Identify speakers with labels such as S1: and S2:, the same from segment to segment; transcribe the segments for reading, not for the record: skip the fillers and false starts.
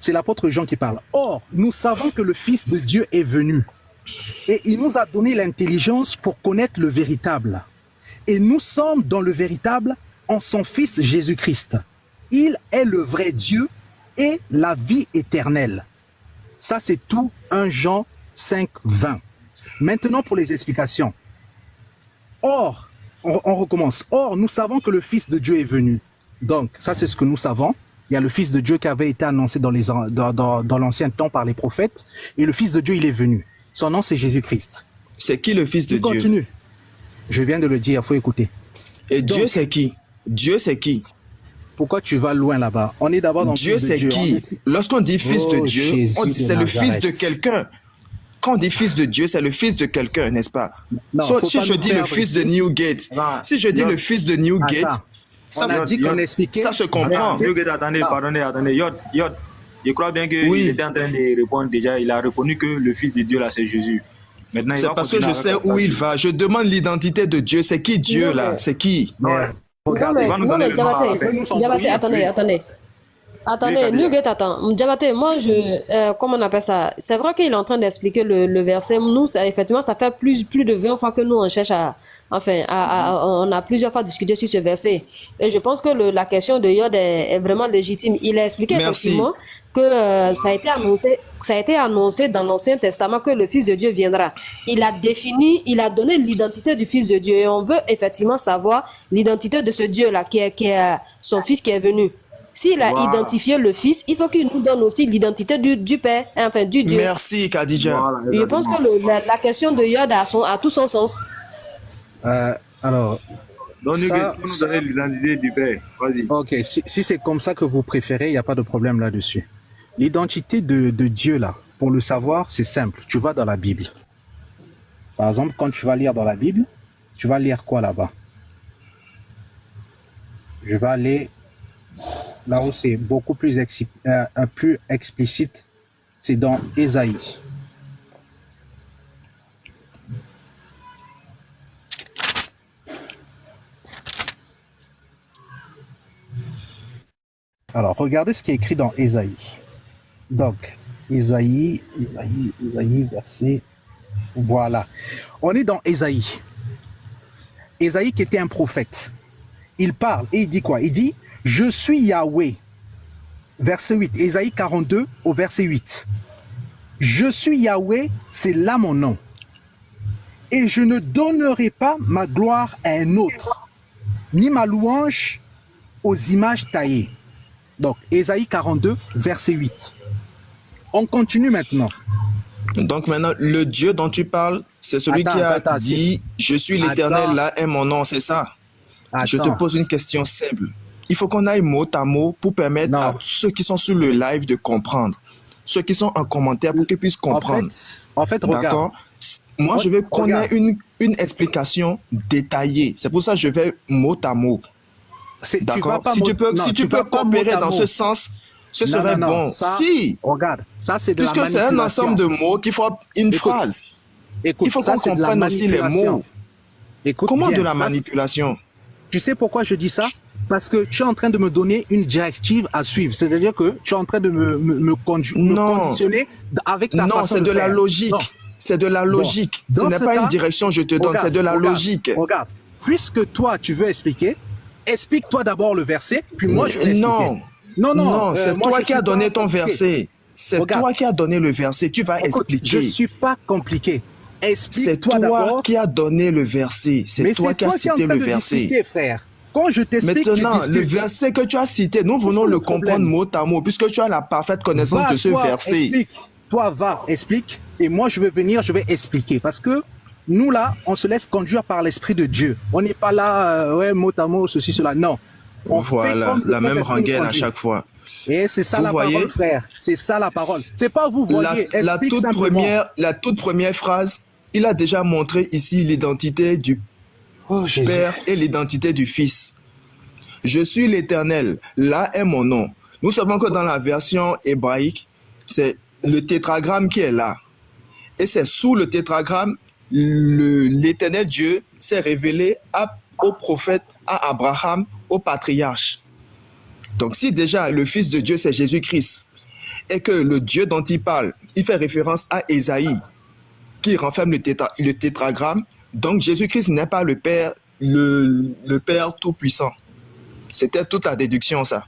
S1: C'est l'apôtre Jean qui parle. Or, nous savons que le Fils de Dieu est venu et il nous a donné l'intelligence pour connaître le véritable. Et nous sommes dans le véritable en son Fils Jésus-Christ. Il est le vrai Dieu et la vie éternelle. Ça, c'est tout 1 Jean 5, 20. Maintenant, pour les explications. Or, on recommence. Or, nous savons que le Fils de Dieu est venu. Donc, ça, c'est ce que nous savons. Il y a le Fils de Dieu qui avait été annoncé dans l'ancien temps par les prophètes. Et le Fils de Dieu, il est venu. Son nom, c'est Jésus-Christ.
S2: C'est qui le Fils de Dieu?
S1: Continue. Je viens de le dire, il faut écouter.
S2: Et donc, Dieu, c'est qui? Dieu, c'est qui?
S1: Pourquoi tu vas loin là-bas? On est d'abord dans
S2: Dieu, c'est qui? Lorsqu'on dit Fils de Dieu, c'est le Fils de quelqu'un. Quand on dit Fils de Dieu, c'est le Fils de quelqu'un, n'est-ce pas? Si je dis le Fils de Newgate, si je dis le Fils de Newgate,
S1: ça a dit qu'on expliquait.
S2: Ça se comprend.
S3: Newgate, attendez. Yod, je crois bien qu'il était en train de répondre déjà. Il a reconnu que le Fils de Dieu là, c'est Jésus.
S2: C'est parce que je sais où il va. Je demande l'identité de Dieu. C'est qui Dieu là? C'est qui?
S1: Regardez,
S4: attendez, Newgate, attends. Diabaté, moi, comment on appelle ça? C'est vrai qu'il est en train d'expliquer le verset. Nous, effectivement, ça fait plus de 20 fois que nous, on cherche on a plusieurs fois discuté sur ce verset. Et je pense que la question de Yod est vraiment légitime. Il a expliqué effectivement que ça a été annoncé dans l'Ancien Testament que le Fils de Dieu viendra. Il a donné l'identité du Fils de Dieu. Et on veut effectivement savoir l'identité de ce Dieu-là, qui est son Fils qui est venu. S'il a identifié le Fils, il faut qu'il nous donne aussi l'identité du Père, enfin du Dieu.
S2: Merci, Khadija.
S4: Je pense que la question de Yod a tout son sens.
S1: Alors,
S3: donc, nous donner l'identité du Père. Vas-y.
S1: Ok, si c'est comme ça que vous préférez, il n'y a pas de problème là-dessus. L'identité de Dieu, là, pour le savoir, c'est simple. Tu vas dans la Bible. Par exemple, quand tu vas lire dans la Bible, tu vas lire quoi là-bas? Je vais aller là où c'est beaucoup plus explicite, c'est dans Ésaïe. Alors, regardez ce qui est écrit dans Ésaïe. Donc, Ésaïe, verset... Voilà. On est dans Ésaïe. Ésaïe qui était un prophète. Il parle et il dit quoi? Il dit « Je suis Yahweh ». Verset 8. Ésaïe 42 au verset 8. « Je suis Yahweh, c'est là mon nom. Et je ne donnerai pas ma gloire à un autre, ni ma louange aux images taillées. » Donc, Ésaïe 42, verset 8. On continue maintenant.
S2: Donc maintenant, le Dieu dont tu parles, c'est celui qui a dit « Je suis l'Éternel, là est mon nom », c'est ça? Je te pose une question simple. Il faut qu'on aille mot à mot pour permettre à ceux qui sont sur le live de comprendre. Ceux qui sont en commentaire pour qu'ils puissent comprendre.
S1: En fait, regarde.
S2: Moi, je veux qu'on ait une explication détaillée. C'est pour ça que je vais mot à mot. D'accord? Si tu peux coopérer dans ce sens, ce serait bon. Si.
S1: Regarde, ça c'est de la
S2: manipulation. Puisque c'est un ensemble de mots qu'il faut une phrase. Il faut qu'on comprenne aussi les mots. Comment de la manipulation?
S1: Tu sais pourquoi je dis ça? Parce que tu es en train de me donner une directive à suivre. C'est-à-dire que tu es en train de me conditionner avec ta façon de faire. Non,
S2: c'est de la logique. C'est de la logique. Ce n'est pas une direction que je te donne, c'est de la logique.
S1: Regarde, puisque toi tu veux expliquer, explique-toi d'abord le verset, puis moi je vais expliquer.
S2: Non, c'est toi qui as donné ton verset. C'est toi qui as donné le verset. Tu vas expliquer.
S1: Je ne suis pas compliqué.
S2: C'est toi qui as donné le verset. C'est toi qui as cité le verset.
S1: Frère. Quand je t'explique,
S2: maintenant, le verset que tu as cité, nous venons le comprendre mot à mot, puisque tu as la parfaite connaissance de ce verset.
S1: Explique. Toi, va, explique. Et moi, je vais venir, je vais expliquer. Parce que nous, là, on se laisse conduire par l'Esprit de Dieu. On n'est pas là, mot à mot, ceci, cela. Non.
S2: On fait comme la même rengaine à chaque fois.
S1: Et c'est ça parole, frère. C'est ça la parole. C'est pas vous voyez.
S2: La toute première phrase, il a déjà montré ici l'identité du Père et l'identité du Fils. Je suis l'Éternel, là est mon nom. Nous savons que dans la version hébraïque, c'est le tétragramme qui est là. Et c'est sous le tétragramme, l'Éternel Dieu s'est révélé au prophète, à Abraham, au patriarche. Donc si déjà le Fils de Dieu c'est Jésus-Christ, et que le Dieu dont il parle, il fait référence à Ésaïe, qui renferme le tétragramme, donc Jésus-Christ n'est pas le Père, le Père Tout-Puissant. C'était toute la déduction, ça.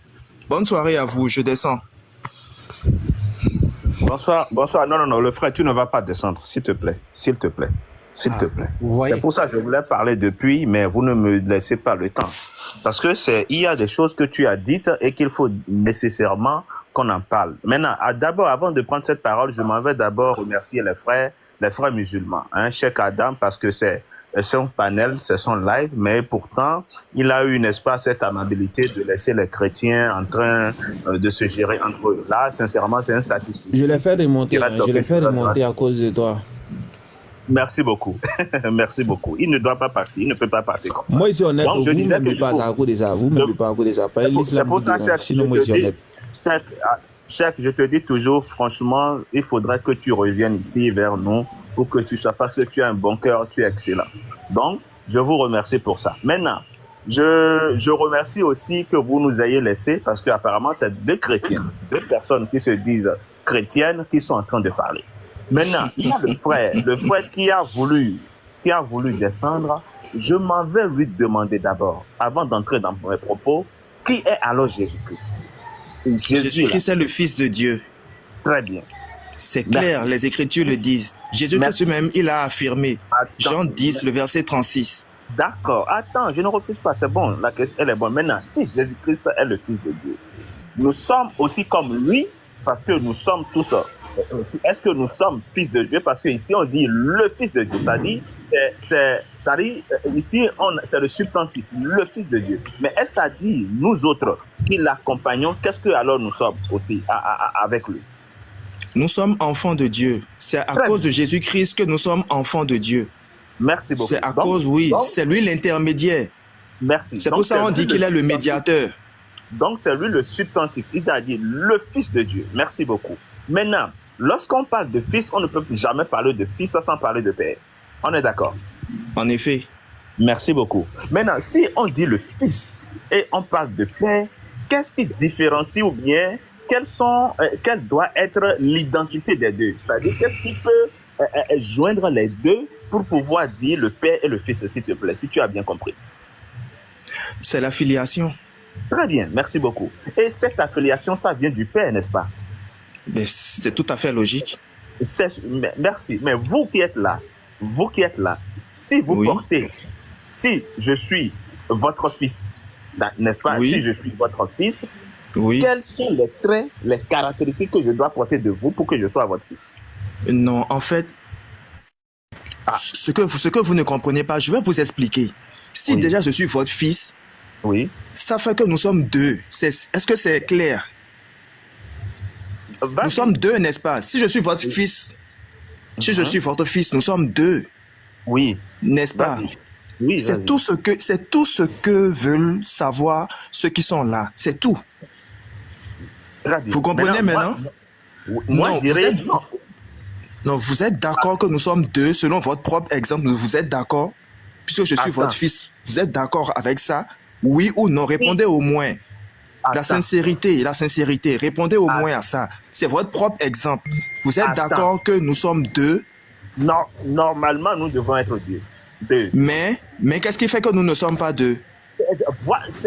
S2: Bonne soirée à vous, je descends.
S5: Bonsoir. Non, le frère, tu ne vas pas descendre, s'il te plaît. S'il te plaît.
S1: Vous voyez.
S5: C'est pour ça que je voulais parler depuis, mais vous ne me laissez pas le temps. Parce que il y a des choses que tu as dites et qu'il faut nécessairement qu'on en parle. Maintenant, d'abord, avant de prendre cette parole, je m'en vais d'abord remercier les frères musulmans, Cheikh Adam, parce que c'est son panel, c'est son live, mais pourtant, il a eu, n'est-ce pas, cette amabilité de laisser les chrétiens en train de se gérer entre eux. Là, sincèrement, c'est insatisfaisant.
S6: Je l'ai fait remonter, à cause de toi.
S5: Merci beaucoup. Merci beaucoup. Il ne doit pas partir, il ne peut pas partir comme ça.
S6: Moi, ici, honnête,
S5: donc,
S6: vous ne m'aimez pas à cause de ça. Vous ne m'aimez pas à cause de ça.
S5: C'est pour ça que Cheikh, je te dis toujours, franchement, il faudrait que tu reviennes ici vers nous pour que tu sois, parce que tu as un bon cœur, tu es excellent. Donc, je vous remercie pour ça. Maintenant, je remercie aussi que vous nous ayez laissé, parce qu'apparemment, c'est deux chrétiens, deux personnes qui se disent chrétiennes qui sont en train de parler. Maintenant, il y a le frère qui a voulu descendre. Je m'en vais lui demander d'abord, avant d'entrer dans mes propos, qui est alors Jésus-Christ?
S2: Jésus-Christ est le Fils de Dieu.
S5: Très bien.
S2: C'est clair, les Écritures le disent. Jésus-Christ même, il a affirmé. Jean 10, le verset 36.
S5: D'accord. Attends, je ne refuse pas. C'est bon, la question, elle est bonne. Maintenant, si Jésus-Christ est le Fils de Dieu, nous sommes aussi comme lui, parce que nous sommes tous... Est-ce que nous sommes fils de Dieu? Parce qu'ici, on dit le Fils de Dieu. C'est-à-dire, ici, c'est le substantif, le Fils de Dieu. Mais est-ce que ça dit, nous autres, qui l'accompagnons, qu'est-ce que alors nous sommes aussi avec lui?
S2: Nous sommes enfants de Dieu. C'est à cause de Jésus-Christ que nous sommes enfants de Dieu.
S5: Merci beaucoup.
S2: C'est à cause, oui, c'est lui l'intermédiaire.
S5: Merci.
S2: C'est pour ça qu'on dit qu'il est le médiateur.
S5: Donc, c'est lui le substantif, c'est-à-dire le Fils de Dieu. Merci beaucoup. Maintenant, lorsqu'on parle de fils, on ne peut jamais parler de fils sans parler de père. On est d'accord?
S2: En effet.
S5: Merci beaucoup. Maintenant, si on dit le fils et on parle de père, qu'est-ce qui différencie ou bien quelle doit être l'identité des deux? C'est-à-dire, qu'est-ce qui peut joindre les deux pour pouvoir dire le père et le fils, s'il te plaît, si tu as bien compris?
S2: C'est l'affiliation.
S5: Très bien, merci beaucoup. Et cette affiliation, ça vient du père, n'est-ce pas?
S2: C'est tout à fait logique.
S5: Merci. Mais vous qui êtes là, si vous portez, si je suis votre fils, n'est-ce pas? Si je suis votre fils, quels sont les traits, les caractéristiques que je dois porter de vous pour que je sois votre fils?
S2: Non, en fait, ce que vous ne comprenez pas, je vais vous expliquer. Si déjà je suis votre fils, ça fait que nous sommes deux. Est-ce que c'est clair? Nous sommes deux, n'est-ce pas? Si je suis votre fils, si je suis votre fils, nous sommes deux.
S5: Oui.
S2: N'est-ce pas?
S5: Oui,
S2: c'est tout ce que veulent savoir ceux qui sont là. C'est tout. Vous comprenez maintenant?
S5: Moi, je dirais...
S2: Non, vous êtes d'accord que nous sommes deux, selon votre propre exemple, vous êtes d'accord? Puisque je suis votre fils, vous êtes d'accord avec ça? Oui ou non? Répondez au moins. La sincérité, répondez au moins à ça. C'est votre propre exemple. Vous êtes d'accord que nous sommes deux?
S5: Non, normalement, nous devons être deux.
S2: Mais qu'est-ce qui fait que nous ne sommes pas deux?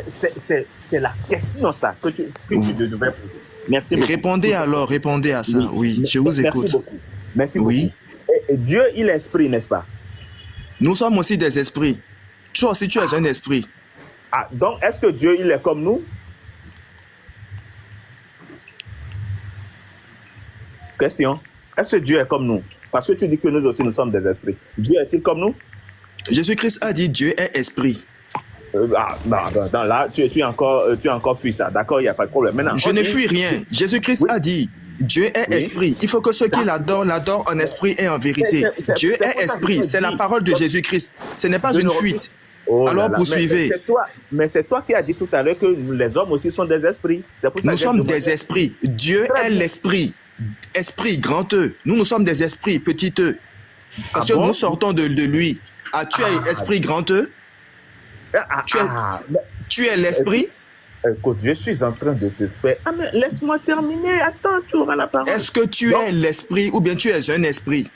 S5: C'est la question, ça, que tu devais poser. Merci beaucoup.
S2: Répondez à ça. Oui, je vous écoute.
S5: Merci beaucoup. Et Dieu, il est esprit, n'est-ce pas?
S2: Nous sommes aussi des esprits. Toi aussi, tu es un esprit.
S5: Donc, est-ce que Dieu, il est comme nous? Question. Est-ce que Dieu est comme nous? Parce que tu dis que nous aussi, nous sommes des esprits. Dieu est-il comme nous?
S2: Jésus-Christ a dit Dieu est esprit.
S5: Là, tu es encore fui ça. D'accord, il n'y a pas de problème. Maintenant,
S2: je ne fuis rien. Jésus-Christ a dit Dieu est esprit. Il faut que ceux qui l'adorent en esprit et en vérité. Dieu est esprit. C'est la parole de Jésus-Christ. Ce n'est pas une fuite. Alors poursuivez.
S5: Mais c'est toi qui as dit tout à l'heure que les hommes aussi sont des esprits.
S2: Nous sommes des esprits. Dieu est l'esprit. Esprit, grand E. Nous sommes des esprits, petit E. Parce que nous sortons de lui. Tu es esprit, grand E? Tu es l'esprit?
S5: Écoute, je suis en train de te faire... Ah, mais laisse-moi terminer. Attends, tu auras la parole.
S2: Est-ce que tu es l'esprit ou bien tu es un esprit?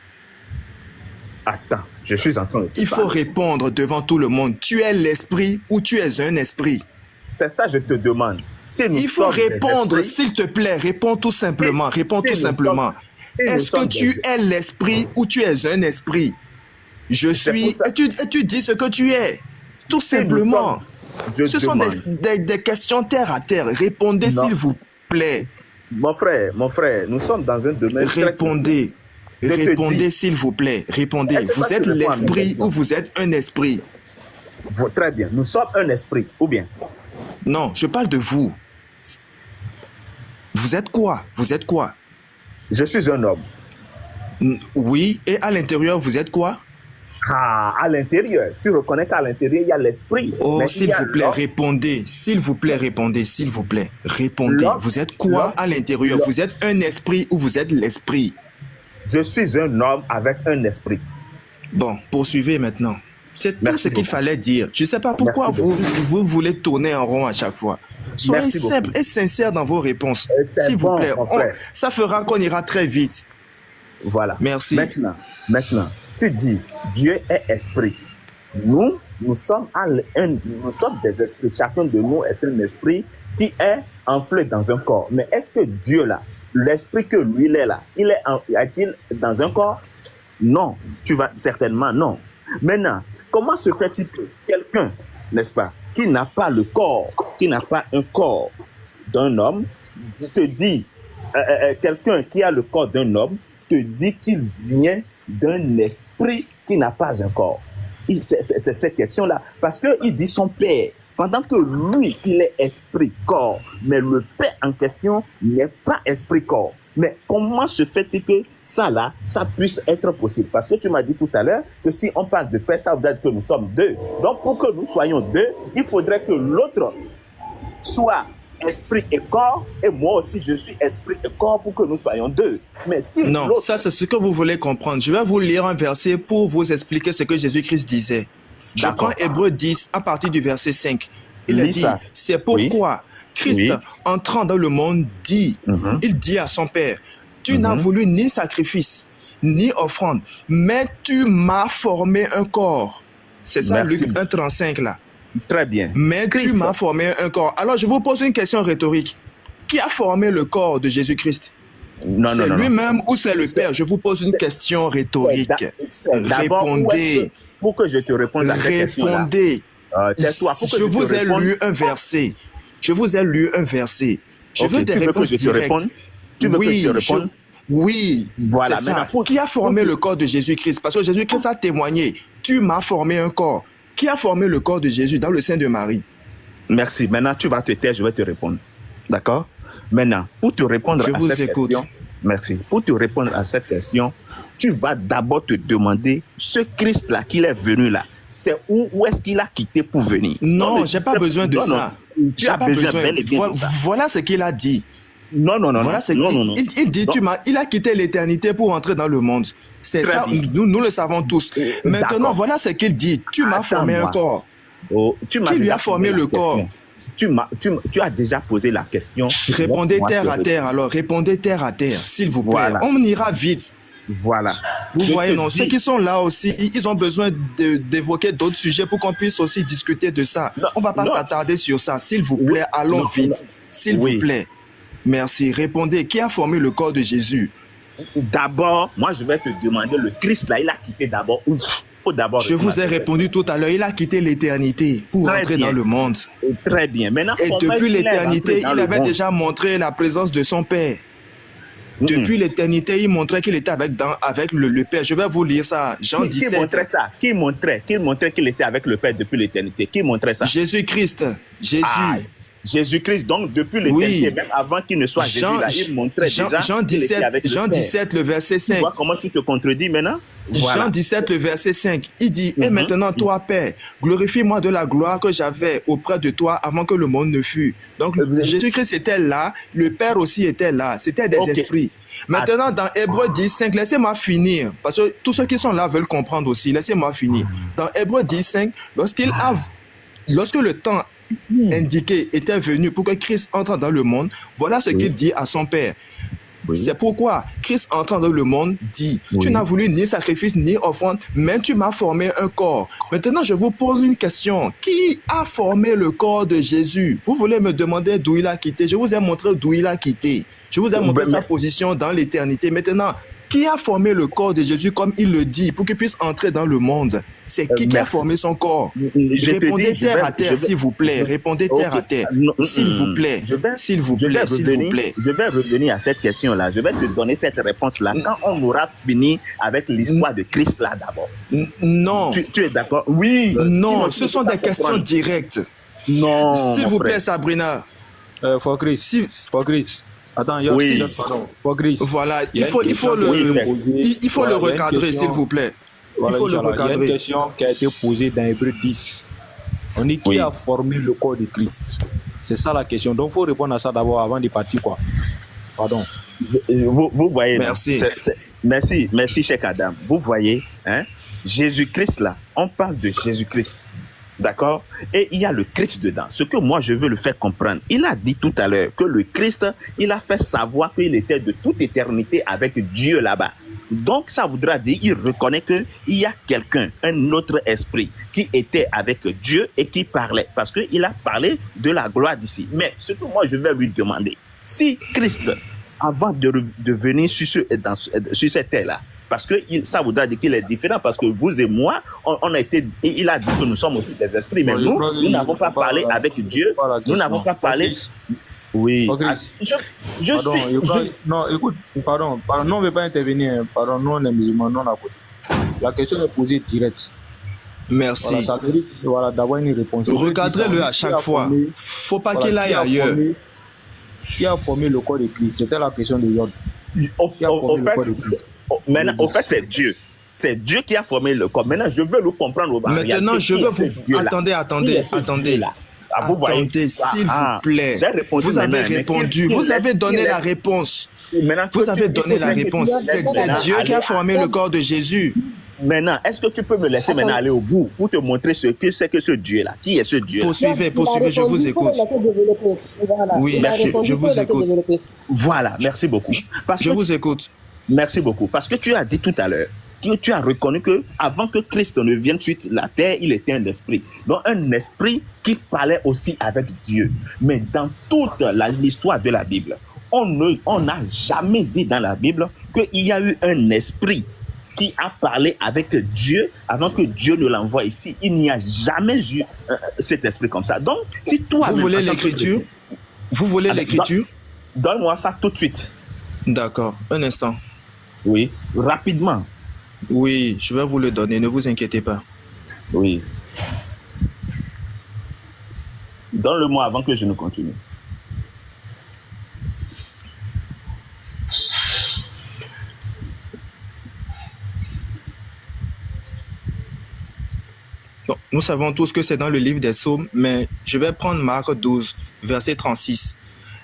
S5: Attends, je suis en train de te
S2: Il faut répondre devant tout le monde. Tu es l'esprit ou tu es un esprit?
S5: C'est ça, je te demande.
S2: Il faut répondre, s'il te plaît. Réponds tout simplement. Réponds tout simplement. Est-ce que tu es l'esprit ou tu es un esprit? Je suis... Et tu dis ce que tu es. Tout simplement. Ce sont des questions terre à terre. Répondez, s'il vous plaît.
S5: Mon frère, nous sommes dans un domaine...
S2: Répondez. Répondez, s'il vous plaît. Répondez. Vous êtes l'esprit ou vous êtes un esprit?
S5: Très bien. Nous sommes un esprit, ou bien?
S2: Non, je parle de vous. Vous êtes quoi? Vous êtes quoi?
S5: Je suis un homme.
S2: Oui, et à l'intérieur, vous êtes quoi?
S5: Ah, à l'intérieur. Tu reconnais qu'à l'intérieur, il y a l'esprit.
S2: Oh, s'il vous plaît, répondez. S'il vous plaît, répondez. S'il vous plaît, répondez. Vous êtes quoi à l'intérieur? Vous êtes un esprit ou vous êtes l'esprit?
S5: Je suis un homme avec un esprit.
S2: Bon, poursuivez maintenant. C'est tout ce qu'il fallait dire. Je ne sais pas pourquoi vous voulez tourner en rond à chaque fois. Soyez simple et sincère dans vos réponses. S'il vous plaît, ça fera qu'on ira très vite.
S5: Voilà.
S2: Merci.
S5: Maintenant, tu dis, Dieu est esprit. Nous sommes des esprits. Chacun de nous est un esprit qui est enflé dans un corps. Mais est-ce que Dieu là, l'esprit que lui il est là, est-il dans un corps? Non. Certainement non. Maintenant, comment se fait-il que quelqu'un, n'est-ce pas, qui n'a pas le corps, qui n'a pas un corps d'un homme, quelqu'un qui a le corps d'un homme, te dit qu'il vient d'un esprit qui n'a pas un corps? C'est cette question-là. Parce qu'il dit son père, pendant que lui, il est esprit-corps, mais le père en question n'est pas esprit-corps. Mais comment se fait-il que ça puisse être possible? Parce que tu m'as dit tout à l'heure que si on parle de paix, ça veut dire que nous sommes deux. Donc pour que nous soyons deux, il faudrait que l'autre soit esprit et corps, et moi aussi je suis esprit et corps pour que nous soyons deux. Mais si
S2: non, ça c'est ce que vous voulez comprendre. Je vais vous lire un verset pour vous expliquer ce que Jésus-Christ disait. Je prends Hébreux 10 à partir du verset 5. Il a dit, c'est pourquoi Christ, entrant dans le monde, il dit à son Père, tu n'as voulu ni sacrifice, ni offrande, mais tu m'as formé un corps. C'est ça, Luc 1,35 là.
S5: Très bien.
S2: Mais Christ, tu m'as formé un corps. Alors, je vous pose une question rhétorique. Qui a formé le corps de Jésus-Christ? C'est lui-même ou c'est le Père? Je vous pose une question rhétorique. Répondez.
S5: Pour que je te réponde à cette question-là.
S2: Répondez. Je vous ai lu un verset. Je veux des réponses directes.
S5: Tu veux que je te réponde?
S2: Oui, voilà. Ça. Qui a formé le corps de Jésus-Christ? Parce que Jésus-Christ a témoigné. Tu m'as formé un corps. Qui a formé le corps de Jésus dans le sein de Marie?
S5: Merci. Maintenant, tu vas te taire, je vais te répondre. D'accord? Maintenant, pour te répondre à cette question... Merci. Pour te répondre à cette question, tu vas d'abord te demander, ce Christ-là, qu'il est venu là, c'est où est-ce qu'il a quitté pour venir?
S2: Non, j'ai pas besoin de ça. J'ai pas besoin. Voilà ce qu'il a dit.
S5: Non.
S2: Voilà il dit, il a quitté l'éternité pour entrer dans le monde. C'est ça, nous le savons tous. Maintenant, voilà ce qu'il dit. Tu m'as formé un corps. Qui lui a formé le corps?
S5: Tu as déjà posé la question.
S2: Répondez terre à terre, alors. Répondez terre à terre, s'il vous plaît. Voilà. On ira vite.
S5: Voilà.
S2: Vous voyez, non, ceux qui sont là aussi, ils ont besoin d'évoquer d'autres sujets pour qu'on puisse aussi discuter de ça. On ne va pas s'attarder sur ça. S'il vous plaît, allons vite. S'il vous plaît. Merci. Répondez. Qui a formé le corps de Jésus?
S5: D'abord, moi, je vais te demander, le Christ, là, il a quitté d'abord où?
S2: Je vous ai répondu tout à l'heure, il a quitté l'éternité pour entrer dans le monde.
S5: Très bien. Maintenant,
S2: et depuis l'éternité, il avait déjà montré la présence de son Père. Depuis l'éternité, il montrait qu'il était avec le Père. Je vais vous lire ça. Jean 17.
S5: Qui montrait ça? Qui montrait qu'il était avec le Père depuis l'éternité? Qui montrait ça?
S2: Jésus-Christ.
S5: Jésus-Christ, donc depuis l'éternité, même avant qu'il ne soit Jésus, là, il montrait déjà
S2: Jean 17, le verset 5.
S5: Tu vois comment tu te contredis maintenant?
S2: Voilà. Jean 17, le verset 5, il dit, et maintenant toi, Père, glorifie-moi de la gloire que j'avais auprès de toi avant que le monde ne fût. Donc Jésus-Christ était là, le Père aussi était là, c'était des esprits. Maintenant, dans Hébreux 10, 5, laissez-moi finir, parce que tous ceux qui sont là veulent comprendre aussi, laissez-moi finir. Dans Hébreux 10, 5, lorsque le temps indiqué était venu pour que Christ entre dans le monde, voilà ce qu'il dit à son Père. Oui. C'est pourquoi Christ entrant dans le monde dit, tu n'as voulu ni sacrifice ni offrande, mais tu m'as formé un corps. Maintenant, je vous pose une question. Qui a formé le corps de Jésus? Vous voulez me demander d'où il a quitté? Je vous ai montré d'où il a quitté. Je vous ai montré sa position dans l'éternité. Maintenant, qui a formé le corps de Jésus comme il le dit pour qu'il puisse entrer dans le monde? C'est qui a formé son corps? Répondez terre à terre, s'il vous plaît. Répondez terre à terre, s'il vous plaît. S'il vous plaît, s'il vous plaît.
S5: Je vais revenir à cette question-là. Je vais te donner cette réponse-là quand on aura fini avec l'histoire de Christ là d'abord.
S2: Non.
S5: Tu es d'accord? Oui.
S2: Non, ce sont des questions directes.
S5: Non.
S2: S'il vous plaît, Sabrina.
S3: For Christ. Attends,
S5: oui.
S2: Voilà, il faut le recadrer, s'il vous plaît.
S3: Voilà, il faut le recadrer. Il y a une question qui a été posée dans Hébreux 10. On dit qui a formé le corps de Christ? C'est ça la question. Donc, il faut répondre à ça d'abord avant de partir, quoi. Pardon.
S5: Vous voyez.
S2: Merci.
S5: Merci, Cheikh Adam. Vous voyez, hein, Jésus-Christ, là, on parle de Jésus-Christ. D'accord? Et il y a le Christ dedans. Ce que moi, je veux le faire comprendre. Il a dit tout à l'heure que le Christ, il a fait savoir qu'il était de toute éternité avec Dieu là-bas. Donc, ça voudra dire, il reconnaît qu'il y a quelqu'un, un autre esprit, qui était avec Dieu et qui parlait. Parce qu'il a parlé de la gloire d'ici. Mais ce que moi, je vais lui demander, si Christ, avant de venir sur cette terre-là, parce que ça voudra dire qu'il est différent, parce que vous et moi, on a été, il a dit que nous sommes aussi des esprits, mais nous n'avons pas parlé avec Dieu, nous n'avons pas parlé... Oui.
S3: Non, écoute, pardon, non, on ne veut pas intervenir, pardon, nous on est musulmans, non à côté. La question est posée directe.
S2: Merci.
S3: Voilà, ça mérite d'avoir une réponse.
S2: Recadrez-le à chaque fois. Il ne faut pas qu'il aille ailleurs.
S3: Qui a formé le corps de Christ? C'était la question de Yod.
S5: Maintenant, au fait, c'est Dieu. C'est Dieu qui a formé le corps. Maintenant, je veux le comprendre.
S2: Maintenant, je veux vous... Attendez.
S5: Vous voyez,
S2: s'il vous plaît. Vous avez répondu. Vous avez donné la réponse. Vous avez donné la réponse. C'est Dieu qui a formé le corps de Jésus.
S5: Maintenant, est-ce que tu peux me laisser maintenant aller au bout pour te montrer ce que c'est que ce Dieu-là? Qui est ce Dieu?
S2: Poursuivez, je vous écoute. Oui, je vous écoute.
S5: Voilà, merci beaucoup.
S2: Je vous écoute.
S5: Merci beaucoup. Parce que tu as dit tout à l'heure, tu as reconnu que avant que Christ ne vienne sur la terre, il était un esprit. Donc un esprit qui parlait aussi avec Dieu. Mais dans toute l'histoire de la Bible, on n'a jamais dit dans la Bible qu'il y a eu un esprit qui a parlé avec Dieu avant que Dieu ne l'envoie ici. Il n'y a jamais eu cet esprit comme ça. Donc, si toi...
S2: Vous voulez l'écriture? Vous voulez l'écriture?
S5: Donne-moi ça tout de suite.
S2: D'accord. Un instant.
S5: Oui, rapidement.
S2: Oui, je vais vous le donner, ne vous inquiétez pas.
S5: Oui. Donne-le-moi avant que je ne continue.
S2: Bon, nous savons tous que c'est dans le livre des Psaumes, mais je vais prendre Marc 12, verset 36.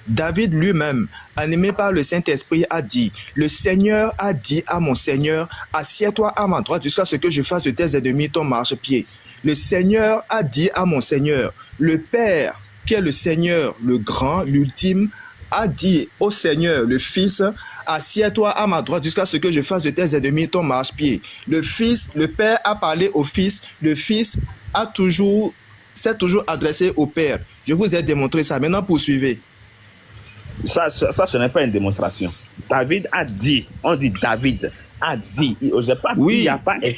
S2: David lui-même, animé par le Saint-Esprit, a dit, « Le Seigneur a dit à mon Seigneur, assieds-toi à ma droite jusqu'à ce que je fasse de tes ennemis ton marchepied. » Le Seigneur a dit à mon Seigneur, le Père, qui est le Seigneur, le grand, l'ultime, a dit au Seigneur, le Fils, assieds-toi à ma droite jusqu'à ce que je fasse de tes ennemis ton marchepied. Le Fils, le Père a parlé au Fils, le Fils s'est toujours adressé au Père. Je vous ai démontré ça. Maintenant, poursuivez.
S5: Ça, ce n'est pas une démonstration. David a dit, on dit David a dit,
S2: oui,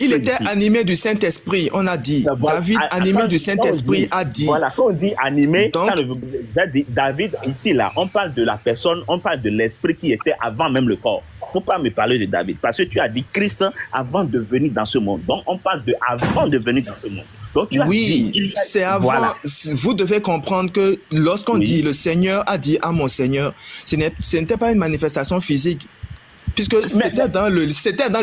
S2: il était animé du Saint-Esprit, on a dit. Voilà. David, animé du Saint-Esprit, a dit.
S5: Voilà, quand on dit animé,
S2: donc,
S5: David, ici, là, on parle de la personne, on parle de l'esprit qui était avant même le corps. Il ne faut pas me parler de David, parce que tu as dit Christ avant de venir dans ce monde. Donc, on parle de avant de venir dans ce monde. Donc, tu as dit,
S2: c'est avant. Voilà. Vous devez comprendre que lorsqu'on dit le Seigneur a dit à mon Seigneur, ce n'était pas une manifestation physique. Puisque c'était dans le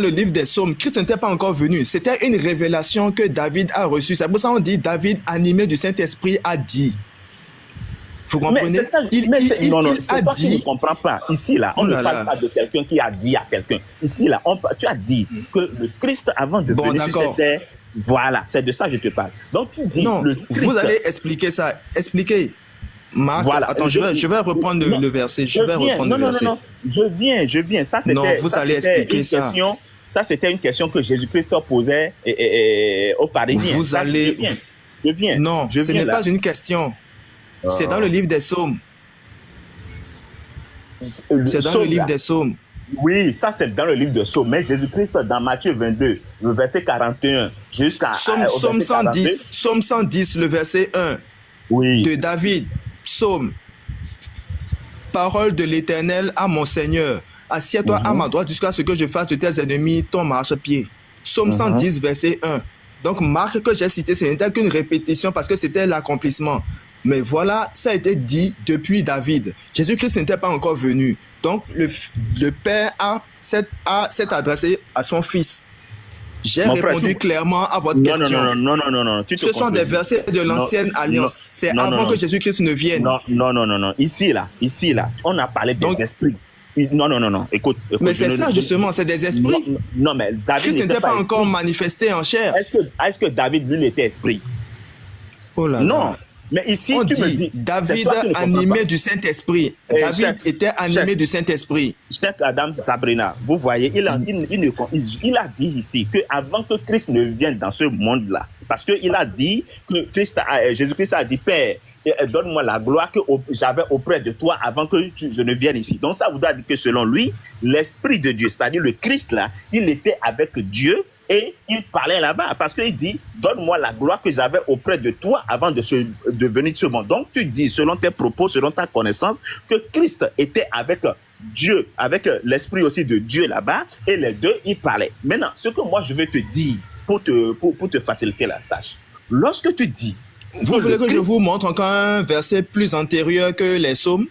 S2: livre des Psaumes, Christ n'était pas encore venu. C'était une révélation que David a reçue. C'est pour ça qu'on dit David, animé du Saint-Esprit, a dit. Vous comprenez?
S5: Non, c'est toi qui ne comprends pas. Ici, là, on ne parle pas de quelqu'un qui a dit à quelqu'un. Ici, là, tu as dit que le Christ, avant de venir sur cette terre, Voilà, c'est de ça que je te parle. Donc tu dis...
S2: Non, vous allez expliquer ça. Expliquez. Marc, voilà. Attends, je vais reprendre le verset. Je
S5: viens. Ça,
S2: non, vous allez expliquer ça.
S5: Ça, c'était une question que Jésus-Christ posait aux pharisiens.
S2: Vous allez...
S5: Je viens.
S2: Non, ce n'est pas une question. C'est dans le livre des Psaumes. C'est dans le livre des Psaumes.
S5: Oui, ça c'est dans le livre de Psaumes. Mais Jésus-Christ, dans Matthieu 22, le verset 41, jusqu'à...
S2: Psaume 110, le verset 1.
S5: Oui.
S2: De David, Psaume. Parole de l'Éternel à mon Seigneur. Assieds-toi à ma droite jusqu'à ce que je fasse de tes ennemis ton marchepied. Psaume 110, verset 1. Donc, Marc, que j'ai cité, ce n'était qu'une répétition parce que c'était l'accomplissement. Mais voilà, ça a été dit depuis David. Jésus-Christ n'était pas encore venu. Donc, le Père s'est adressé à son Fils. J'ai répondu clairement à votre question.
S5: Non.
S2: Ce sont des versets de l'ancienne alliance. C'est avant que Jésus-Christ ne vienne.
S5: Non. Ici, là, on a parlé des esprits. Non. Écoute,
S2: mais c'est ça, justement, c'est des esprits.
S5: Non, mais David
S2: Christ n'était pas encore manifesté en chair.
S5: Est-ce que David, lui, était esprit?
S2: Oh là là.
S5: Non. Mais ici,
S2: on
S5: tu
S2: dit,
S5: me dis,
S2: David animé du Saint-Esprit. David était animé du Saint-Esprit.
S5: Cher Adam Sabrina, vous voyez, il a dit ici qu'avant que Christ ne vienne dans ce monde-là, parce qu'il a dit que Jésus-Christ a dit, Père, donne-moi la gloire que j'avais auprès de toi avant que je ne vienne ici. Donc ça voudrait dire que selon lui, l'Esprit de Dieu, c'est-à-dire le Christ là, il était avec Dieu. Et il parlait là-bas parce qu'il dit, donne-moi la gloire que j'avais auprès de toi avant de venir de ce monde. Donc tu dis, selon tes propos, selon ta connaissance, que Christ était avec Dieu, avec l'Esprit aussi de Dieu là-bas, et les deux, ils parlaient. Maintenant, ce que moi je vais te dire pour te faciliter la tâche, lorsque tu dis...
S2: Vous voulez que je vous montre encore un verset plus antérieur que les psaumes?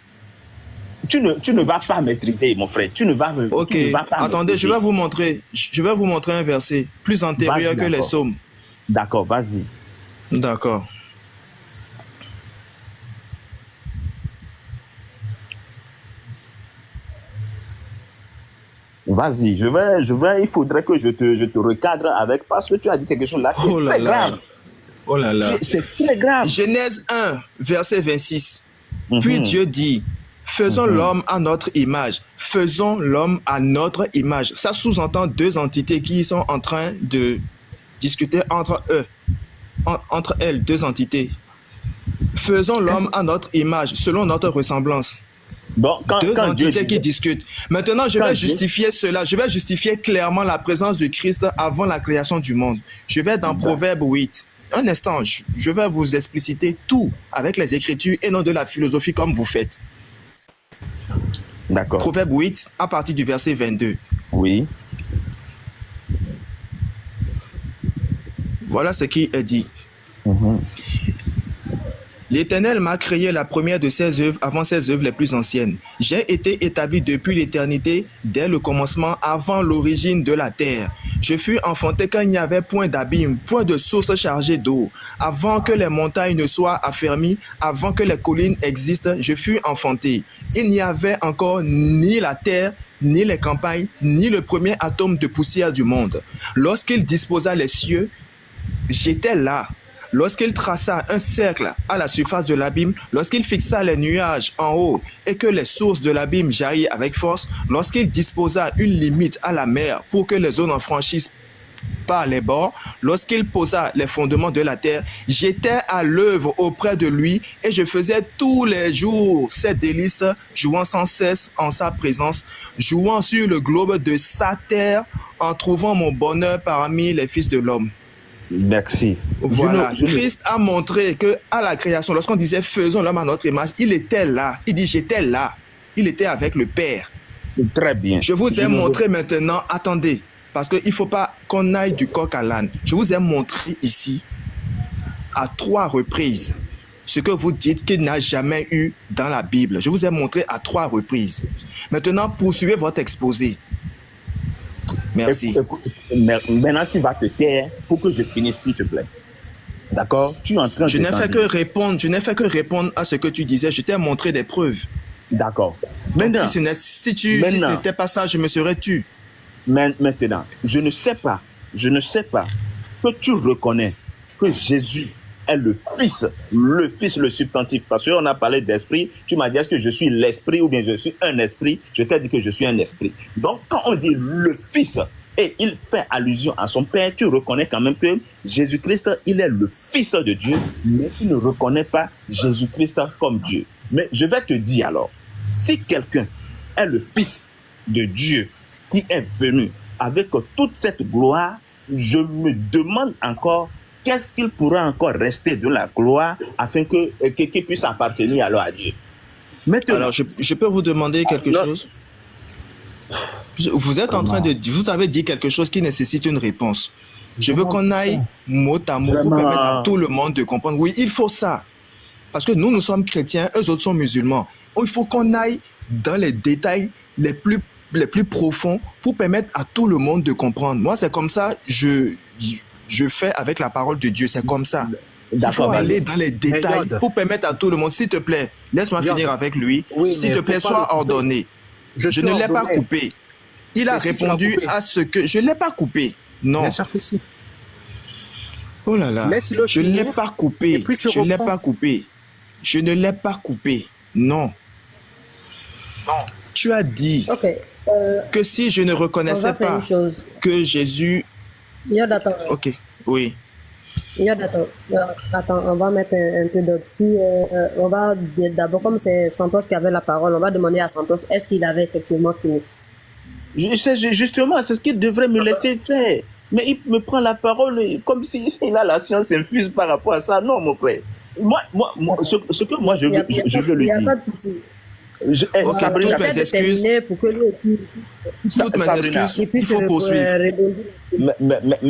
S5: Tu ne vas pas maîtriser, mon frère.
S2: Ok, attendez, je vais vous montrer. Je vais vous montrer un verset plus antérieur que les psaumes.
S5: D'accord, vas-y.
S2: D'accord.
S5: Vas-y, il faudrait que je te recadre avec, parce que tu as dit quelque chose là qui est très grave.
S2: Oh là là.
S5: C'est très grave.
S2: Genèse 1, verset 26. Puis Dieu dit, faisons l'homme à notre image. Faisons l'homme à notre image. Ça sous-entend deux entités qui sont en train de discuter entre eux. Entre elles, deux entités. Faisons l'homme à notre image, selon notre ressemblance.
S5: Bon,
S2: deux entités qui discutent. Maintenant, je vais justifier cela. Je vais justifier clairement la présence de Christ avant la création du monde. Je vais dans Proverbe 8. Un instant, je vais vous expliciter tout avec les Écritures et non de la philosophie comme vous faites.
S5: D'accord.
S2: Proverbe 8, à partir du verset 22.
S5: Oui.
S2: Voilà ce qui est dit. L'Éternel m'a créé la première de ses œuvres avant ses œuvres les plus anciennes. J'ai été établi depuis l'éternité, dès le commencement, avant l'origine de la terre. Je fus enfanté quand il n'y avait point d'abîme, point de source chargée d'eau. Avant que les montagnes ne soient affermies, avant que les collines existent, je fus enfanté. Il n'y avait encore ni la terre, ni les campagnes, ni le premier atome de poussière du monde. Lorsqu'il disposa les cieux, j'étais là. Lorsqu'il traça un cercle à la surface de l'abîme, lorsqu'il fixa les nuages en haut et que les sources de l'abîme jaillissent avec force, lorsqu'il disposa une limite à la mer pour que les eaux n'en franchissent pas les bords, lorsqu'il posa les fondements de la terre, j'étais à l'œuvre auprès de lui et je faisais tous les jours ses délices, jouant sans cesse en sa présence, jouant sur le globe de sa terre, en trouvant mon bonheur parmi les fils de l'homme.
S5: Merci.
S2: Voilà, Christ a montré que à la création, lorsqu'on disait faisons l'homme à notre image, il était là. Il dit j'étais là. Il était avec le Père.
S5: Très bien.
S2: Je vous ai montré maintenant, attendez, parce qu'il ne faut pas qu'on aille du coq à l'âne. Je vous ai montré ici, à 3 reprises, ce que vous dites qu'il n'a jamais eu dans la Bible. Je vous ai montré à 3 reprises. Maintenant, poursuivez votre exposé. Merci.
S5: Maintenant, tu vas te taire pour que je finisse, s'il te plaît. D'accord? Tu es en train de...
S2: Je n'ai fait que répondre à ce que tu disais. Je t'ai montré des preuves.
S5: D'accord.
S2: Maintenant, si ce n'était pas ça, je me serais tu.
S5: Maintenant, je ne sais pas que tu reconnais que Jésus est le Fils, le substantif. Parce qu'on a parlé d'esprit, tu m'as dit est-ce que je suis l'esprit ou bien je suis un esprit? Je t'ai dit que je suis un esprit. Donc, quand on dit le Fils, et il fait allusion à son Père, tu reconnais quand même que Jésus-Christ, il est le Fils de Dieu, mais tu ne reconnais pas Jésus-Christ comme Dieu. Mais je vais te dire alors, si quelqu'un est le Fils de Dieu qui est venu avec toute cette gloire, je me demande encore qu'est-ce qu'il pourra encore rester de la gloire afin qu'il puisse appartenir alors à Dieu. Maintenant,
S2: alors, je peux vous demander quelque chose? Vous êtes en train de dire, vous avez dit quelque chose qui nécessite une réponse. Je veux qu'on aille mot à mot pour permettre à tout le monde de comprendre. Oui, il faut ça. Parce que nous sommes chrétiens, eux autres sont musulmans. Il faut qu'on aille dans les détails les plus profonds pour permettre à tout le monde de comprendre. Moi, c'est comme ça, je fais avec la parole de Dieu, c'est comme ça. Il faut aller dans les détails pour permettre à tout le monde. S'il te plaît, laisse-moi finir avec lui. Oui, s'il te plaît, sois ordonné. Je ne l'ai pas coupé. Il a répondu à ce que... Je ne l'ai pas coupé. Non. Oh là là. Je ne l'ai pas coupé. Je ne l'ai pas coupé. Je ne l'ai pas coupé. Non. Non. Tu as dit que si je ne reconnaissais pas que Jésus... Ok, oui.
S4: Attends, on va mettre un peu d'autre. Si, on va d'abord, comme c'est Santos qui avait la parole, on va demander à Santos, est-ce qu'il avait effectivement fini?
S5: Justement, c'est ce qu'il devrait me laisser faire. Mais il me prend la parole comme s'il a la science infuse par rapport à ça. Non, mon frère. Moi, ce que moi je veux le dire. Il n'y a pas de souci.
S2: Sabrina, toutes mes excuses. Toutes mes excuses. Il faut poursuivre.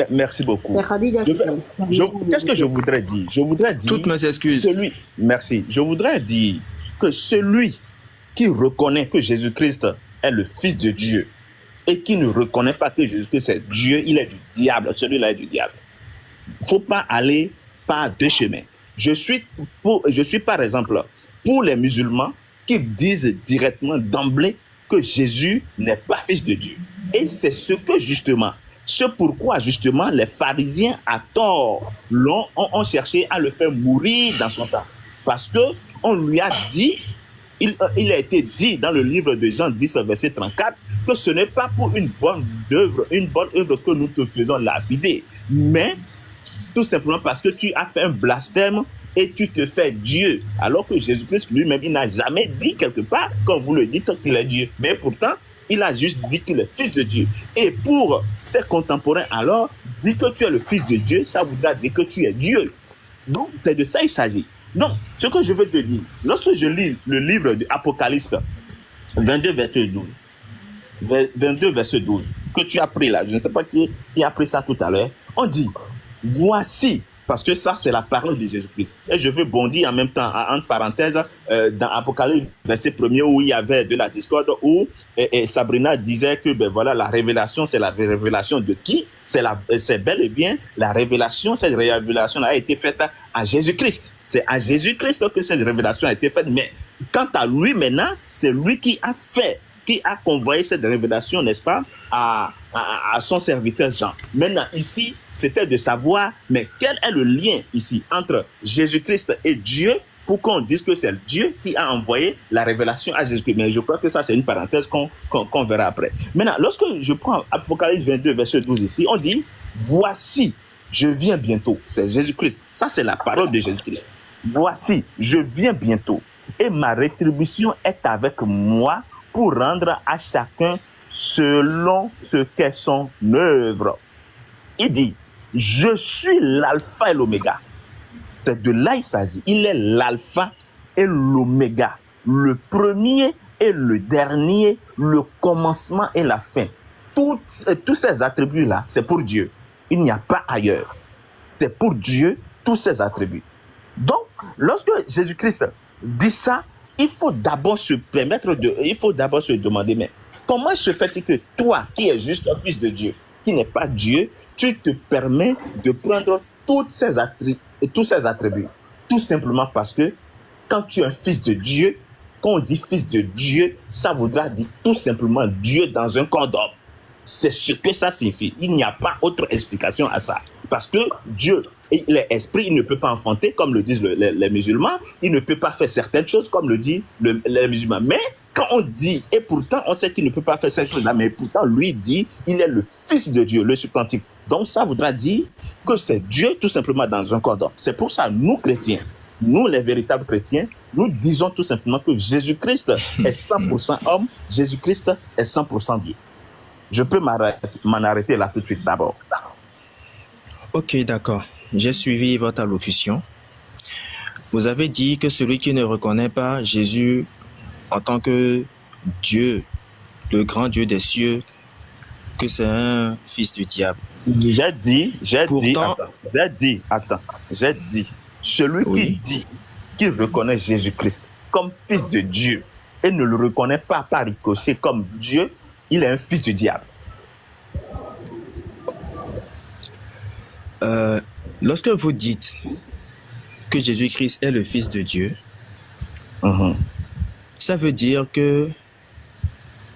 S5: Merci beaucoup. Qu'est-ce que je voudrais dire? Je voudrais dire.
S2: Toutes mes excuses.
S5: Merci. Je voudrais dire que celui qui reconnaît que Jésus-Christ est le Fils de Dieu et qui ne reconnaît pas que Jésus-Christ est Dieu, il est du diable. Celui-là est du diable. Il ne faut pas aller par deux chemins. Je suis par exemple pour les musulmans qui disent directement d'emblée que Jésus n'est pas Fils de Dieu. Et c'est ce pourquoi justement les pharisiens à tort ont cherché à le faire mourir dans son temps. Parce qu'on lui a dit, il a été dit dans le livre de Jean 10, verset 34, que ce n'est pas pour une bonne œuvre que nous te faisons lapider, mais tout simplement parce que tu as fait un blasphème et tu te fais Dieu. Alors que Jésus-Christ lui-même, il n'a jamais dit quelque part, comme vous le dites, qu'il est Dieu. Mais pourtant, il a juste dit qu'il est Fils de Dieu. Et pour ses contemporains alors, dire que tu es le Fils de Dieu, ça voudra dire que tu es Dieu. Donc, c'est de ça il s'agit. Donc, ce que je veux te dire, lorsque je lis le livre de Apocalypse 22, verset 12, 22, verset 12, que tu as pris là, je ne sais pas qui a pris ça tout à l'heure, on dit, voici, parce que ça, c'est la parole de Jésus-Christ. Et je veux bondir en même temps, entre parenthèses, dans Apocalypse, verset 1er, où il y avait de la discorde, où Sabrina disait que, ben voilà, la révélation, c'est la révélation de qui? C'est bel et bien la révélation, cette révélation a été faite à Jésus-Christ. C'est à Jésus-Christ que cette révélation a été faite. Mais quant à lui, maintenant, c'est lui qui a convoyé cette révélation, n'est-ce pas, à son serviteur Jean. Maintenant, ici, c'était de savoir, mais quel est le lien ici entre Jésus-Christ et Dieu pour qu'on dise que c'est Dieu qui a envoyé la révélation à Jésus-Christ. Mais je crois que ça, c'est une parenthèse qu'on verra après. Maintenant, lorsque je prends Apocalypse 22, verset 12 ici, on dit, voici, je viens bientôt. C'est Jésus-Christ. Ça, c'est la parole de Jésus-Christ. Voici, je viens bientôt. Et ma rétribution est avec moi pour rendre à chacun selon ce qu'est son œuvre. Il dit, je suis l'alpha et l'oméga. C'est de là il s'agit. Il est l'alpha et l'oméga, le premier et le dernier, le commencement et la fin. Tous ces attributs-là, c'est pour Dieu. Il n'y a pas ailleurs. C'est pour Dieu, tous ces attributs. Donc, lorsque Jésus-Christ dit ça, il faut d'abord se demander, mais comment se fait-il que toi, qui es juste un fils de Dieu, qui n'est pas Dieu, tu te permets de prendre tous ces attributs? Tout simplement parce que quand tu es un fils de Dieu, quand on dit fils de Dieu, ça voudra dire tout simplement Dieu dans un corps d'homme. C'est ce que ça signifie. Il n'y a pas autre explication à ça. Parce que Dieu, il est esprit, il ne peut pas enfanter, comme le disent les musulmans. Il ne peut pas faire certaines choses, comme le disent les musulmans. Mais quand on dit, et pourtant on sait qu'il ne peut pas faire ces choses-là, mais pourtant lui dit, il est le Fils de Dieu, le substantif. Donc ça voudra dire que c'est Dieu tout simplement dans un corps d'homme. C'est pour ça, nous chrétiens, nous les véritables chrétiens, nous disons tout simplement que Jésus-Christ est 100% homme, Jésus-Christ est 100% Dieu. Je peux m'en arrêter là tout de suite d'abord.
S2: Ok, d'accord. J'ai suivi votre allocution. Vous avez dit que celui qui ne reconnaît pas Jésus en tant que Dieu, le grand Dieu des cieux, que c'est un fils du diable.
S5: J'ai dit, celui qui dit qu'il reconnaît Jésus-Christ comme fils de Dieu et ne le reconnaît pas par ricochet comme Dieu, il est un fils du diable.
S2: Lorsque vous dites que Jésus-Christ est le Fils de Dieu, ça veut dire que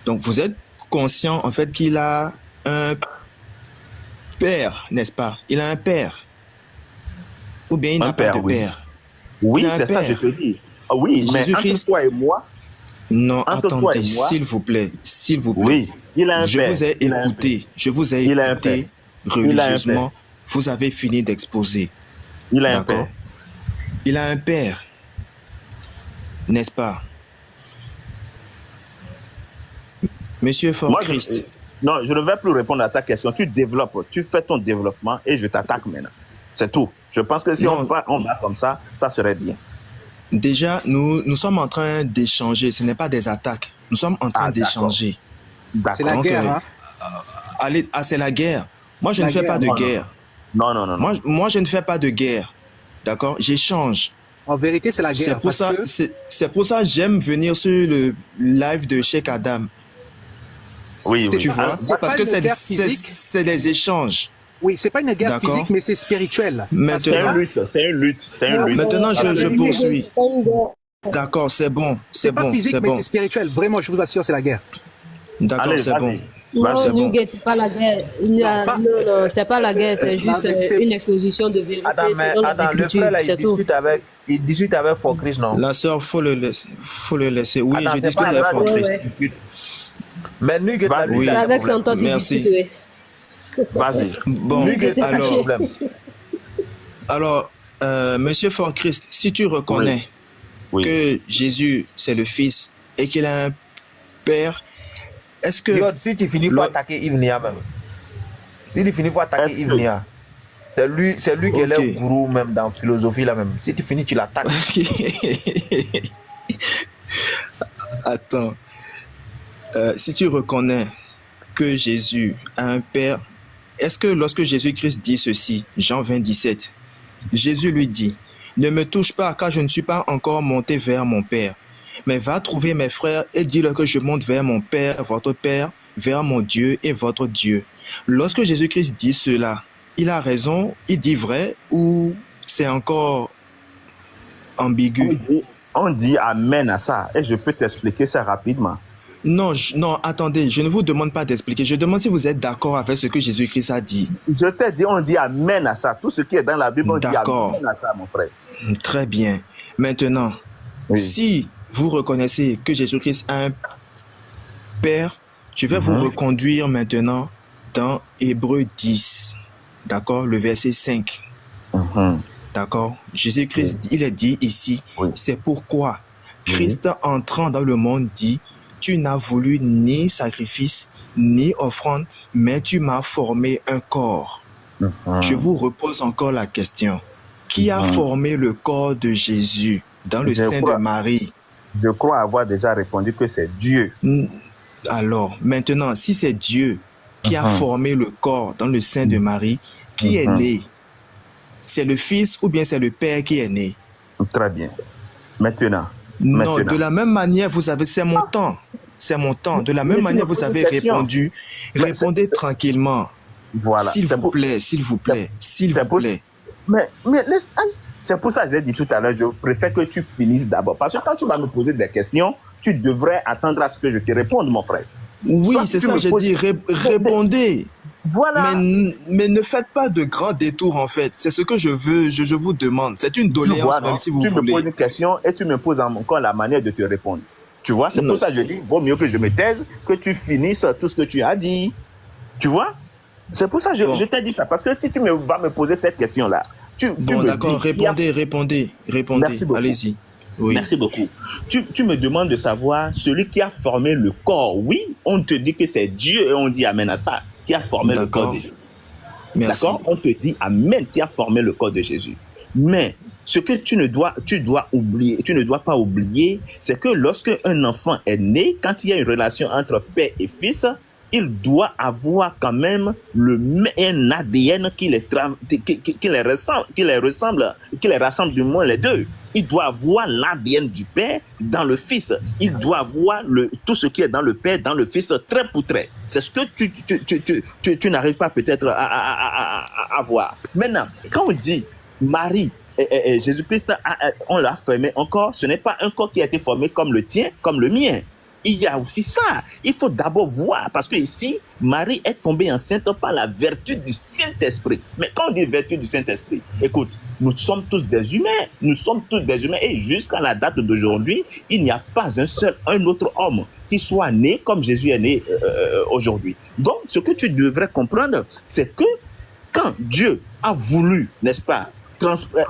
S2: donc vous êtes conscient en fait qu'il a un père, n'est-ce pas? Il a un père. Ou bien il n'a pas de père.
S5: Oui, c'est ça que je te dis. Oui, mais entre toi et moi.
S2: Non, attendez, s'il vous plaît. S'il vous plaît.
S5: Oui, il a un
S2: je
S5: père.
S2: Vous ai écouté. Je vous ai écouté religieusement. Vous avez fini d'exposer.
S5: Il a un père.
S2: Il a un père. N'est-ce pas? Monsieur Fort-Christ.
S5: Non, je ne vais plus répondre à ta question. Tu développes, tu fais ton développement et je t'attaque maintenant. C'est tout. Je pense que si on va comme ça, ça serait bien.
S2: Déjà, nous sommes en train d'échanger. Ce n'est pas des attaques. Nous sommes en train d'échanger.
S1: C'est la guerre.
S2: C'est la guerre. Moi, je ne fais pas de guerre.
S5: Non.
S2: Moi, je ne fais pas de guerre. D'accord? J'échange.
S1: En vérité, c'est la guerre.
S2: C'est pour ça que j'aime venir sur le live de Cheikh Adam.
S5: Oui.
S2: Tu vois? C'est parce que c'est des échanges.
S1: Oui, c'est pas une guerre physique, mais c'est spirituel.
S5: C'est une lutte.
S2: Maintenant, je poursuis. D'accord, c'est bon.
S1: C'est pas physique, mais c'est spirituel. Vraiment, je vous assure, c'est la guerre.
S2: D'accord, c'est bon.
S4: Non, Nuget, c'est pas la guerre. Non, c'est pas la guerre, c'est juste une exposition de vérité selon les Écritures, c'est tout.
S6: Il discute avec Fort-Christ, non?
S2: La sœur, faut le laisser. Oui, je discute avec Fort-Christ.
S6: Mais Nuget,
S4: avec Santos, il discute.
S5: Vas-y.
S2: Bon, alors, Monsieur Fort-Christ, si tu reconnais que Jésus, c'est le Fils et qu'il a un Père, est-ce que...
S6: si tu finis par attaquer Yves même. Si tu finis par attaquer Yves c'est lui qui est le gourou même dans la philosophie là même. Si tu finis, tu l'attaques.
S2: Attends. Si tu reconnais que Jésus a un Père, est-ce que lorsque Jésus-Christ dit ceci, Jean 20, 17, Jésus lui dit, « Ne me touche pas car je ne suis pas encore monté vers mon Père, mais va trouver mes frères et dis-leur que je monte vers mon Père, votre Père, vers mon Dieu et votre Dieu. » Lorsque Jésus-Christ dit cela, il a raison, il dit vrai ou c'est encore ambigu?
S5: On dit amen à ça et je peux t'expliquer ça rapidement.
S2: Non, attendez, je ne vous demande pas d'expliquer. Je demande si vous êtes d'accord avec ce que Jésus-Christ a dit.
S5: Je t'ai dit, on dit amen à ça. Tout ce qui est dans la Bible, on dit amen à ça, mon frère.
S2: Très bien. Maintenant, si vous reconnaissez que Jésus-Christ a un Père, je vais vous reconduire maintenant dans Hébreux 10. D'accord? Le verset 5. D'accord? Jésus-Christ, il est dit ici, c'est pourquoi Christ entrant dans le monde dit, tu n'as voulu ni sacrifice, ni offrande, mais tu m'as formé un corps. Je vous repose encore la question. Qui a formé le corps de Jésus dans le sein de Marie?
S5: Je crois avoir déjà répondu que c'est Dieu.
S2: Alors, maintenant, si c'est Dieu qui a formé le corps dans le sein de Marie, qui est né? C'est le Fils ou bien c'est le Père qui est né?
S5: Très bien. Maintenant.
S2: Non, de la même manière, vous avez... C'est mon temps. C'est mon temps. De la même manière, vous avez répondu. Répondez tranquillement.
S5: Voilà.
S2: S'il vous plaît, s'il vous plaît, s'il vous plaît.
S5: Mais c'est pour ça que j'ai dit tout à l'heure, je préfère que tu finisses d'abord. Parce que quand tu vas me poser des questions, tu devrais attendre à ce que je te réponde, mon frère.
S2: Oui, c'est ça que j'ai dit. Répondez.
S5: Voilà.
S2: Mais ne faites pas de grands détours, en fait. C'est ce que je veux, je vous demande. C'est une doléance, même si vous voulez.
S5: Tu me poses une question et tu me poses encore la manière de te répondre. Tu vois, c'est pour ça que je dis, vaut mieux que je me taise, que tu finisses tout ce que tu as dit. Tu vois? C'est pour ça que je t'ai dit ça. Parce que si tu vas me poser cette question-là,
S2: bon, d'accord, répondez.
S5: Merci beaucoup.
S2: Allez-y. Oui.
S5: Merci beaucoup. Tu me demandes de savoir celui qui a formé le corps. Oui, on te dit que c'est Dieu et on dit amen à ça, qui a formé le corps de Jésus. D'accord? On te dit amen, qui a formé le corps de Jésus. Mais ce que tu ne dois pas oublier, c'est que lorsque un enfant est né, quand il y a une relation entre père et fils, il doit avoir quand même un ADN qui les rassemble du moins les deux. Il doit avoir l'ADN du père dans le fils. Il doit avoir tout ce qui est dans le père, dans le fils, trait pour trait. C'est ce que tu n'arrives pas peut-être à voir. Maintenant, quand on dit Marie et Jésus-Christ, on l'a formé encore, ce n'est pas un corps qui a été formé comme le tien, comme le mien. Il y a aussi ça. Il faut d'abord voir, parce que ici, Marie est tombée enceinte par la vertu du Saint-Esprit. Mais quand on dit vertu du Saint-Esprit, écoute, nous sommes tous des humains. Nous sommes tous des humains. Et jusqu'à la date d'aujourd'hui, il n'y a pas un autre homme qui soit né comme Jésus est né aujourd'hui. Donc, ce que tu devrais comprendre, c'est que quand Dieu a voulu, n'est-ce pas,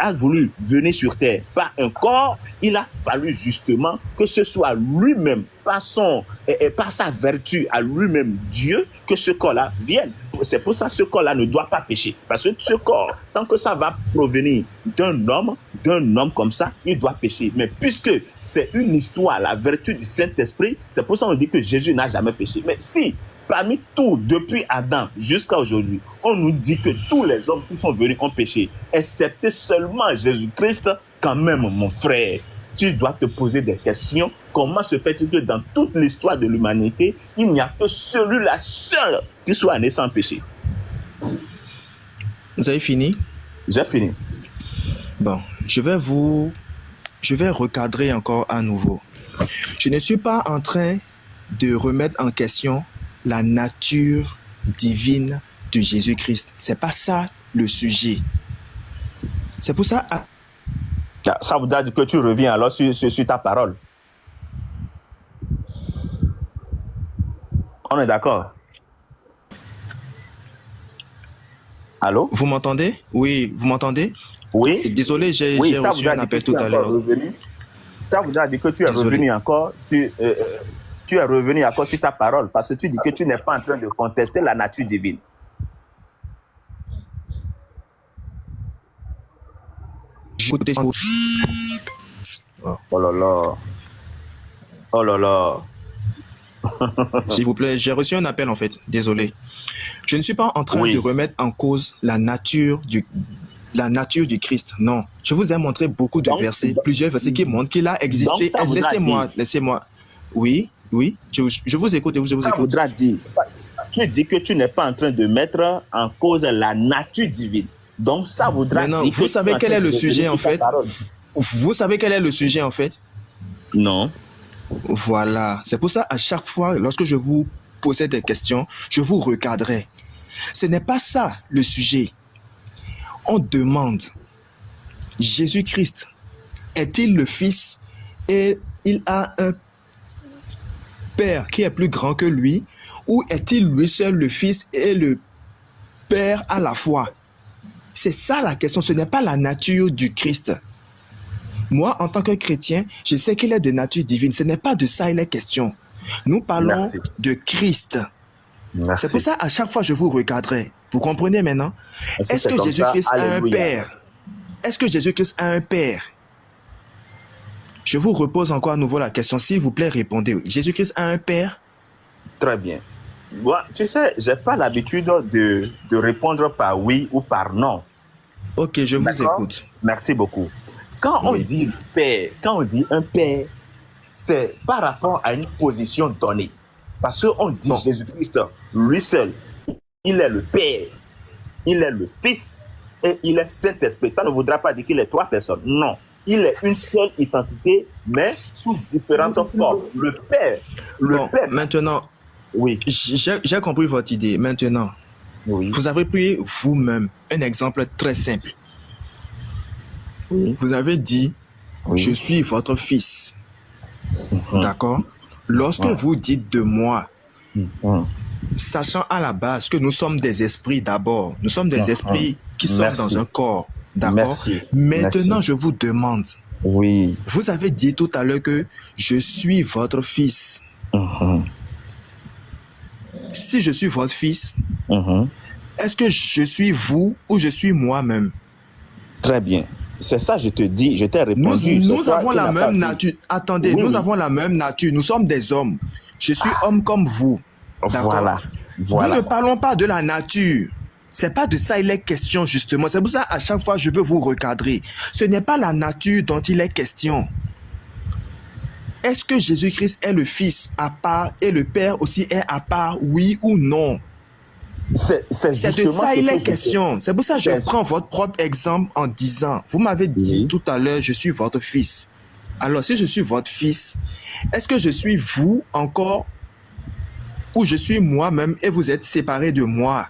S5: a voulu venir sur terre par un corps, il a fallu justement que ce soit lui-même, par sa vertu à lui-même Dieu, que ce corps-là vienne. C'est pour ça que ce corps-là ne doit pas pécher. Parce que ce corps, tant que ça va provenir d'un homme comme ça, il doit pécher. Mais puisque c'est une histoire, la vertu du Saint-Esprit, c'est pour ça qu'on dit que Jésus n'a jamais péché. Mais si parmi tous, depuis Adam jusqu'à aujourd'hui, on nous dit que tous les hommes qui sont venus ont péché, excepté seulement Jésus-Christ, quand même, mon frère, tu dois te poser des questions. Comment se fait-il que dans toute l'histoire de l'humanité, il n'y a que celui-là seul qui soit né sans péché?
S2: Vous avez fini?
S5: J'ai fini.
S2: Bon, je vais recadrer encore à nouveau. Je ne suis pas en train de remettre en question la nature divine de Jésus-Christ. C'est pas ça le sujet. C'est pour ça.
S5: Ça voudra dire que tu reviens alors sur ta parole. On est d'accord? Allô?
S2: Vous m'entendez? Oui, vous m'entendez?
S5: Oui.
S2: Désolé, j'ai reçu un appel tout à l'heure.
S5: Ça voudra dire que tu es revenu encore sur... tu es revenu encore sur ta parole parce que tu dis que tu n'es pas en train de contester la nature divine. Oh là là. Oh là là.
S2: S'il vous plaît, j'ai reçu un appel en fait. Désolé. Je ne suis pas en train de remettre en cause la nature du Christ. Non. Je vous ai montré beaucoup de versets, plusieurs versets qui montrent qu'il a existé. Laissez-moi. Oui, je vous écoute.
S5: Ça voudra dire, tu dis que tu n'es pas en train de mettre en cause la nature divine. Donc, ça voudra dire...
S2: Vous savez quel est le sujet en fait? Vous savez quel est le sujet en fait?
S5: Non.
S2: Voilà. C'est pour ça, à chaque fois, lorsque je vous posais des questions, je vous recadrais. Ce n'est pas ça le sujet. On demande, Jésus-Christ est-il le Fils et il a un Père qui est plus grand que lui, ou est-il lui seul le Fils et le Père à la fois? C'est ça la question, ce n'est pas la nature du Christ. Moi, en tant que chrétien, je sais qu'il est de nature divine. Ce n'est pas de ça il est question. Nous parlons de Christ.
S5: Merci.
S2: C'est pour ça, à chaque fois, je vous recadrais. Vous comprenez maintenant? Est-ce que Jésus-Christ a un Père? Est-ce que Jésus-Christ a un Père? Je vous repose encore à nouveau la question. S'il vous plaît, répondez. Jésus-Christ a un Père?
S5: Très bien. Moi, tu sais, je n'ai pas l'habitude de répondre par oui ou par non.
S2: Ok, je vous écoute.
S5: Merci beaucoup. Quand on dit Père, quand on dit un Père, c'est par rapport à une position donnée. Parce qu'on dit Jésus-Christ, lui seul, il est le Père, il est le Fils et il est Saint-Esprit. Ça ne voudra pas dire qu'il est trois personnes. Non. Il est une seule identité, mais sous différentes formes. Le Père.
S2: Maintenant, oui. J'ai compris votre idée. Maintenant,
S3: Oui.
S2: Vous avez pris vous-même un exemple très simple.
S3: Oui.
S2: Vous avez dit,
S3: Oui.
S2: je suis votre fils. D'accord? Lorsque vous dites de moi, sachant à la base que nous sommes des esprits d'abord, nous sommes des esprits qui sont dans un corps. D'accord?
S3: Merci.
S2: Maintenant, je vous demande,
S3: Oui.
S2: vous avez dit tout à l'heure que je suis votre fils. Si je suis votre fils, est-ce que je suis vous ou je suis moi-même?
S3: Très bien. C'est ça, je te dis, je t'ai répondu.
S2: Nous avons la même nature. Attendez, nous avons la même nature. Nous sommes des hommes. Je suis homme comme vous. D'accord? Nous ne parlons pas de la nature. C'est pas de ça il est question, justement. C'est pour ça, à chaque fois, je veux vous recadrer. Ce n'est pas la nature dont il est question. Est-ce que Jésus-Christ est le Fils à part et le Père aussi est à part, oui ou non? C'est de ça il est question. C'est pour ça que je prends votre propre exemple en disant, vous m'avez dit tout à l'heure, je suis votre fils. Alors, si je suis votre fils, est-ce que je suis vous encore ou je suis moi-même et vous êtes séparés de moi?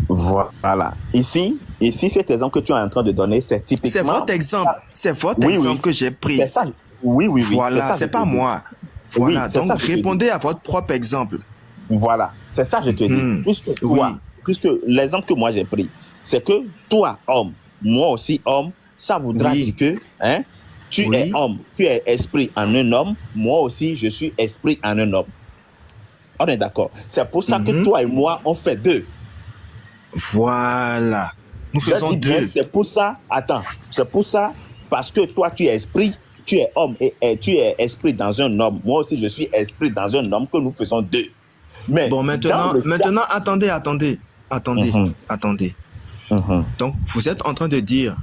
S3: Voilà. Ici, cet exemple que tu es en train de donner, c'est typiquement...
S2: C'est votre exemple. C'est votre exemple que j'ai pris.
S3: C'est ça. Oui.
S2: Voilà, c'est pas moi. Voilà, donc répondez à votre propre exemple.
S3: Voilà, c'est ça je te dis. Puisque toi, puisque l'exemple que moi j'ai pris, c'est que toi, homme, moi aussi homme, ça voudra dire que tu es homme, tu es esprit en un homme, moi aussi je suis esprit en un homme. On est d'accord. C'est pour ça que toi et moi, on fait deux.
S2: Voilà. Nous faisons deux.
S3: C'est pour ça, c'est pour ça, parce que toi tu es esprit, tu es homme et tu es esprit dans un homme. Moi aussi je suis esprit dans un homme que nous faisons deux. Mais
S2: bon, maintenant, attendez. Donc, vous êtes en train de dire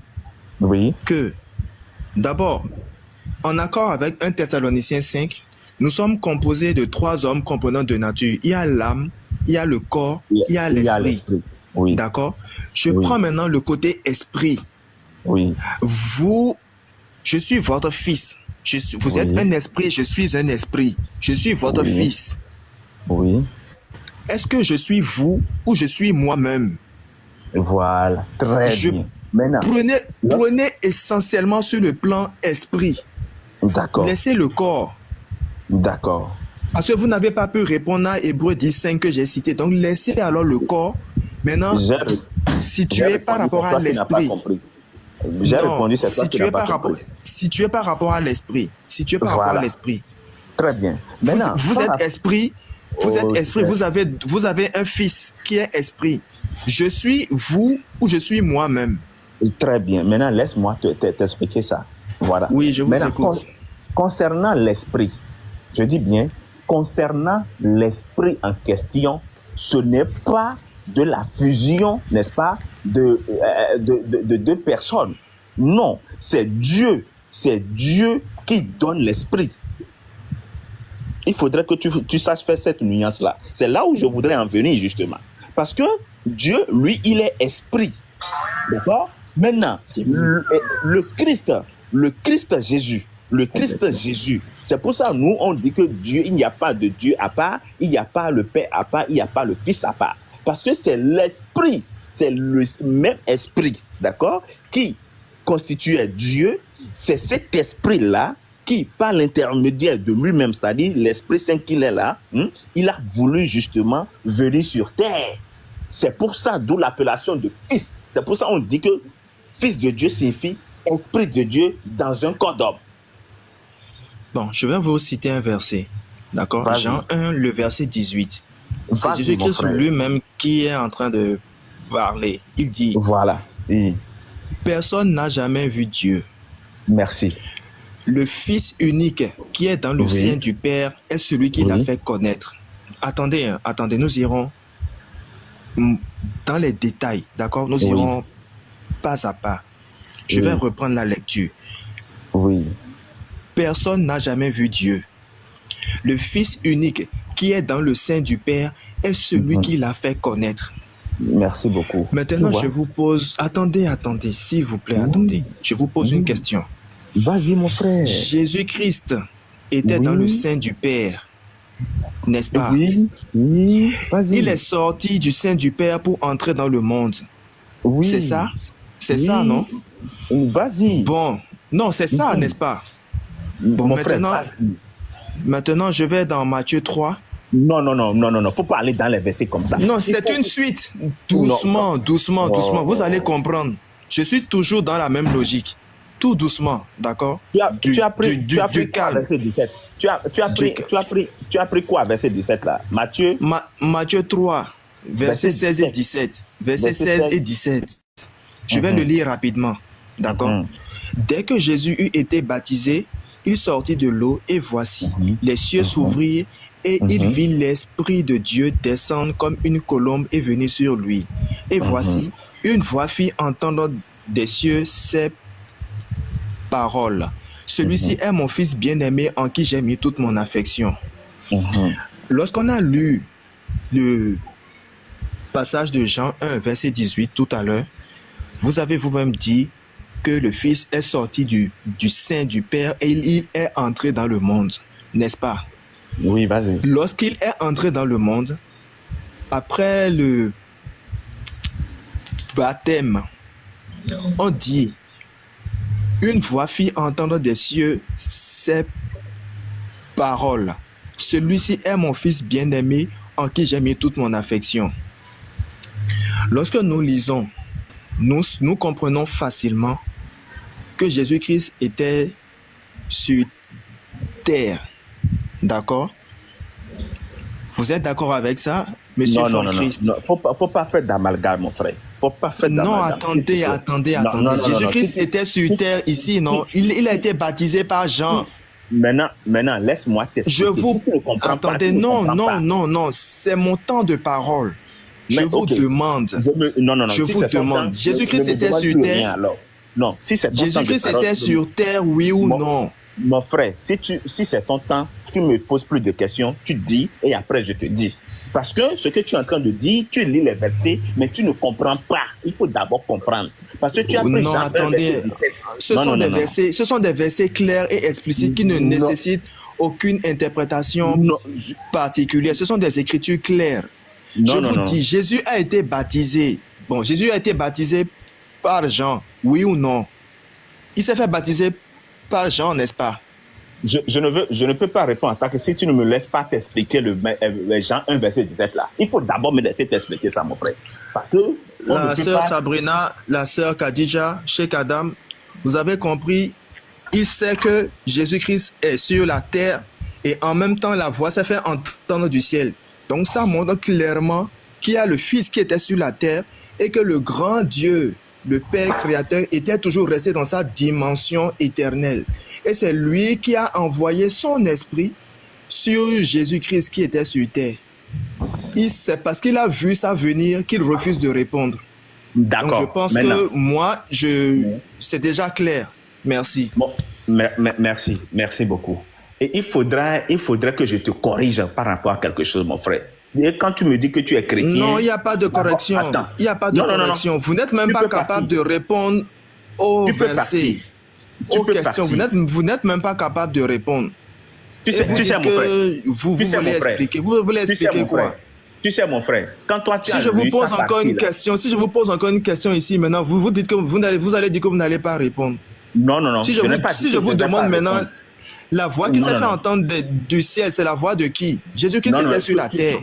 S2: que, d'abord, en accord avec 1 Thessaloniciens 5, nous sommes composés de 3 hommes composant de nature. Il y a l'âme, il y a le corps, il y a l'esprit. D'accord? Je prends maintenant le côté esprit. Je suis votre fils. Vous êtes un esprit, je suis un esprit. Je suis votre fils. Est-ce que je suis vous ou je suis moi-même?
S3: Voilà, très bien. Maintenant,
S2: prenez essentiellement sur le plan esprit.
S3: D'accord.
S2: Laissez le corps.
S3: D'accord.
S2: Parce que vous n'avez pas pu répondre à Hébreux 10:5 que j'ai cité. Donc laissez alors le corps. Maintenant, situé par rapport à l'esprit.
S3: J'ai répondu, c'est toi qui n'as pas compris.
S2: Situé par rapport à l'esprit. Situé par rapport à l'esprit.
S3: Très bien. Maintenant,
S2: vous êtes esprit. Vous êtes esprit, vous avez un fils qui est esprit. Je suis vous ou je suis moi-même?
S3: Très bien. Maintenant, laisse-moi t'expliquer ça. Voilà.
S2: Oui, je vous écoute.
S3: Concernant l'esprit, je dis bien, concernant l'esprit en question, ce n'est pas de la fusion, n'est-ce pas, de deux personnes. Non, c'est Dieu qui donne l'esprit. Il faudrait que tu saches faire cette nuance-là. C'est là où je voudrais en venir, justement. Parce que Dieu, lui, il est esprit. D'accord? Maintenant, le Christ Jésus, c'est pour ça, nous, on dit que Dieu, il n'y a pas de Dieu à part, il n'y a pas le Père à part, il n'y a pas le Fils à part. Parce que c'est l'esprit, c'est le même esprit, d'accord, qui constituait Dieu. C'est cet esprit-là qui, par l'intermédiaire de lui-même, c'est-à-dire l'Esprit Saint qu'il est là, il a voulu justement venir sur terre. C'est pour ça, d'où l'appellation de fils. C'est pour ça qu'on dit que fils de Dieu signifie esprit de Dieu dans un corps d'homme.
S2: Bon, je vais vous citer un verset. D'accord? Jean 1, le verset 18. C'est Jésus-Christ lui-même qui est en train de parler. Il dit,
S3: voilà.
S2: Personne n'a jamais vu Dieu.
S3: Merci.
S2: Le Fils unique qui est dans le sein du Père est celui qui l'a fait connaître. Attendez, nous irons dans les détails, d'accord? Nous irons pas à pas. Je vais reprendre la lecture. Personne n'a jamais vu Dieu. Le Fils unique qui est dans le sein du Père est celui qui l'a fait connaître.
S3: Merci beaucoup.
S2: Maintenant, je vous pose... Attendez, s'il vous plaît, attendez. Je vous pose une question.
S3: Vas-y, mon frère.
S2: Jésus-Christ était dans le sein du Père. n'est-ce pas?
S3: Oui, oui, vas-y.
S2: Il est sorti du sein du Père pour entrer dans le monde.
S3: Oui.
S2: C'est ça? C'est
S3: Oui.
S2: ça, non?
S3: Vas-y.
S2: Bon, non, c'est ça, n'est-ce pas? Bon,
S3: Mon frère,
S2: maintenant,
S3: vas-y.
S2: maintenant, je vais dans Matthieu 3.
S3: Non. Faut pas aller dans les versets comme ça.
S2: Non, c'est une suite. Doucement, doucement, doucement. Vous allez comprendre. Je suis toujours dans la même logique. Tout doucement, d'accord?
S3: Tu as pris quoi,
S2: calme.
S3: verset 17? Tu as pris quoi, verset 17 là? Matthieu?
S2: Matthieu 3, versets 16 et 17. Versets 16 et 17. Je vais le lire rapidement, d'accord? Dès que Jésus eut été baptisé, il sortit de l'eau et voici, les cieux s'ouvrirent et il vit l'Esprit de Dieu descendre comme une colombe et venir sur lui. Et voici, une voix fit entendre des cieux ces paroles. Celui-ci est mon fils bien-aimé en qui j'ai mis toute mon affection. Lorsqu'on a lu le passage de Jean 1, verset 18 tout à l'heure, vous avez vous-même dit que le Fils est sorti du sein du Père et il est entré dans le monde, n'est-ce pas?
S3: Oui, vas-y.
S2: Lorsqu'il est entré dans le monde, après le baptême, on dit, une voix fit entendre des cieux ces paroles. Celui-ci est mon fils bien-aimé en qui j'ai mis toute mon affection. Lorsque nous lisons, nous comprenons facilement que Jésus-Christ était sur terre. D'accord? Vous êtes d'accord avec ça, monsieur Christ?
S3: Non. Faut pas faire d'amalgame, mon frère. Faut pas faire d'amalgame.
S2: Non, attendez. Jésus-Christ était sur terre ici, non? Il a été baptisé par Jean.
S3: Maintenant, laisse-moi t'expliquer.
S2: Attendez, non. C'est mon temps de parole. Je vous demande. Je vous demande. Jésus-Christ était sur terre.
S3: Non, si c'est ton
S2: Jésus-Christ était sur terre, oui ou non?
S3: Mon frère, si c'est ton temps, tu me poses plus de questions, tu dis et après je te dis. Parce que ce que tu es en train de dire, tu lis les versets, mais tu ne comprends pas. Il faut d'abord comprendre. Parce que tu as pris
S2: non,
S3: Jean
S2: attendez. Ce sont des versets clairs et explicites qui ne nécessitent aucune interprétation particulière. Ce sont des écritures claires. Je vous dis, Jésus a été baptisé. Bon, Jésus a été baptisé par Jean, oui ou non? Il s'est fait baptiser par Jean, n'est-ce pas?
S3: Je ne peux pas répondre à ça que si tu ne me laisses pas t'expliquer le Jean 1, verset 17 là. Il faut d'abord me laisser t'expliquer ça, mon frère. Parce que
S2: la sœur Sabrina, la sœur Khadija, Cheikh Adam, vous avez compris, il sait que Jésus-Christ est sur la terre et en même temps la voix s'est fait entendre du ciel. Donc ça montre clairement qu'il y a le Fils qui était sur la terre et que le grand Dieu, le Père créateur, était toujours resté dans sa dimension éternelle. Et c'est lui qui a envoyé son esprit sur Jésus-Christ qui était sur terre. C'est parce qu'il a vu ça venir qu'il refuse de répondre.
S3: D'accord.
S2: Donc je pense que moi, c'est déjà clair. Merci.
S3: Bon, merci beaucoup. Et il faudrait que je te corrige par rapport à quelque chose, mon frère. Et quand tu me dis que tu es chrétien...
S2: Non, il n'y a pas de correction. Il n'y a pas de correction. Non. Vous n'êtes même pas capable de répondre aux versets, aux questions. Vous n'êtes même pas capable de répondre.
S3: Tu sais, mon frère.
S2: Vous voulez expliquer. Vous voulez expliquer quoi?
S3: Tu sais, mon frère, quand toi tu
S2: si je vous pose encore une question, si je vous pose encore une question ici maintenant, vous dites que vous allez dire que vous n'allez pas répondre.
S3: Non.
S2: Si je vous demande maintenant... La voix qui s'est fait entendre du ciel, c'est la voix de qui? Jésus-Christ était sur la terre.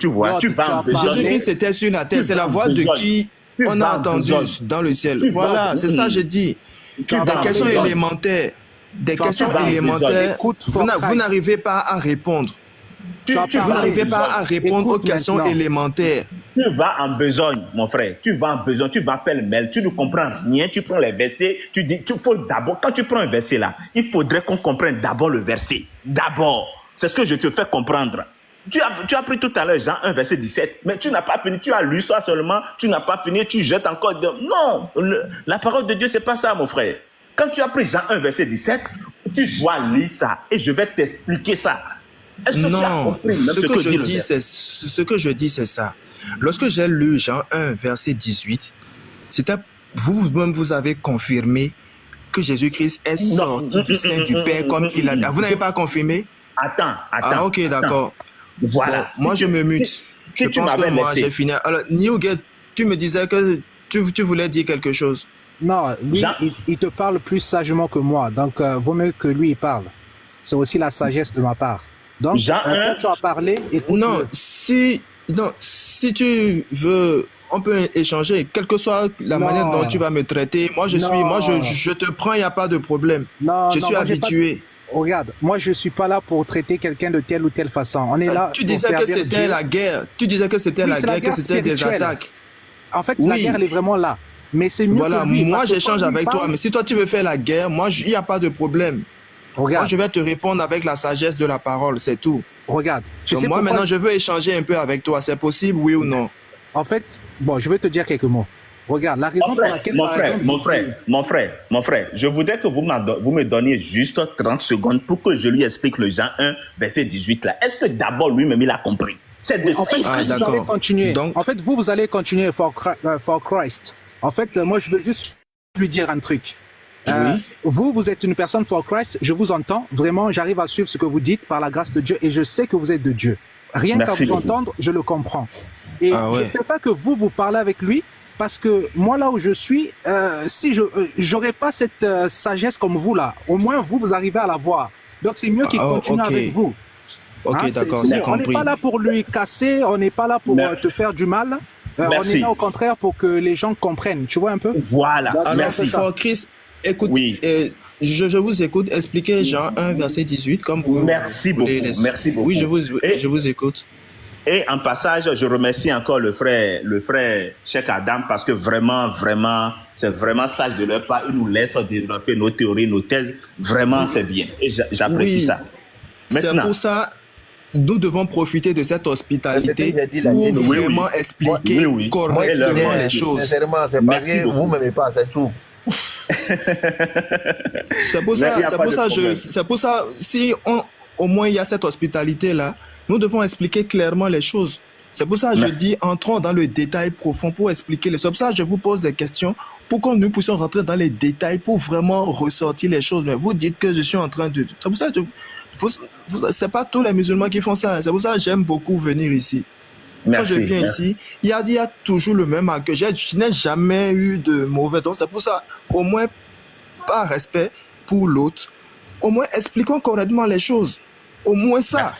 S3: Tu vas en besogne.
S2: Jésus-Christ était sur la terre, c'est la voix de qui on a entendu dans le ciel. Voilà, c'est ça que je dis. Des questions élémentaires. Des questions élémentaires. Vous n'arrivez pas à répondre. Vous n'arrivez pas à répondre aux questions élémentaires.
S3: Tu vas en besogne, mon frère. Tu vas en besogne, tu vas pêle-mêle, tu ne comprends rien, tu prends les versets, tu dis, faut d'abord, quand tu prends un verset là, il faudrait qu'on comprenne d'abord le verset. D'abord. C'est ce que je te fais comprendre. Tu as pris tout à l'heure Jean 1, verset 17, mais tu n'as pas fini, tu as lu ça seulement, tu n'as pas fini, tu jettes encore. Non, la parole de Dieu, c'est pas ça, mon frère. Quand tu as pris Jean 1, verset 17, tu dois lire ça et je vais t'expliquer ça. Est-ce que tu as compris
S2: ce que je dis, c'est ça. Lorsque j'ai lu Jean 1, verset 18, c'était vous-même, vous avez confirmé que Jésus-Christ est sorti du sein du Père comme il a dit. Vous n'avez pas confirmé?
S3: Attends.
S2: Ah, ok, d'accord.
S5: Voilà.
S2: Bon, moi, je me mute. Je
S5: tu
S2: pense que
S5: m'avais
S2: moi,
S5: laissé.
S2: j'ai fini. Alors, Newgate, tu me disais que tu voulais dire quelque chose.
S1: Non, lui,
S5: Jean-
S1: il te parle plus sagement que moi, donc vaut mieux que lui il parle. C'est aussi la sagesse de ma part. Donc,
S5: Jean
S1: quand
S5: 1,
S1: tu as parlé, écoute.
S2: Non, si tu veux, on peut échanger, quelle que soit la
S1: Non.
S2: manière dont tu vas me traiter. Moi, je te prends, il n'y a pas de problème.
S1: Non,
S2: je
S1: non,
S2: suis
S1: moi, j'ai pas de-
S2: habitué.
S1: Regarde, moi je suis pas là pour traiter quelqu'un de telle ou telle façon. On est là
S2: Tu
S1: pour
S2: disais que
S1: servir
S2: c'était
S1: Dieu.
S2: la guerre. Tu disais que c'était
S1: Oui,
S2: la
S1: c'est la
S2: guerre, que
S1: guerre
S2: c'était des
S1: spirituelle.
S2: attaques.
S1: En fait, la
S2: Oui.
S1: guerre, elle est vraiment là. Mais c'est mieux
S2: Voilà,
S1: que lui.
S2: moi
S1: parce que
S2: j'échange
S1: quand lui
S2: avec toi,
S1: parle-
S2: mais si toi tu veux faire la guerre, moi il n'y a pas de problème. Moi
S1: Regarde,
S2: je vais te répondre avec la sagesse de la parole, c'est tout.
S1: regarde. Tu
S2: Donc,
S1: sais
S2: moi
S1: pourquoi-
S2: maintenant je veux échanger un peu avec toi, c'est possible, oui ou non?
S1: En fait, bon, je vais te dire quelques mots. Regarde, la raison
S5: mon
S1: pour
S5: frère,
S1: laquelle,
S5: mon
S1: par
S5: frère,
S1: exemple,
S5: mon
S1: je
S5: frère,
S1: dis-
S5: mon frère, je voudrais que vous me donniez juste 30 secondes pour que je lui explique le Jean 1, verset 18 là. Est-ce que d'abord lui-même il a compris? C'est de
S1: En fait,
S5: ça.
S2: Ah,
S1: vous allez
S2: d'accord.
S1: continuer.
S2: Donc-
S1: En fait, vous allez continuer for Christ. En fait, moi, je veux juste lui dire un truc. Vous êtes une personne for Christ, je vous entends. Vraiment, j'arrive à suivre ce que vous dites par la grâce de Dieu et je sais que vous êtes de Dieu. Rien qu'à
S5: Merci
S1: vous
S5: beaucoup.
S1: entendre, je le comprends. Et
S2: Ah ouais.
S1: je ne sais pas que vous parlez avec lui parce que moi, là où je suis, si je j'aurais pas cette sagesse comme vous là, au moins vous arrivez à la voir. Donc, c'est mieux qu'il
S2: Ah,
S1: continue
S2: ok.
S1: avec vous.
S2: Ok,
S1: Hein,
S2: d'accord,
S1: c'est-
S2: c'est
S1: on n'est
S2: compris.
S1: pas là pour lui casser, on n'est pas là pour
S5: Mer-
S1: te faire du mal. On
S5: Merci.
S1: est là au contraire pour que les gens comprennent. Tu vois un peu?
S5: Voilà,
S2: Alors,
S5: merci.
S1: ça.
S2: Fort Christ, écoute,
S5: Oui.
S2: je vous écoute, expliquez Jean 1, verset 18, comme vous
S5: Merci
S2: voulez
S5: beaucoup,
S2: laisser.
S5: merci beaucoup.
S2: Oui,
S5: Et-
S2: je vous écoute.
S5: Et en passage, je remercie encore le frère Cheikh Adam parce que vraiment, c'est vraiment sage de leur part. Ils nous laissent développer nos théories, nos thèses. Vraiment, c'est bien. Et j'apprécie
S2: Oui.
S5: ça.
S2: C'est
S5: Maintenant,
S2: pour ça, nous devons profiter de cette hospitalité
S6: C'était dit,
S2: pour
S6: oui, oui.
S2: vraiment expliquer
S5: Oui, oui.
S2: correctement
S5: Moi,
S2: les choses.
S6: Sincèrement, c'est parce
S5: Merci
S6: que
S5: beaucoup.
S6: vous ne m'aimez pas, c'est tout.
S2: C'est pour
S5: Mais
S2: ça,
S5: il y a
S2: c'est
S5: pas
S2: pour
S5: de
S2: ça,
S5: problème.
S2: c'est pour ça, si au moins il y a cette hospitalité-là, nous devons expliquer clairement les choses. C'est pour ça que je
S5: Mais-
S2: dis, entrons dans le détail profond pour expliquer les choses. C'est pour ça que je vous pose des questions pour que nous puissions rentrer dans les détails pour vraiment ressortir les choses. Mais vous dites que je suis en train de... C'est pour ça que c'est pas tous les musulmans qui font ça. C'est pour ça que j'aime beaucoup venir ici. Quand je viens ici, il y a toujours le même accueil. Je n'ai jamais eu de mauvais. Donc c'est pour ça, au moins, par respect pour l'autre, au moins expliquons correctement les choses. Au moins ça.
S5: Merci.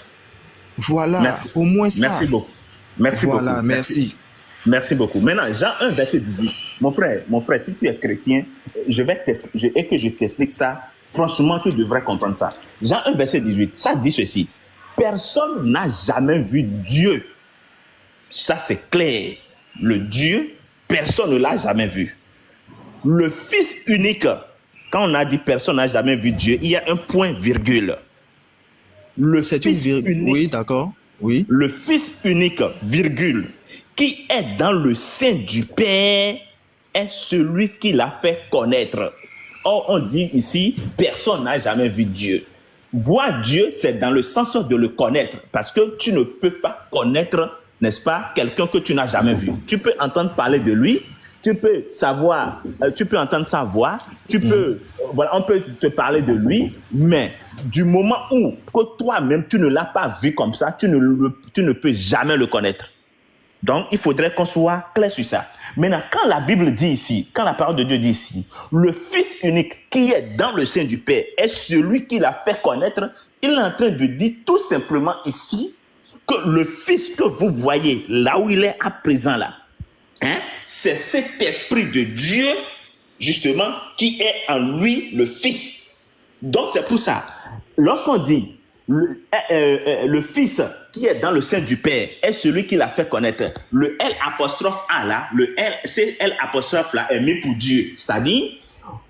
S2: Voilà,
S5: Merci.
S2: au moins ça.
S5: merci beaucoup. Merci
S2: Voilà,
S5: beaucoup.
S2: merci.
S5: Merci beaucoup. Maintenant, Jean 1, verset 18. Mon frère, si tu es chrétien, et que je t'explique ça, franchement, tu devrais comprendre ça. Jean 1, verset 18, ça dit ceci. Personne n'a jamais vu Dieu. Ça, c'est clair. Le Dieu, personne ne l'a jamais vu. Le Fils unique, quand on a dit personne n'a jamais vu Dieu, il y a un point virgule. Le
S2: C'est une
S5: Fils unique.
S2: Oui, d'accord. Oui.
S5: Le Fils unique, virgule, qui est dans le sein du Père, est celui qui l'a fait connaître. Or, on dit ici, personne n'a jamais vu Dieu. Voir Dieu, c'est dans le sens de le connaître, parce que tu ne peux pas connaître, n'est-ce pas, quelqu'un que tu n'as jamais vu. Tu peux entendre parler de lui, tu peux savoir, tu peux entendre sa voix, tu peux, voilà, on peut te parler de lui, mais du moment où que toi-même tu ne l'as pas vu comme ça, tu ne peux jamais le connaître. Donc, il faudrait qu'on soit clair sur ça. Maintenant, quand la Bible dit ici, quand la parole de Dieu dit ici, le Fils unique qui est dans le sein du Père est celui qui l'a fait connaître, il est en train de dire tout simplement ici que le Fils que vous voyez là où il est à présent là, hein, c'est cet esprit de Dieu, justement, qui est en lui le Fils. Donc, c'est pour ça, lorsqu'on dit le Fils qui est dans le sein du Père est celui qui l'a fait connaître, le L apostrophe A là, c'est L apostrophe là est mis pour Dieu. C'est-à-dire,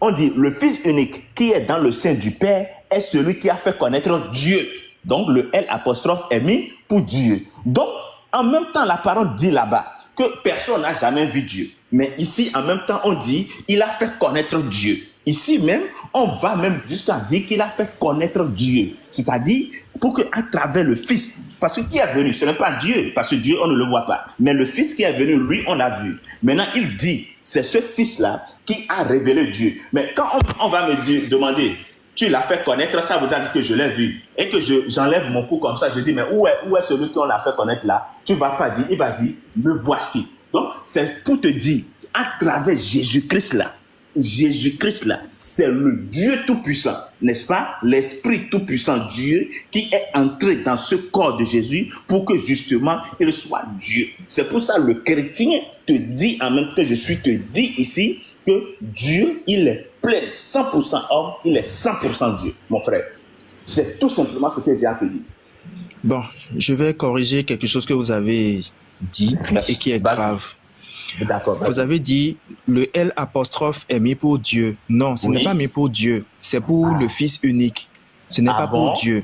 S5: on dit le Fils unique qui est dans le sein du Père est celui qui a fait connaître Dieu. Donc, le L apostrophe est mis pour Dieu. Donc, en même temps, la parole dit là-bas que personne n'a jamais vu Dieu. Mais ici, en même temps, on dit il a fait connaître Dieu. Ici même, on va même jusqu'à dire qu'il a fait connaître Dieu. C'est-à-dire, pour qu'à travers le Fils, parce que qui est venu, ce n'est pas Dieu, parce que Dieu, on ne le voit pas. Mais le Fils qui est venu, lui, on l'a vu. Maintenant, il dit, c'est ce Fils-là qui a révélé Dieu. Mais quand on va me demander, tu l'as fait connaître, ça voudra dire que je l'ai vu. Et que j'enlève mon cou comme ça, je dis, mais où est celui qu'on l'a fait connaître là? Tu ne vas pas dire, il va dire, me voici. Donc, c'est pour te dire, à travers Jésus-Christ là, c'est le Dieu Tout-Puissant, n'est-ce pas? L'Esprit Tout-Puissant, Dieu, qui est entré dans ce corps de Jésus pour que justement, il soit Dieu. C'est pour ça que le chrétien te dit, en même temps que je suis te dit ici, que Dieu, il est plein 100% homme, il est 100% Dieu, mon frère. C'est tout simplement ce que j'ai à te dire.
S2: Bon, je vais corriger quelque chose que vous avez dit et qui est grave.
S5: D'accord.
S2: Vous avez dit le L apostrophe est mis pour Dieu. Non, ce n'est pas mis pour Dieu. C'est pour le Fils unique. Ce n'est pas pour Dieu.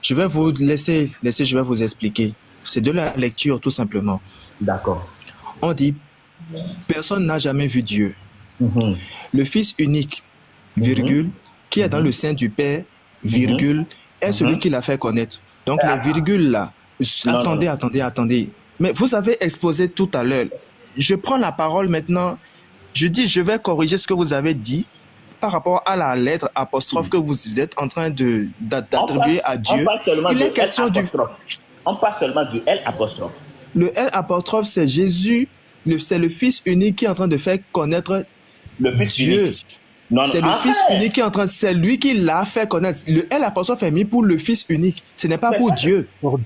S2: Je vais vous laisser, je vais vous expliquer. C'est de la lecture tout simplement.
S5: D'accord.
S2: On dit personne n'a jamais vu Dieu. Le Fils unique, virgule, qui est dans le sein du Père, virgule, est celui qui l'a fait connaître. Donc les virgules là, attendez. Mais vous avez exposé tout à l'heure. Je prends la parole maintenant. Je dis, je vais corriger ce que vous avez dit par rapport à la lettre apostrophe que vous êtes en train d'attribuer à Dieu. Il est question du...
S5: On parle seulement du L apostrophe.
S2: Le L apostrophe, c'est Jésus, c'est le Fils unique qui est en train de faire connaître
S5: le Fils
S2: Dieu.
S5: Unique.
S2: C'est le Fils unique qui est en train, c'est lui qui l'a fait connaître. Le L apostrophe est mis pour le Fils unique. Ce n'est pas pour Dieu.
S5: Non,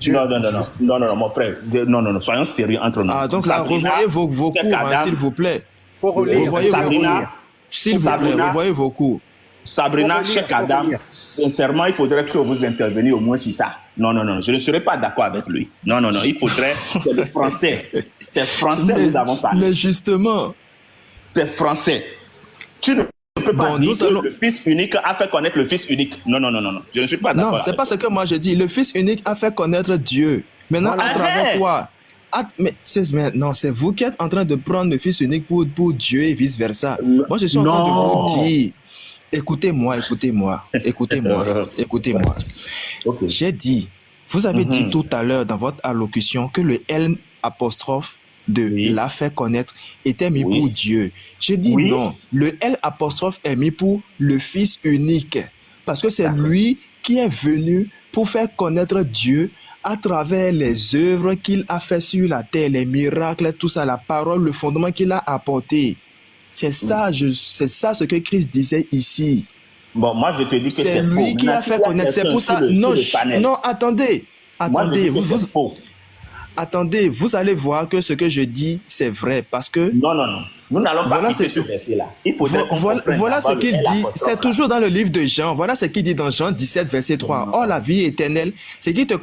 S5: mon frère. Non, soyons sérieux entre nous.
S2: Ah, donc là, revoyez vos cours, s'il vous plaît. Revoyez vos cours. S'il vous plaît, revoyez vos cours.
S5: Sabrina, Cheikh Adam, sincèrement, il faudrait que vous interveniez au moins sur ça. Non, je ne serai pas d'accord avec lui. Non, il faudrait, c'est le français. C'est français que nous avons parlé.
S2: Mais justement.
S5: C'est français. Tu ne peux pas dire que le Fils unique a fait connaître le Fils unique. Non, je ne suis pas d'accord.
S2: Non, c'est pas ce que moi je dis. Le Fils unique a fait connaître Dieu. Maintenant, à travers quoi? Mais c'est vous qui êtes en train de prendre le Fils unique pour Dieu et vice-versa. Moi, je suis en train de vous dire, écoutez-moi. Okay. J'ai dit, vous avez dit tout à l'heure dans votre allocution que le L apostrophe de l'a fait connaître était mis pour Dieu. J'ai dit non, le L apostrophe est mis pour le Fils unique. Parce que c'est lui qui est venu pour faire connaître Dieu à travers les œuvres qu'il a fait sur la terre, les miracles, tout ça, la parole, le fondement qu'il a apporté. C'est ça, ce que Christ disait ici.
S5: Bon, moi je te dis que c'est faux.
S2: C'est lui qui a fait connaître. C'est pour ça. Non, attendez. Attendez, vous allez voir que ce que je dis, c'est vrai. Parce que...
S5: Non. Nous n'allons pas quitter ce verset-là.
S2: Voilà ce qu'il dit. C'est toujours dans le livre de Jean. Voilà ce qu'il dit dans Jean 17, verset 3. Oh, la vie éternelle, c'est qu'ils te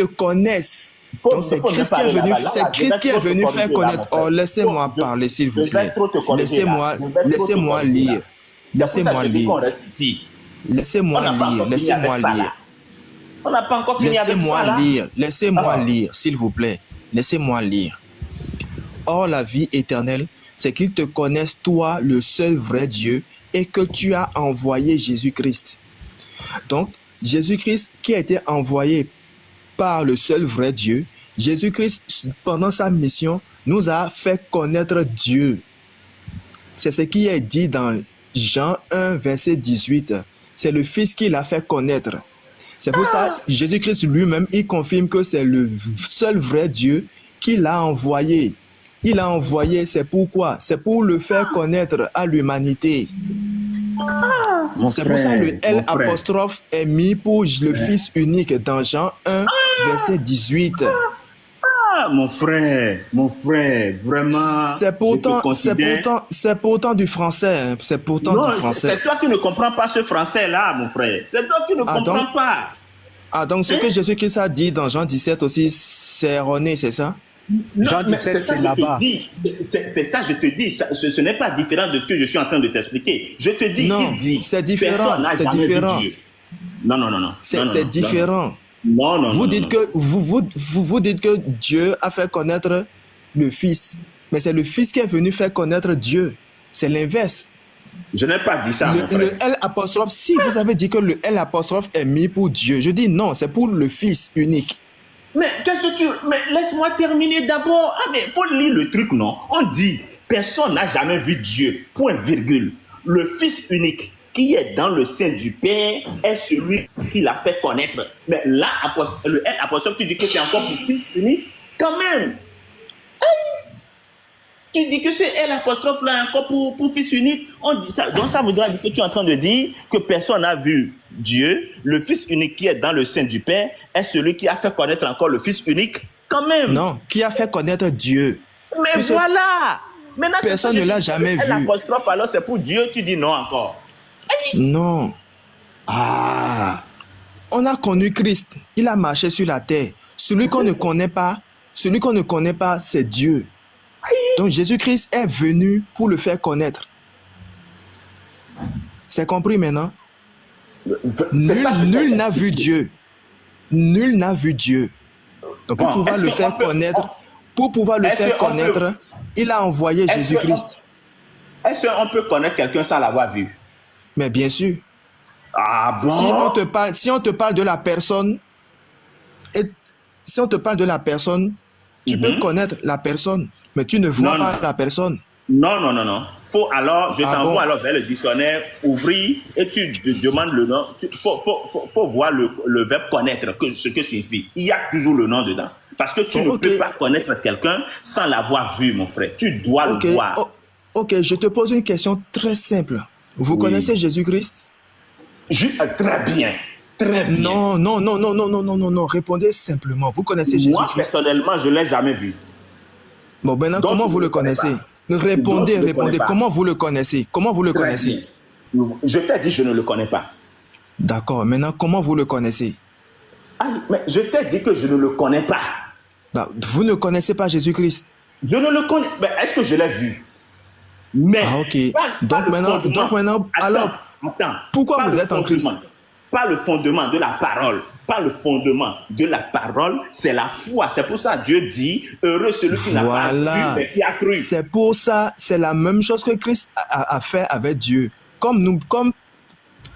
S2: connaissent. Donc c'est Christ qui est venu faire connaître. Oh, laissez-moi parler, s'il vous plaît. Laissez-moi lire.
S5: On n'a pas encore fini avec ça, là.
S2: Laissez-moi lire, s'il vous plaît. Laissez-moi lire. Or, la vie éternelle, c'est qu'ils te connaissent, toi, le seul vrai Dieu, et que tu as envoyé Jésus-Christ. Donc, Jésus-Christ qui a été envoyé par le seul vrai Dieu, Jésus-Christ, pendant sa mission, nous a fait connaître Dieu. C'est ce qui est dit dans Jean 1, verset 18. C'est le Fils qui l'a fait connaître. C'est pour ça, Jésus-Christ lui-même, il confirme que c'est le seul vrai Dieu qui l'a envoyé. Il l'a envoyé, c'est pourquoi? C'est pour le faire connaître à l'humanité. C'est pour ça que le L apostrophe est mis pour le Fils unique dans Jean 1, verset 18.
S5: Mon frère, vraiment.
S2: C'est pourtant du français. Hein. C'est pourtant du français.
S5: C'est toi qui ne comprends pas ce français-là, mon frère. C'est toi qui ne comprends pas.
S2: Ah, donc ce que Jésus-Christ a dit dans Jean 17 aussi, c'est erroné, c'est ça?
S1: Jean 17, c'est là-bas.
S5: C'est ça, je te dis. Ce n'est pas différent de ce que je suis en train de t'expliquer. Je te dis,
S2: non,
S5: il dit.
S2: C'est différent. C'est différent.
S5: Non.
S2: C'est différent.
S5: Non.
S2: Vous dites que Dieu a fait connaître le Fils. Mais c'est le Fils qui est venu faire connaître Dieu. C'est l'inverse.
S5: Je n'ai pas dit ça.
S2: Le L apostrophe, si vous avez dit que le L apostrophe est mis pour Dieu, je dis non, c'est pour le Fils unique.
S5: Mais qu'est-ce que tu... Mais laisse-moi terminer d'abord. Ah, mais il faut lire le truc, non? On dit, personne n'a jamais vu Dieu. Point virgule. Le Fils unique. qui est dans le sein du Père est celui qui l'a fait connaître. Mais là, le L apostrophe, tu dis que c'est encore pour Fils unique, quand même. Tu dis que c'est L apostrophe là encore pour Fils unique. On dit ça. Donc ça voudrait dire que tu es en train de dire que personne n'a vu Dieu. Le Fils unique qui est dans le sein du Père est celui qui a fait connaître encore le Fils unique, quand même.
S2: Non, qui a fait connaître Dieu.
S5: Mais voilà. Maintenant,
S2: personne ne l'a jamais vu.
S5: L'apostrophe, alors c'est pour Dieu, tu dis non encore.
S2: Non.
S5: Ah.
S2: On a connu Christ. Il a marché sur la terre. Celui qu'on ne connaît pas, c'est Dieu. Donc Jésus-Christ est venu pour le faire connaître. C'est compris maintenant? Nul n'a vu Dieu. Nul n'a vu Dieu. Donc pour pouvoir le faire connaître, il a envoyé Jésus-Christ.
S5: Est-ce qu'on peut connaître quelqu'un sans l'avoir vu?
S2: Mais bien sûr.
S5: Ah bon?
S2: Si on te parle de la personne, tu peux connaître la personne, mais tu ne vois pas la personne.
S5: Non. Je t'envoie alors vers le dictionnaire, ouvrir, et tu demandes le nom. Faut voir le verbe connaître, ce que signifie. Il y a toujours le nom dedans. Parce que tu ne peux pas connaître quelqu'un sans l'avoir vu, mon frère. Tu dois le voir.
S2: Ok, je te pose une question très simple. Vous connaissez Jésus-Christ?
S5: Très bien. Très bien.
S2: Non. Répondez simplement. Vous connaissez Jésus-Christ?
S5: Moi, personnellement, je ne l'ai jamais vu.
S2: Bon, maintenant, donc, comment vous le connaissez? Répondez. Comment vous le connaissez?
S5: Je t'ai dit, je ne le connais pas.
S2: D'accord. Maintenant, comment vous le connaissez?
S5: Mais je t'ai dit que je ne le connais pas.
S2: Non, vous ne connaissez pas Jésus-Christ?
S5: Je ne le connais. Mais est-ce que je l'ai vu? Mais.
S2: Ok. Donc maintenant, alors, pourquoi vous êtes en Christ?
S5: Pas le fondement de la parole. Pas le fondement de la parole, c'est la foi. C'est pour ça que Dieu dit, heureux celui qui n'a pas vu, mais qui a cru.
S2: C'est pour ça, c'est la même chose que Christ a fait avec Dieu. Comme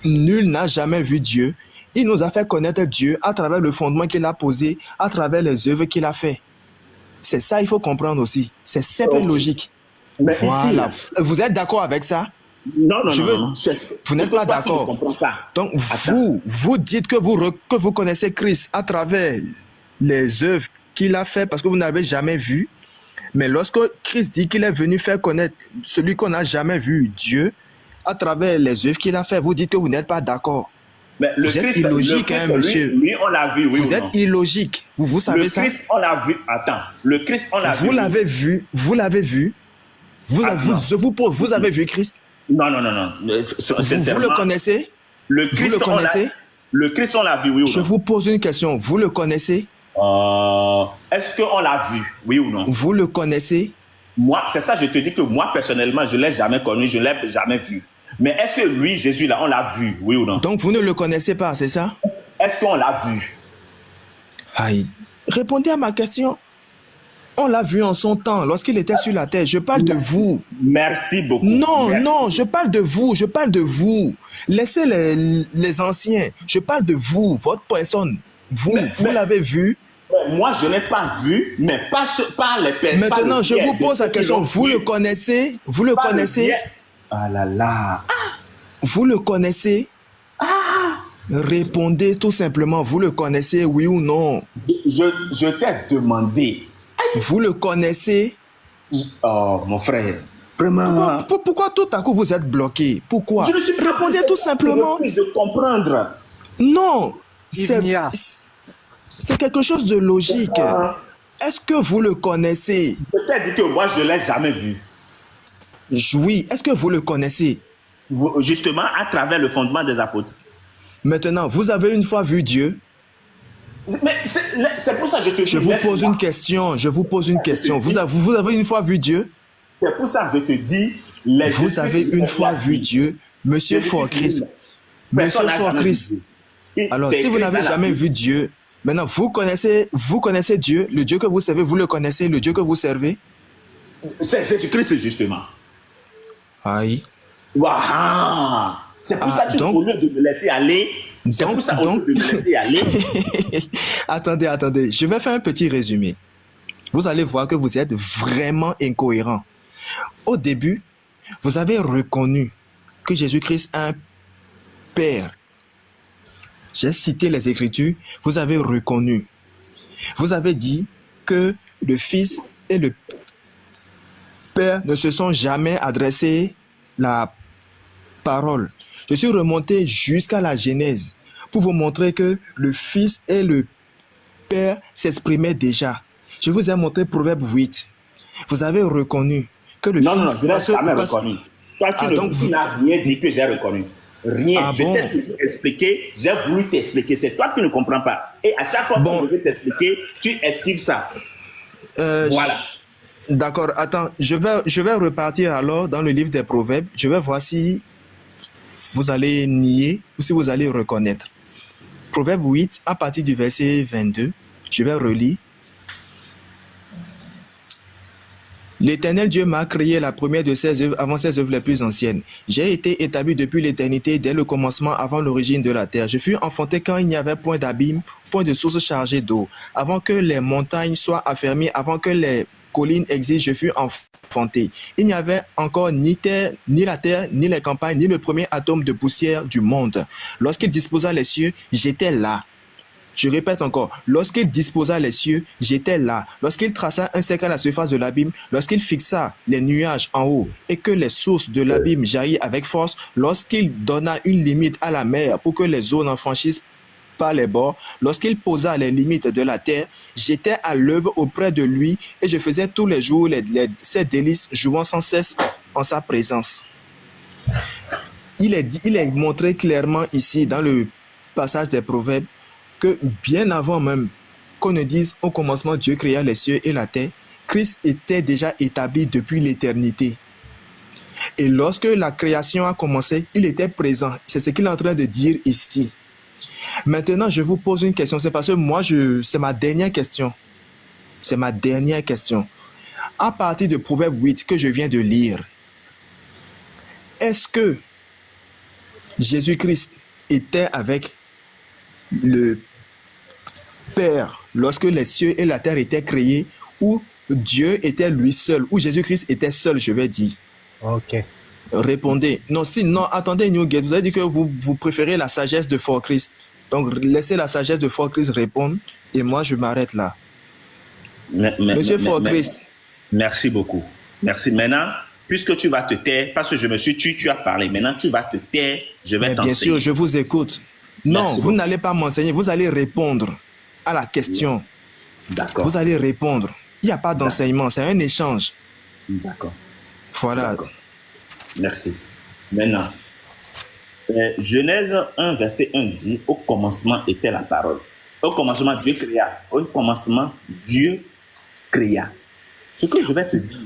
S2: nul n'a jamais vu Dieu, il nous a fait connaître Dieu à travers le fondement qu'il a posé, à travers les œuvres qu'il a fait. C'est ça, il faut comprendre aussi. C'est simple et logique.
S5: Mais
S2: voilà.
S5: Ici,
S2: vous êtes d'accord avec ça?
S5: Non.
S2: Vous n'êtes pas d'accord. Donc vous dites que vous connaissez Christ à travers les œuvres qu'il a fait parce que vous n'avez jamais vu. Mais lorsque Christ dit qu'il est venu faire connaître celui qu'on n'a jamais vu, Dieu, à travers les œuvres qu'il a fait, vous dites que vous n'êtes pas d'accord.
S5: Mais
S2: vous êtes illogique, monsieur.
S5: Lui, on l'a vu, oui.
S2: Vous êtes illogique. Vous savez ça?
S5: Le Christ, on l'a vu. Attends. Le Christ, on l'a vu.
S2: Vous l'avez vu. Vous avez vu Christ?
S5: Non.
S2: Vous le connaissez?
S5: Le Christ, on l'a vu, oui ou non?
S2: Je vous pose une question. Vous le connaissez?
S5: Est-ce qu'on l'a vu, oui ou non?
S2: Vous le connaissez?
S5: Moi, c'est ça, je te dis que moi, personnellement, je ne l'ai jamais connu, je ne l'ai jamais vu. Mais est-ce que lui, Jésus, là, on l'a vu, oui ou non?
S2: Donc, vous ne le connaissez pas, c'est ça?
S5: Est-ce qu'on l'a vu?
S2: Aïe. Répondez à ma question. On l'a vu en son temps, lorsqu'il était sur la terre. Je parle de vous.
S5: Merci beaucoup.
S2: Non, je parle de vous. Laissez les anciens. Je parle de vous, votre personne. Vous l'avez vu.
S5: Moi, je n'ai pas vu, mais pas les personnes.
S2: Maintenant, je vous pose la question. Vous le connaissez? Vous le connaissez?
S5: Ah là là.
S2: Vous le connaissez? Répondez tout simplement. Vous le connaissez, oui ou non?
S5: Je t'ai demandé.
S2: Vous le connaissez?
S5: Oh, mon frère. Vraiment.
S2: Pourquoi tout à coup vous êtes bloqué? Pourquoi? Répondez tout simplement.
S5: Je de comprendre.
S2: Non. C'est quelque chose de logique. Est-ce que vous le connaissez?
S5: Je t'ai dit que moi, je ne l'ai jamais vu.
S2: Oui. Est-ce que vous le connaissez?
S5: Justement, à travers le fondement des apôtres.
S2: Maintenant, vous avez une fois vu Dieu?
S5: Mais c'est pour ça que je te dis.
S2: Je vous pose une question. Vous avez une fois vu Dieu?
S5: C'est pour ça que je te dis.
S2: Vous avez une fois vu Dieu, Monsieur Fort-Christ. Monsieur Fort-Christ. Alors, si vous n'avez jamais vu Dieu, maintenant, vous connaissez Dieu, le Dieu que vous servez, vous le connaissez, le Dieu que vous servez?
S5: C'est Jésus-Christ, justement.
S2: Aïe.
S5: Waouh! C'est pour ça que au lieu de me laisser aller,
S2: Attendez. Je vais faire un petit résumé. Vous allez voir que vous êtes vraiment incohérent. Au début, vous avez reconnu que Jésus-Christ Père. J'ai cité les Écritures, vous avez reconnu. Vous avez dit que le Fils et le Père ne se sont jamais adressés la parole. Je suis remonté jusqu'à la Genèse pour vous montrer que le Fils et le Père s'exprimaient déjà. Je vous ai montré Proverbe 8. Vous avez reconnu que le Fils...
S5: Non, je n'ai jamais reconnu. Toi, tu n'as rien dit que j'ai reconnu. Rien. Je t'ai toujours expliqué, j'ai voulu t'expliquer. C'est toi qui ne comprends pas. Et à chaque fois que je vais t'expliquer, tu esquives ça. Voilà.
S2: D'accord, attends. Je vais repartir alors dans le livre des Proverbes. Je vais voir si vous allez nier ou si vous allez reconnaître. Proverbe 8, à partir du verset 22, je vais relire. L'Éternel Dieu m'a créé la première de ses œuvres avant ses œuvres les plus anciennes. J'ai été établi depuis l'éternité, dès le commencement, avant l'origine de la terre. Je fus enfanté quand il n'y avait point d'abîme, point de source chargée d'eau. Avant que les montagnes soient affermies, avant que les collines existent, je fus enfanté. Il n'y avait encore ni terre, ni la terre, ni les campagnes, ni le premier atome de poussière du monde. Lorsqu'il disposa les cieux, j'étais là. Je répète encore, lorsqu'il disposa les cieux, j'étais là. Lorsqu'il traça un cercle à la surface de l'abîme, lorsqu'il fixa les nuages en haut et que les sources de l'abîme jaillissent avec force, lorsqu'il donna une limite à la mer pour que les eaux n'en franchissent pas les bords, lorsqu'il posa les limites de la terre, j'étais à l'œuvre auprès de lui et je faisais tous les jours ses délices, jouant sans cesse en sa présence. Il est montré clairement ici dans le passage des Proverbes que bien avant même qu'on ne dise au commencement Dieu créa les cieux et la terre, Christ était déjà établi depuis l'éternité. Et lorsque la création a commencé, il était présent. C'est ce qu'il est en train de dire ici. Maintenant, je vous pose une question. C'est parce que moi, c'est ma dernière question. C'est ma dernière question. À partir de Proverbe 8 que je viens de lire, est-ce que Jésus-Christ était avec le Père lorsque les cieux et la terre étaient créés, ou Dieu était lui seul, ou Jésus-Christ était seul, je vais dire?
S1: Ok.
S2: Répondez. Non, attendez, Newgate, vous avez dit que vous préférez la sagesse de Fort Christ. Donc, laissez la sagesse de Fort Christ répondre, et moi, je m'arrête là. Monsieur Fort Christ.
S5: Merci beaucoup. Merci. Maintenant, puisque tu vas te taire, parce que je me suis tué, tu as parlé. Maintenant, tu vas te taire, je vais t'enseigner.
S2: Bien sûr, je vous écoute. Non, vous n'allez pas m'enseigner, vous allez répondre à la question.
S5: D'accord.
S2: Vous allez répondre. Il n'y a pas d'enseignement, c'est un échange.
S5: D'accord.
S2: Voilà.
S5: D'accord. Merci. Maintenant, Genèse 1, verset 1 dit, au commencement était la parole. Au commencement, Dieu créa. Au commencement, Dieu créa. Ce que je vais te dire.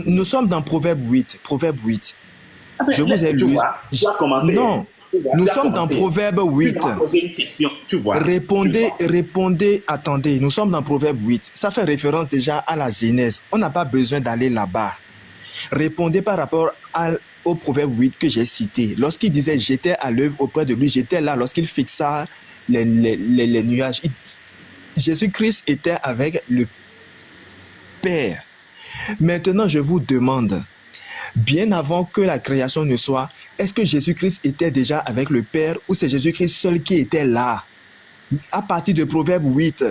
S2: Nous sommes dans Proverbe 8. Proverbe 8.
S5: Ah ben,
S2: je vous ai lu. Non. Nous sommes dans Proverbe 8.
S5: Tu vois.
S2: Répondez, attendez. Nous sommes dans Proverbe 8. Ça fait référence déjà à la Genèse. On n'a pas besoin d'aller là-bas. Répondez par rapport au Proverbe 8 que j'ai cité. Lorsqu'il disait « J'étais à l'œuvre auprès de lui », j'étais là lorsqu'il fixa les nuages. Jésus-Christ était avec le Père. Maintenant, je vous demande, bien avant que la création ne soit, est-ce que Jésus-Christ était déjà avec le Père ou c'est Jésus-Christ seul qui était là? À partir de Proverbe 8,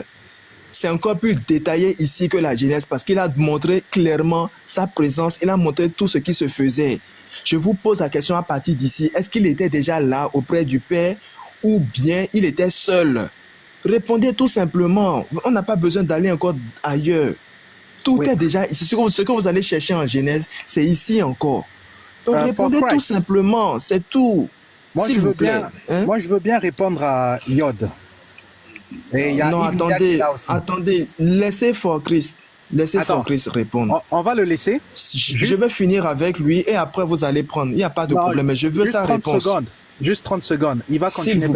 S2: c'est encore plus détaillé ici que la Genèse parce qu'il a montré clairement sa présence, il a montré tout ce qui se faisait. Je vous pose la question à partir d'ici, est-ce qu'il était déjà là auprès du Père ou bien il était seul? Répondez tout simplement, on n'a pas besoin d'aller encore ailleurs. Tout est déjà ici. Ce que vous allez chercher en Genèse, c'est ici encore. Donc répondez tout simplement, c'est tout.
S1: Moi, je veux bien répondre à Yod.
S2: Non, attendez, laissez Fort Christ. Laissez Fort Christ répondre.
S1: On va le laisser.
S2: Je vais finir avec lui et après vous allez prendre. Il n'y a pas de problème, mais je veux sa réponse.
S1: Juste 30 secondes. Il va continuer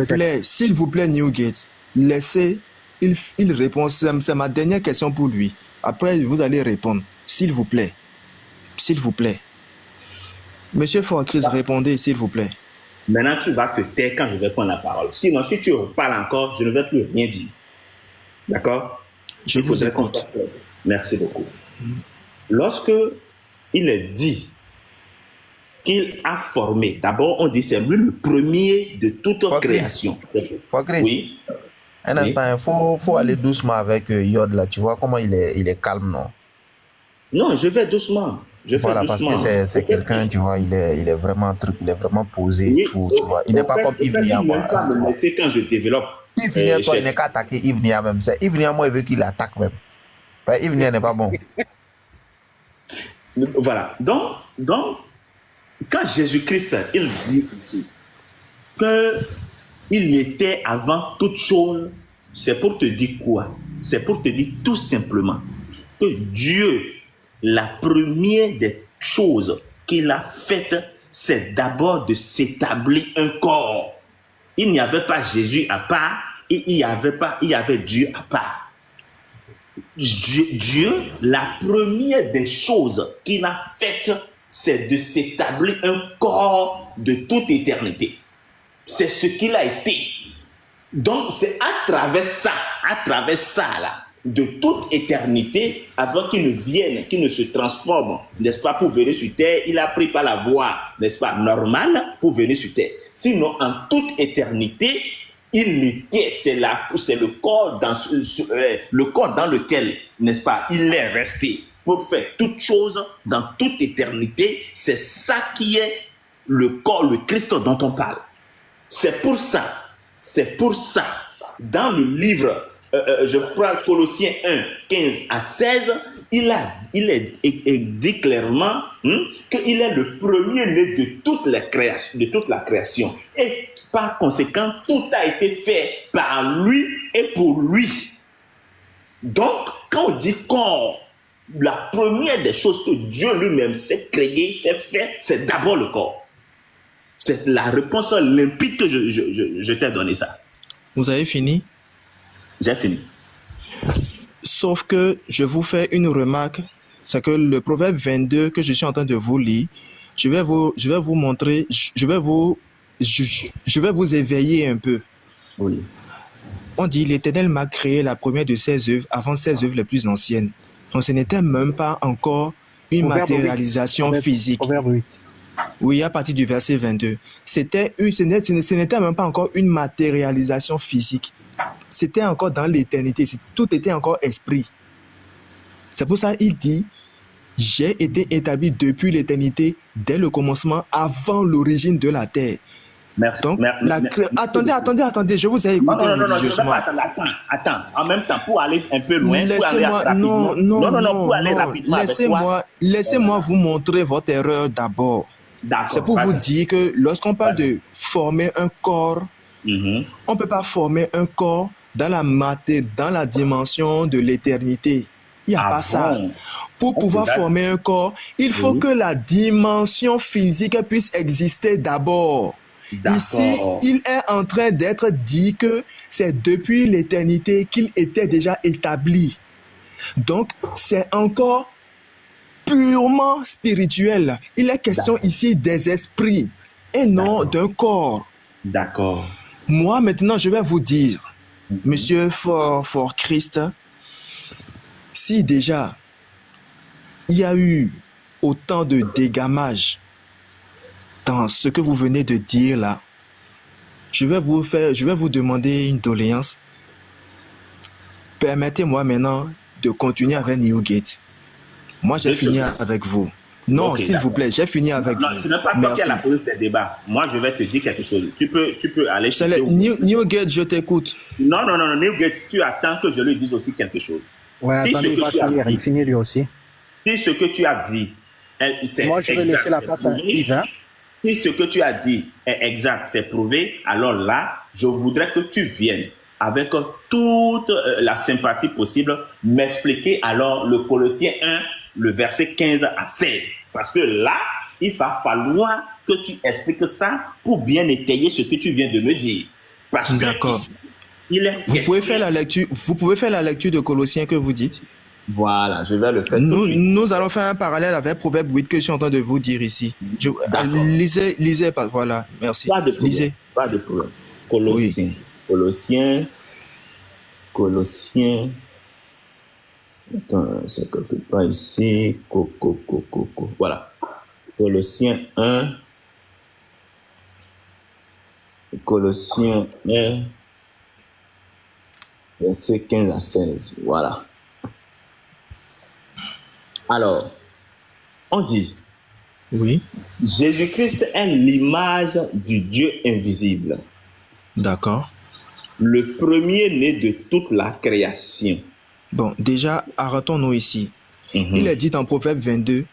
S2: S'il vous plaît, Newgate, laissez, il répond. C'est ma dernière question pour lui. Après, vous allez répondre. S'il vous plaît. S'il vous plaît. Monsieur Fort Christ, répondez, s'il vous plaît.
S5: Maintenant, tu vas te taire quand je vais prendre la parole. Sinon, si tu parles encore, je ne vais plus rien dire. D'accord?
S2: Je vous écoute.
S5: Merci beaucoup. Lorsque il est dit qu'il a formé. D'abord, on dit c'est lui le premier de toute création.
S6: Oui. Un instant, il faut aller doucement avec Yod là. Tu vois comment il est calme, non?
S5: Non, je vais doucement.
S6: Voilà, parce que c'est quelqu'un, tu vois, il est vraiment posé,
S5: oui,
S6: tout, tu vois. Il n'est pas comme Yves Nia.
S5: Il ne pas me laisser quand je développe.
S6: Yves Nia, toi, il n'est qu'à attaquer Yves Nia même. C'est Yves Nia, moi, il veut qu'il attaque même. Yves Nia n'est pas bon.
S5: Voilà. Donc, quand Jésus-Christ, il dit ici qu'il était avant toute chose, c'est pour te dire quoi? C'est pour te dire tout simplement que Dieu, la première des choses qu'il a faites, c'est d'abord de s'établir un corps. Il n'y avait pas Jésus à part et il y avait Dieu à part. Dieu, la première des choses qu'il a faites, c'est de s'établir un corps de toute éternité. C'est ce qu'il a été. Donc, c'est à travers ça, là, de toute éternité, avant qu'il ne vienne, qu'il ne se transforme, n'est-ce pas, pour venir sur terre, il a pris par la voie, n'est-ce pas, normale pour venir sur terre. Sinon, en toute éternité, il était, c'est le corps dans lequel, n'est-ce pas, il est resté pour faire toute chose dans toute éternité. C'est ça qui est le corps, le Christ dont on parle. C'est pour ça, dans le livre, je prends Colossiens 1, 15 à 16, il est dit clairement qu'il est le premier-né de toute la création. Et par conséquent, tout a été fait par lui et pour lui. Donc, quand on dit corps, la première des choses que Dieu lui-même s'est créé, s'est fait, c'est d'abord le corps. C'est la réponse limpide que je t'ai donné ça.
S2: Vous avez fini?
S5: J'ai fini.
S2: Sauf que je vous fais une remarque, c'est que le proverbe 22 que je suis en train de vous lire, je vais vous montrer, je vais vous éveiller un peu.
S5: Oui.
S2: On dit, l'Éternel m'a créé la première de ses œuvres avant ses œuvres les plus anciennes. Donc ce n'était même pas encore une matérialisation physique.
S1: Proverbe 8.
S2: Oui, à partir du verset 22. Ce n'était même pas encore une matérialisation physique. C'était encore dans l'éternité. Tout était encore esprit. C'est pour ça qu'il dit, j'ai été établi depuis l'éternité, dès le commencement, avant l'origine de la terre.
S5: Merci.
S2: Donc, attendez, je vous ai écouté religieusement.
S5: Attends, en même temps, pour aller un peu loin,
S2: Laissez-moi vous montrer votre erreur d'abord. C'est pour vous dire que lorsqu'on parle de former un corps, on ne peut pas former un corps dans la dimension de l'éternité. Il n'y a pas ça. Pour pouvoir former un corps, il faut que la dimension physique puisse exister d'abord. Ici, il est en train d'être dit que c'est depuis l'éternité qu'il était déjà établi. Donc, c'est encore purement spirituel. Il est question ici des esprits et non d'un corps.
S5: D'accord.
S2: Moi, maintenant, je vais vous dire, Monsieur For Christ, si déjà il y a eu autant de dégamage dans ce que vous venez de dire là, je vais vous demander une doléance. Permettez-moi maintenant de continuer avec Newgate. Moi, j'ai fini avec vous. Non, s'il vous plaît, j'ai fini avec vous.
S5: Ce n'est pas toi qui as la police des débats. Moi, je vais te dire quelque chose. Tu peux aller chez
S2: Newgate, je t'écoute.
S5: Non, Newgate, tu attends que je lui dise aussi quelque chose.
S1: Ouais, attendez, il finit lui aussi.
S5: Si ce que tu as dit, c'est
S1: moi, je vais laisser la place à Yves.
S5: Si ce que tu as dit est exact, c'est prouvé, alors là, je voudrais que tu viennes avec toute la sympathie possible m'expliquer alors le Colossiens 1, le verset 15 à 16. Parce que là, il va falloir que tu expliques ça pour bien étayer ce que tu viens de me dire. Parce que
S2: d'accord. Vous pouvez faire la lecture de Colossiens que vous dites.
S5: Voilà, je vais le faire.
S2: Nous allons faire un parallèle avec Proverbe 8 que je suis en train de vous dire ici. Lisez, voilà, merci.
S5: Pas de problème.
S2: Lisez.
S5: Pas de problème. Colossiens. Oui. Colossiens. Attends, c'est quelque part ici. Voilà. Colossiens 1. Colossiens 1, verset 15 à 16. Voilà. Alors, on dit,
S2: Oui,
S5: Jésus-Christ est l'image du Dieu invisible,
S2: d'accord.
S5: le premier-né de toute la création.
S2: Bon, déjà, arrêtons-nous ici.
S5: Mhm.
S2: Il est dit en Proverbe 22,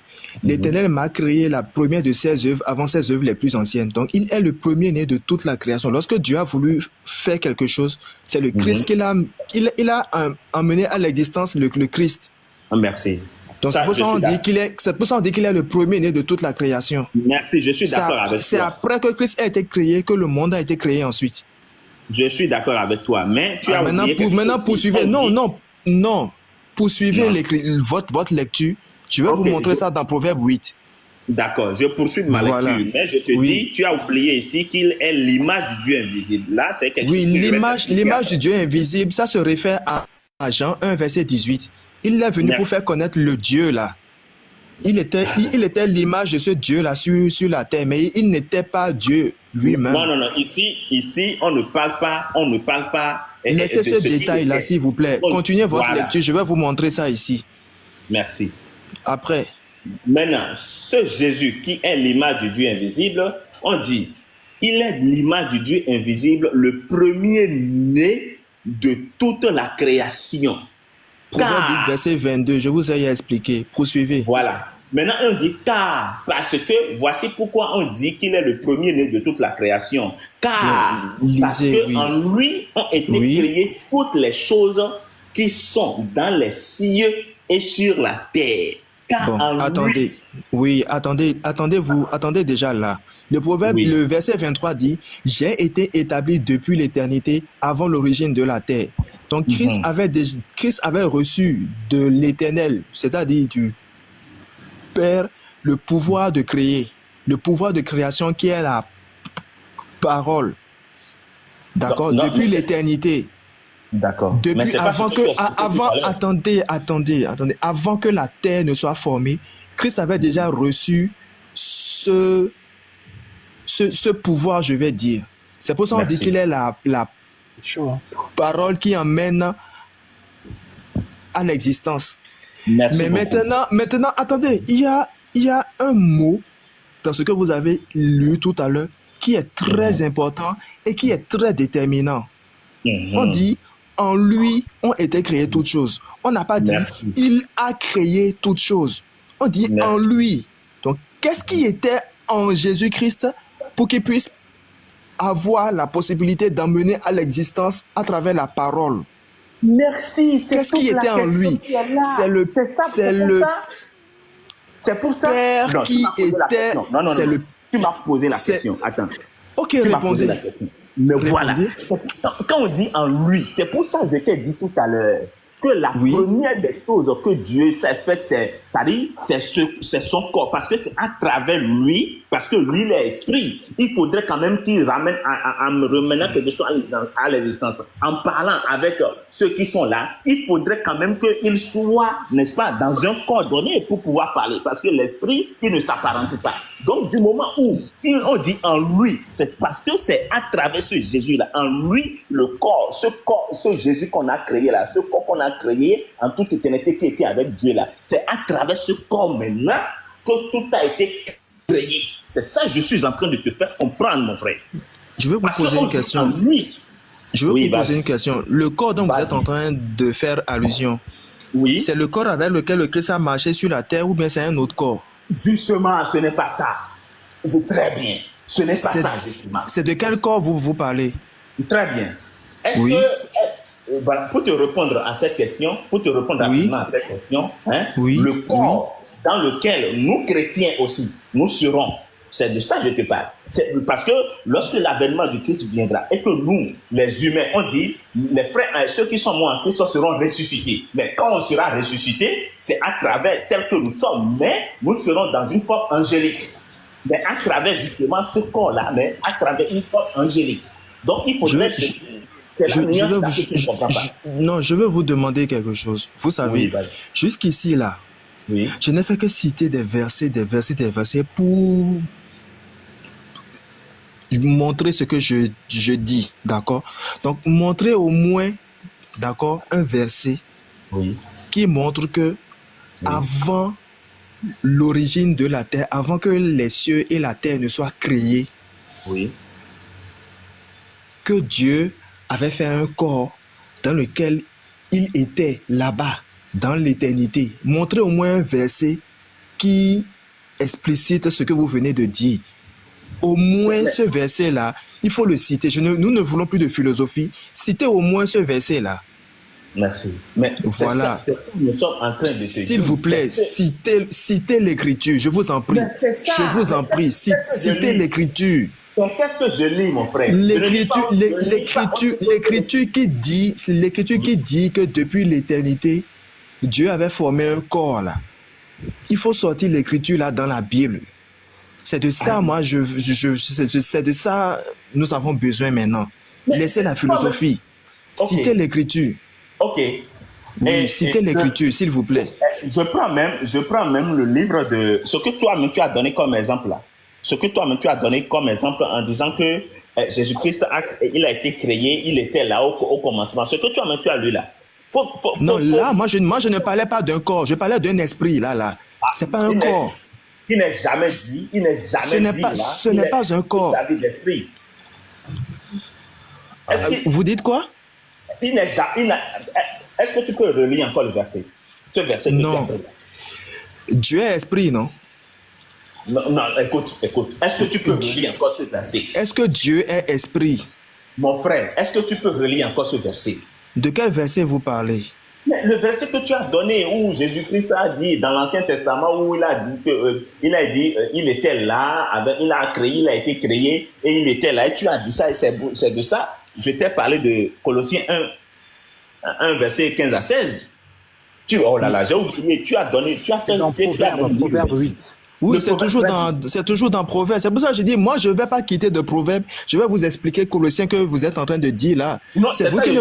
S2: l'Éternel m'a créé la première de ses œuvres avant ses œuvres les plus anciennes. Donc, il est le premier-né de toute la création. Lorsque Dieu a voulu faire quelque chose, c'est le Christ qu'il a, il a emmené à l'existence le Christ.
S5: Ah, merci.
S2: Donc,
S5: Ça,
S2: c'est pour ça
S5: je
S2: qu'on
S5: suis
S2: dit qu'il est, c'est pour ça qu'on dit qu'il est le premier-né de toute la création.
S5: Merci, je suis
S2: C'est
S5: d'accord
S2: ap-
S5: avec
S2: c'est
S5: toi.
S2: après que Christ a été créé que le monde a été créé ensuite.
S5: Je suis d'accord avec toi, mais tu as
S2: Maintenant,
S5: oublié quelque
S2: maintenant
S5: chose.
S2: poursuivez.
S5: On
S2: Non,
S5: dit-
S2: non, non. Poursuivez
S5: Non.
S2: votre lecture. Je vais
S5: Ok,
S2: vous montrer
S5: je-
S2: ça dans Proverbe 8.
S5: D'accord, je poursuis ma
S2: Voilà.
S5: lecture, mais je te
S2: Oui.
S5: dis, tu as oublié ici qu'il est l'image du Dieu invisible. Là, c'est quelque
S2: Oui,
S5: chose que je vais
S2: l'image
S5: t'expliquer
S2: du Dieu invisible, ça se réfère à Jean 1, verset 18. Il est venu
S5: Merci.
S2: pour faire connaître le Dieu là. Il était l'image de ce Dieu-là sur la terre, mais il n'était pas Dieu lui-même.
S5: Non, non, non. Ici, on ne parle pas.
S2: Laissez
S5: de
S2: ce
S5: ce qu'il
S2: détail-là,
S5: était.
S2: s'il vous plaît. Continuez votre
S5: Voilà.
S2: lecture, je vais vous montrer ça ici.
S5: Merci.
S2: Après,
S5: Maintenant, ce Jésus qui est l'image du Dieu invisible, on dit, il est l'image du Dieu invisible, le premier-né de toute la création.
S2: Proverbe 8,
S5: Car,
S2: verset 22, je vous ai expliqué. Poursuivez.
S5: voilà. Maintenant, on dit car, parce que voici pourquoi on dit qu'il est le premier-né de toute la création. Car,
S2: Non, lisez,
S5: parce que
S2: oui.
S5: en lui ont été
S2: Oui.
S5: créées toutes les choses qui sont dans les cieux et sur la terre. Car
S2: Bon,
S5: en lui,
S2: attendez. Oui, attendez déjà là. Le proverbe,
S5: Oui.
S2: le verset 23 dit, j'ai été établi depuis l'éternité avant l'origine de la terre. Donc Christ avait reçu de l'éternel, c'est-à-dire du Père, le pouvoir de créer, le pouvoir de création qui est la parole. D'accord?
S5: Non,
S2: Depuis
S5: mais c'est-
S2: l'éternité.
S5: D'accord. Mais
S2: Depuis
S5: c'est pas
S2: avant
S5: ce
S2: que,
S5: tu as expliqué tout à l'heure.
S2: attendez, avant que la terre ne soit formée, Christ avait déjà reçu ce pouvoir, je vais dire. C'est pour ça qu'on dit
S5: Merci.
S2: qu'il est la
S1: Chaud, hein.
S2: parole qui emmène à l'existence.
S5: Merci
S2: Mais
S5: beaucoup.
S2: maintenant, attendez, il y a un mot dans ce que vous avez lu tout à l'heure qui est très important et qui est très déterminant.
S5: Mhm.
S2: On dit, en lui ont été créées toutes choses. On n'a pas dit,
S5: Merci.
S2: il a créé toutes choses. On dit,
S5: Merci.
S2: en lui. Donc, qu'est-ce qui était en Jésus-Christ pour qu'il puisse avoir la possibilité d'emmener à l'existence à travers la parole?
S5: Merci. c'est
S2: Qu'est-ce
S5: toute
S2: qui
S5: la
S2: était en
S5: question
S2: lui?
S5: qui est là.
S2: C'est le-
S5: ça,
S2: c'est
S5: pour
S2: le
S5: ça. C'est pour ça.
S2: Père
S5: Non, tu
S2: qui
S5: m'as posé la
S2: était-
S5: question. Non,
S2: c'est
S5: non.
S2: le-
S5: Tu m'as posé la
S2: c'est-
S5: question. Attends.
S2: Ok,
S5: Tu m'as posé la
S2: répondez.
S5: question. Mais
S2: Répondez.
S5: voilà. Quand on dit en lui, c'est pour ça que je t'ai dit tout à l'heure que la
S2: Oui.
S5: première des choses que Dieu s'est faite, c'est son corps. Parce que c'est à travers lui, parce que lui, il est esprit. Il faudrait quand même qu'il ramène, en me remenant quelque chose à l'existence, en parlant avec ceux qui sont là, il faudrait quand même qu'il soit, n'est-ce pas, dans un corps donné pour pouvoir parler. Parce que l'esprit, il ne s'apparente pas. Donc, du moment où on dit en lui, c'est parce que c'est à travers ce Jésus-là, en lui, le corps, ce Jésus qu'on a créé là, ce corps qu'on a créé en toute éternité qui était avec Dieu là, c'est à travers ce corps maintenant que tout a été créé. C'est ça que je suis en train de te faire comprendre, mon frère.
S2: Je vais vous
S5: Parce
S2: poser
S5: qu'on
S2: une
S5: dit en
S2: question.
S5: lui.
S2: Je vais
S5: Oui,
S2: vous poser
S5: vas-y.
S2: une question. Le corps dont vous
S5: Vas-y.
S2: êtes en train de faire allusion,
S5: Oui,
S2: c'est le corps avec lequel le Christ a marché sur la terre ou bien c'est un autre corps?
S5: justement, ce n'est pas ça. C'est très bien. Ce n'est pas
S2: C'est
S5: ça, justement.
S2: c'est de quel corps vous parlez?
S5: Très bien. Est-ce
S2: Oui.
S5: que, voilà, pour te répondre à cette question, rapidement à cette question, hein,
S2: Oui.
S5: le corps dans lequel nous, chrétiens aussi, nous serons, c'est de ça que je te parle. C'est parce que lorsque l'avènement du Christ viendra et que nous, les humains, on dit, les frères, ceux qui sont morts en Christ seront ressuscités. Mais quand on sera ressuscité, c'est à travers tel que nous sommes, mais nous serons dans une forme angélique. Mais à travers justement ce corps-là, mais à travers une forme angélique. Donc il faudrait...
S2: Non, je veux vous demander quelque chose. Vous savez,
S5: Oui, vas-y.
S2: jusqu'ici là,
S3: Oui.
S2: Je n'ai fait que citer des versets pour montrer ce que je dis, d'accord? Donc, montrer au moins, d'accord, un verset
S3: Oui.
S2: qui montre que avant l'origine de la terre, avant que les cieux et la terre ne soient créés,
S3: Oui.
S2: que Dieu avait fait un corps dans lequel il était là-bas, dans l'éternité. Montrez au moins un verset qui explicite ce que vous venez de dire. Au moins ce verset-là, il faut le citer. Nous ne voulons plus de philosophie. Citez au moins ce verset-là.
S3: Merci. Mais
S2: voilà.
S3: c'est ça que nous sommes en train de te dire.
S2: S'il vous plaît, citez l'écriture, je vous en prie. Je vous en prie, citez l'écriture.
S3: Qu'est-ce que je lis, mon frère?
S2: L'écriture qui dit que depuis l'éternité, Dieu avait formé un corps là. Il faut sortir l'écriture là dans la Bible. C'est de ça, moi, c'est de ça nous avons besoin maintenant. Laissez la philosophie.
S3: Okay.
S2: Citez l'écriture.
S3: Ok.
S2: Oui, citez l'écriture, s'il vous plaît.
S3: Je prends même le livre de ce que toi-même tu as donné comme exemple là. Ce que toi-même tu as donné comme exemple en disant que Jésus-Christ il a été créé, il était là au commencement. Ce que toi-même tu as lu là.
S2: Là, moi je ne parlais pas d'un corps, je parlais d'un esprit là. C'est pas un corps.
S3: Il n'est jamais dit,
S2: ce n'est pas un corps. Vous dites quoi?
S3: Est-ce que tu peux relire encore le verset? Ce verset.
S2: Non. Dieu est esprit, non?
S3: Non, écoute. Est-ce que tu peux relire encore ce verset?
S2: Est-ce que Dieu est esprit?
S3: Mon frère, est-ce que tu peux relire encore ce verset?
S2: De quel verset vous parlez?
S3: Mais le verset que tu as donné, où Jésus-Christ a dit dans l'Ancien Testament, où il a dit il était là, il a créé, il a été créé, et il était là, et tu as dit ça, et c'est de ça. Je t'ai parlé de Colossiens 1 verset 15 à 16. Oh là là, j'ai oublié, tu as fait
S1: dans Proverbe 8.
S2: Oui, c'est toujours dans Proverbe. C'est pour ça que je dis, moi, je ne vais pas quitter de Proverbe. Je vais vous expliquer Colossiens que vous êtes en train de dire là. C'est vous qui ne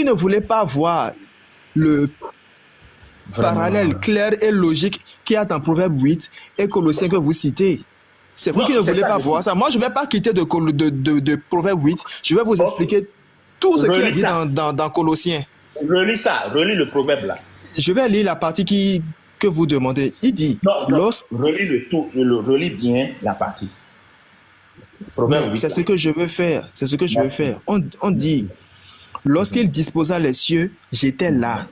S2: voulez pas voir le parallèle clair et logique qu'il y a dans Proverbe 8 et Colossiens que vous citez. C'est vous qui ne voulez pas voir ça. Moi, je ne vais pas quitter de Proverbe 8. Je vais vous expliquer tout ce qu'il y a dit dans Colossiens.
S3: Relis le Proverbe là.
S2: Je vais lire la partie que vous demandez. Il dit...
S3: relis bien la partie.
S2: C'est ce que je veux faire. On dit, lorsqu'il disposa les cieux, j'étais là.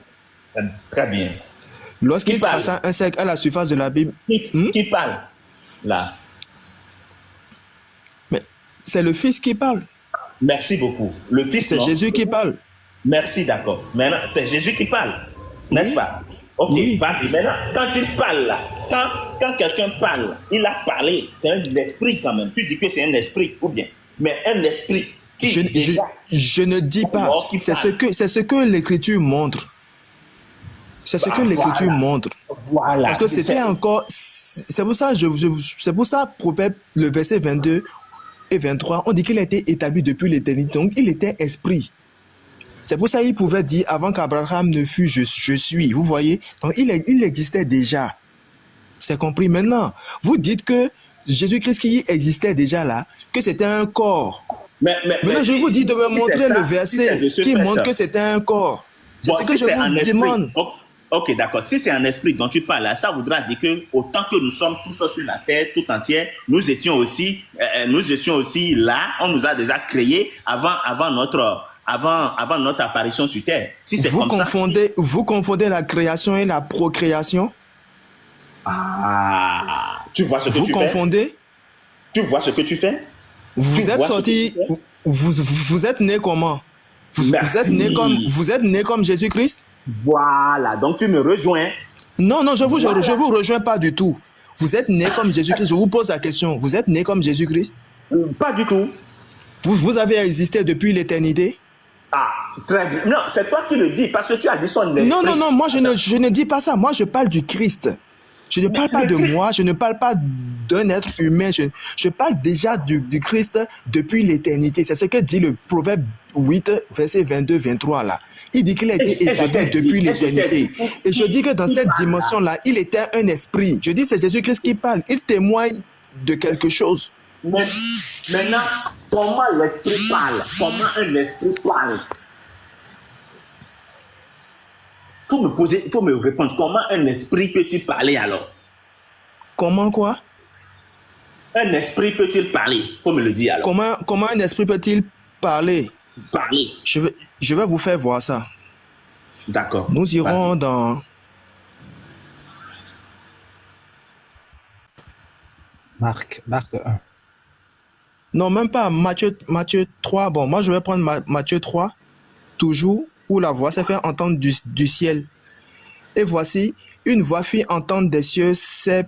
S3: Très bien.
S2: Lorsqu'il traça un cercle à la surface de l'abîme...
S3: Qui parle là?
S2: Mais c'est le Fils qui parle.
S3: Merci beaucoup. Le Fils,
S2: c'est Jésus qui parle.
S3: Merci, d'accord. Maintenant, c'est Jésus qui parle, n'est-ce pas? Ok, oui. Vas-y. Maintenant, quand il parle là, quand quelqu'un parle, il a parlé, c'est un esprit quand même. Tu dis que c'est un esprit, ou bien, mais un esprit qui...
S2: Je ne dis pas. C'est ce que l'Écriture montre. C'est ce que l'Écriture montre.
S3: Voilà.
S2: Parce que c'était encore... C'est pour ça, Proverbe, le verset 22 et 23, on dit qu'il a été établi depuis l'éternité. Donc, il était esprit. C'est pour ça qu'il pouvait dire, avant qu'Abraham ne fût, je suis. Vous voyez? Donc, il existait déjà. C'est compris maintenant. Vous dites que Jésus-Christ qui existait déjà là, que c'était un corps. Maintenant, je vous dis de me montrer le verset qui montre que c'était un corps. C'est ce que je vous demande.
S3: Ok, d'accord. Si c'est un esprit dont tu parles là, ça voudra dire que autant que nous sommes tous sur la terre, tout entière, nous étions aussi là. On nous a déjà créés avant notre apparition sur terre. Si c'est
S2: vous confondez la création et la procréation.
S3: Tu vois ce que
S2: vous
S3: tu
S2: confondez
S3: fais? Tu vois ce que tu fais?
S2: Vous êtes sorti. Vous êtes né comment? Vous êtes né comme Jésus-Christ?
S3: Voilà, donc tu me rejoins.
S2: Non, je vous rejoins pas du tout. Vous êtes né comme Jésus-Christ. Je vous pose la question. Vous êtes né comme Jésus-Christ?
S3: Pas du tout.
S2: Vous avez existé depuis l'éternité?
S3: Très bien. Non, c'est toi qui le dis parce que tu as dit son esprit.
S2: Non, moi je ne dis pas ça. Moi je parle du Christ. Je ne parle pas de moi, je ne parle pas d'un être humain. Je parle déjà du Christ depuis l'éternité. C'est ce que dit le Proverbe 8, verset 22-23 là. Il dit qu'il a été établi depuis l'éternité. Et je dis que dans cette dimension-là, il était un esprit. Je dis c'est Jésus-Christ qui parle. Il témoigne de quelque chose.
S3: Maintenant, comment l'esprit parle? Comment un esprit parle? Il faut me répondre. Comment un esprit peut-il parler alors?
S2: Comment quoi?
S3: Un esprit peut-il parler? Il faut me le dire alors.
S2: Comment un esprit peut-il parler?
S3: Parler.
S2: Je vais vous faire voir ça.
S3: D'accord.
S2: Nous irons dans...
S1: Marc 1.
S2: Non, même pas Matthieu 3. Bon, moi, je vais prendre Matthieu 3, toujours, où la voix s'est fait entendre du ciel. Et voici, une voix fit entendre des cieux ces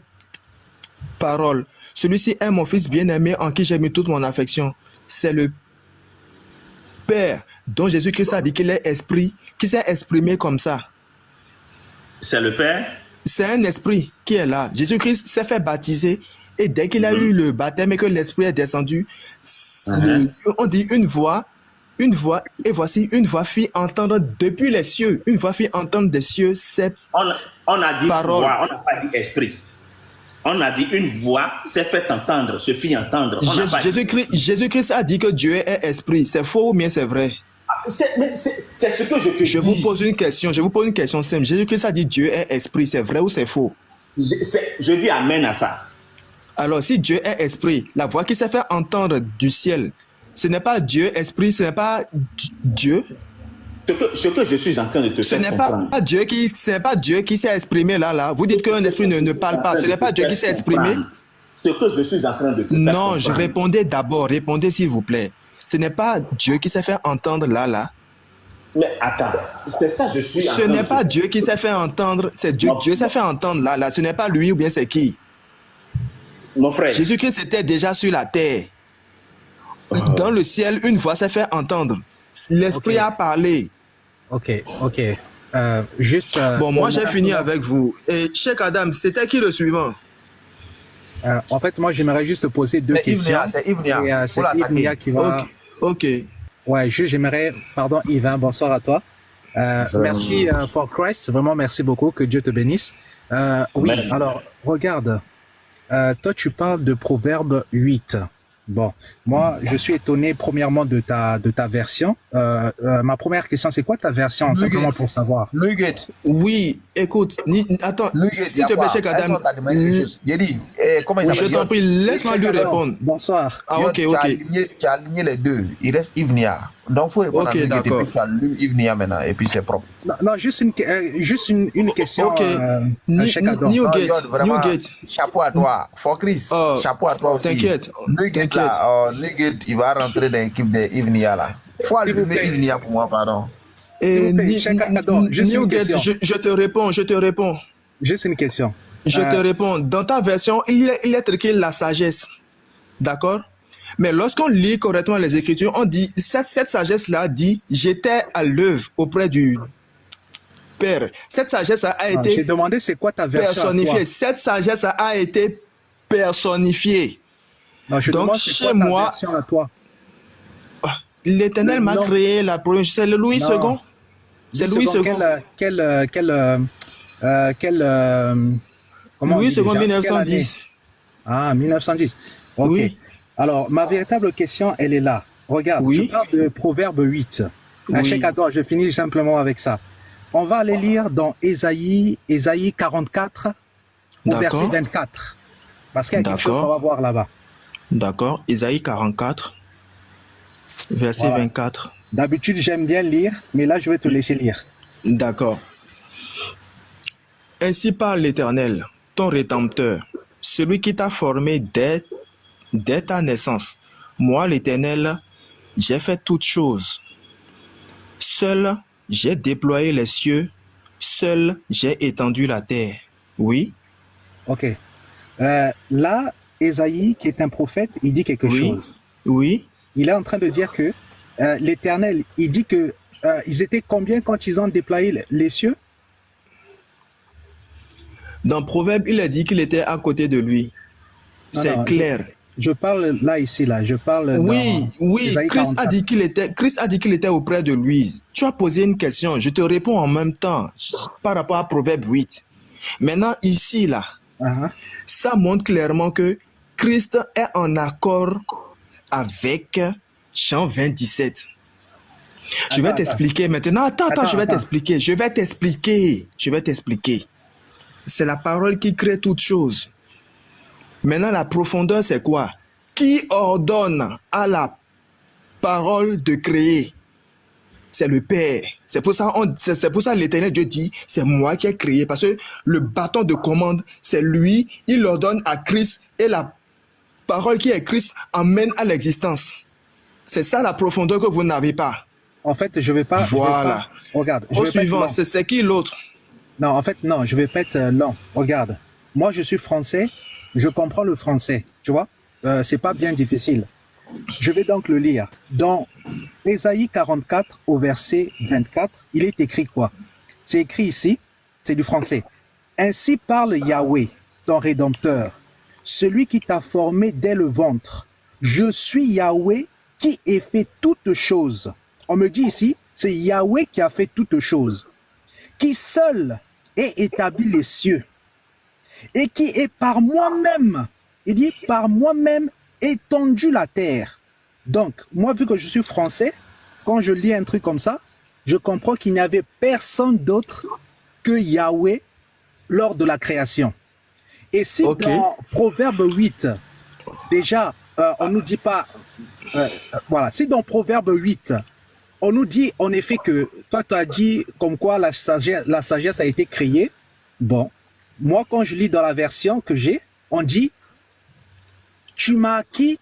S2: paroles. Celui-ci est mon fils bien-aimé en qui j'ai mis toute mon affection. C'est le Père dont Jésus-Christ a dit qu'il est esprit, qui s'est exprimé comme ça.
S3: C'est le Père?
S2: C'est un esprit qui est là. Jésus-Christ s'est fait baptiser et dès qu'il a eu le baptême et que l'esprit est descendu, on dit une voix, et voici une voix fit entendre depuis les cieux, une voix fit entendre des cieux ces
S3: on a dit
S2: paroles.
S3: Voix, on n'a pas dit esprit. On a dit une voix s'est fait entendre, se fit entendre.
S2: Jésus-Christ a dit que Dieu est esprit. C'est faux ou bien c'est vrai?
S3: C'est ce que je te dis.
S2: Je vous pose une question simple. Jésus-Christ a dit Dieu est esprit. C'est vrai ou c'est faux?
S3: Je dis amen à ça.
S2: Alors, si Dieu est esprit, la voix qui s'est fait entendre du ciel, ce n'est pas Dieu esprit, ce n'est pas Dieu.
S3: Ce que je suis en train de te faire comprendre.
S2: Ce n'est pas Dieu qui s'est exprimé là. Vous dites qu'un esprit ne parle pas. Ce n'est pas Dieu qui s'est exprimé.
S3: Ce que je suis en train de te faire
S2: Non,
S3: comprendre.
S2: je répondais d'abord. Répondez s'il vous plaît. Ce n'est pas Dieu qui s'est fait entendre là.
S3: Mais attends, c'est ça je suis en train
S2: Ce
S3: de
S2: n'est pas
S3: te...
S2: Dieu qui s'est fait entendre. C'est Dieu. Dieu s'est fait entendre là. Ce n'est pas lui ou bien c'est qui?
S3: Mon frère.
S2: Jésus-Christ était déjà sur la terre. Dans le ciel, une voix s'est fait entendre. L'esprit a parlé.
S1: Ok.
S2: Bon, moi j'ai fini avec vous. Et Cheikh Adam, c'était qui le suivant?
S1: En fait, moi j'aimerais juste poser deux questions.
S6: C'est Ivnia.
S1: C'est Ivnia qui va...
S2: Ok.
S1: Ouais, j'aimerais... Pardon Yvain, bonsoir à toi. Merci for Christ, vraiment merci beaucoup, que Dieu te bénisse. Oui, alors, regarde, toi tu parles de Proverbe 8. Bon, moi je suis étonné premièrement de ta version. Ma première question, c'est quoi ta version, simplement pour savoir?
S6: Nugget.
S2: Oui, écoute, attends, s'il te plaît, Cheikh Adam, je t'en prie, laisse-moi lui répondre.
S1: Bonsoir.
S2: Ah, ok.
S6: Tu as aligné les deux, il reste Ivnia. Donc, il faut répondre à Nugget,
S2: d'accord.
S6: et puis tu allumes Ivnia maintenant, et puis c'est propre.
S1: Non, juste une question.
S2: Ok, Newgate.
S6: Chapeau à toi. For Chris, chapeau à toi aussi.
S2: T'inquiète.
S6: Nugget, il va rentrer dans l'équipe de Ivnia là. Il faut allumer Ivnia pour moi, pardon.
S2: Newgate, je te réponds.
S1: Juste une question.
S2: Je te réponds. Dans ta version, il est écrit la sagesse. D'accord? Mais lorsqu'on lit correctement les Écritures, on dit, cette sagesse-là dit, j'étais à l'œuvre auprès du Père. Cette sagesse a été
S1: j'ai demandé c'est quoi ta version
S2: personnifiée. Cette sagesse a été personnifiée.
S1: Non,
S2: donc chez moi,
S1: à toi.
S2: l'Éternel m'a créé la première. C'est le Louis II. C'est Louis II. Louis II 1910.
S1: Ah, 1910. Ok.
S2: Oui.
S1: Alors, ma véritable question, elle est là. Regarde, tu parles de Proverbe 8. Attends, je finis simplement avec ça. On va aller lire dans Ésaïe 44, au verset 24. Parce qu'il y a quelque chose qu'on va voir là-bas.
S2: D'accord. Ésaïe 44, verset 24.
S1: D'habitude, j'aime bien lire, mais là, je vais te laisser lire.
S2: D'accord. Ainsi parle l'Éternel, ton Rédempteur, celui qui t'a formé dès ta naissance. Moi, l'Éternel, j'ai fait toutes choses. Seul, j'ai déployé les cieux. Seul, j'ai étendu la terre. Oui.
S1: Ok. Là, Ésaïe, qui est un prophète, il dit quelque chose.
S2: Oui.
S1: Il est en train de dire que l'Éternel, il dit que ils étaient combien quand ils ont déployé les cieux?
S2: Dans Proverbe, il a dit qu'il était à côté de lui. C'est clair.
S1: Je parle là, ici, là. Je parle.
S2: Oui,
S1: Isaïe
S2: Christ
S1: 44.
S2: a dit qu'il était auprès de lui. Tu as posé une question, je te réponds en même temps par rapport à Proverbe 8. Maintenant, ici, là, ça montre clairement que Christ est en accord avec Jean 27. Je vais t'expliquer maintenant. Attends, je vais t'expliquer. Je vais t'expliquer. C'est la parole qui crée toute chose. Maintenant, la profondeur, c'est quoi? Qui ordonne à la parole de créer? C'est le Père. C'est pour ça l'Éternel Dieu dit, c'est moi qui ai créé. Parce que le bâton de commande, c'est lui. Il ordonne à Christ et la parole qui est Christ emmène à l'existence. C'est ça la profondeur que vous n'avez pas.
S1: En fait, je vais pas.
S2: Voilà.
S1: Regarde.
S2: Au suivant, c'est qui l'autre?
S1: Non, en fait, non, je vais pas être lent. Regarde. Moi, je suis français. Je comprends le français. Tu vois? C'est pas bien difficile. Je vais donc le lire. Dans Ésaïe 44 au verset 24, il est écrit quoi? C'est écrit ici, c'est du français. Ainsi parle Yahweh, ton Rédempteur, celui qui t'a formé dès le ventre. Je suis Yahweh qui ai fait toutes choses. On me dit ici, c'est Yahweh qui a fait toutes choses, qui seul ait établi les cieux et qui est par moi-même, il dit par moi-même étendu la terre. Donc, moi, vu que je suis français, quand je lis un truc comme ça, je comprends qu'il n'y avait personne d'autre que Yahweh lors de la création. Et si dans Proverbe 8, déjà, on nous dit pas, voilà, si dans Proverbe 8, on nous dit en effet que, toi tu as dit comme quoi la sagesse a été créée, bon, moi quand je lis dans la version que j'ai, on dit, tu m'as acquis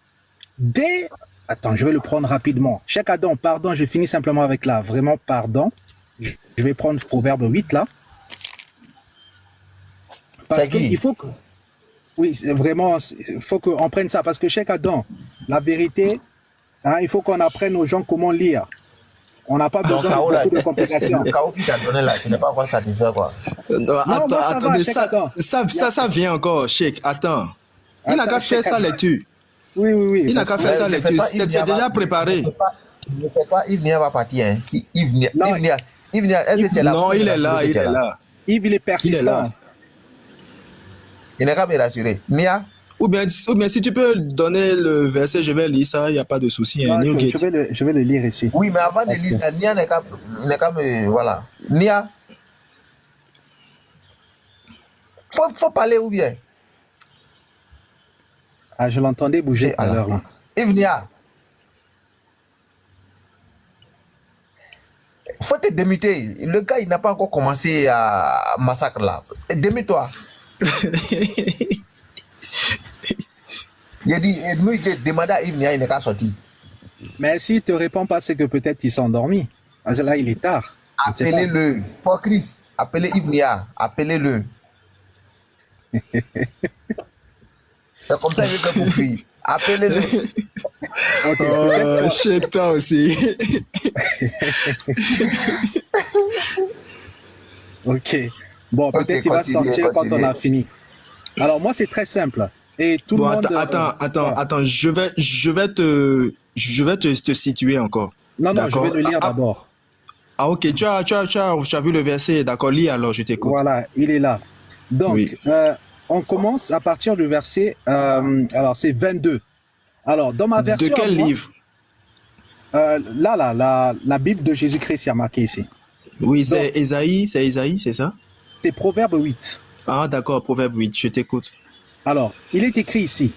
S1: dès... Attends, je vais le prendre rapidement. Cheikh Adam, pardon, je finis simplement avec là. Vraiment, pardon. Je vais prendre Proverbe 8 là. Parce qu'il faut que... Oui, vraiment, il faut qu'on prenne ça. Parce que Cheikh Adam, la vérité, hein, il faut qu'on apprenne aux gens comment lire. On n'a pas besoin de beaucoup de complications.
S6: Le chaos qui t'a donné là, tu n'es pas encore satisfait, quoi.
S2: Attendez, ça vient encore, Cheikh. Attends. Il n'a qu'à faire sa lecture.
S1: Oui.
S2: Il n'a qu'à faire sa lecture. C'est déjà préparé.
S6: Ne fais pas, Yves Nia va partir. Hein. Si Yves Nia, est-ce que tu es là?
S2: Non, il est là.
S1: Yves, il est persistant.
S6: Il n'est qu'à me rassurer. Nia?
S2: Ou bien, si tu peux donner le verset, je vais lire ça, il n'y a pas de souci.
S1: Non, je vais le lire ici.
S6: Oui, mais avant de lire, Nia n'est qu'à me... Voilà. Nia? Faut parler ou bien?
S1: Ah, je l'entendais bouger tout à l'heure.
S6: Yves Nia? Faut te démuter. Le gars, il n'a pas encore commencé à massacre là. Démute-toi. Il a dit, nous, il demande à Yves Nia, il n'est qu'à sortir.
S1: Mais s'il ne te répond pas, c'est que peut-être il s'est endormi. Parce que là, il est tard.
S6: Appelez-le. Faut Chris. Appelez Yves Nia. Appelez-le. C'est comme ça, il veut que vous fille. Appelez-le.
S2: Chez toi aussi.
S1: Ok. Bon, peut-être qu'il va sortir quand on a fini. Alors, moi, c'est très simple. Et tout le monde...
S2: Attends. Je vais te situer encore.
S1: Non, je vais le lire d'abord.
S2: Ah, ok. Tu as vu le verset. D'accord, lis alors, je t'écoute.
S1: Voilà, il est là. Donc, oui. On commence à partir du verset... alors, c'est 22. Alors, dans ma version...
S2: De quel livre?
S1: La Bible de Jésus-Christ, il y a marqué ici.
S2: Oui, c'est Ésaïe, c'est ça?
S1: C'est Proverbe 8.
S2: Ah, d'accord, Proverbe 8, je t'écoute.
S1: Alors, il est écrit ici.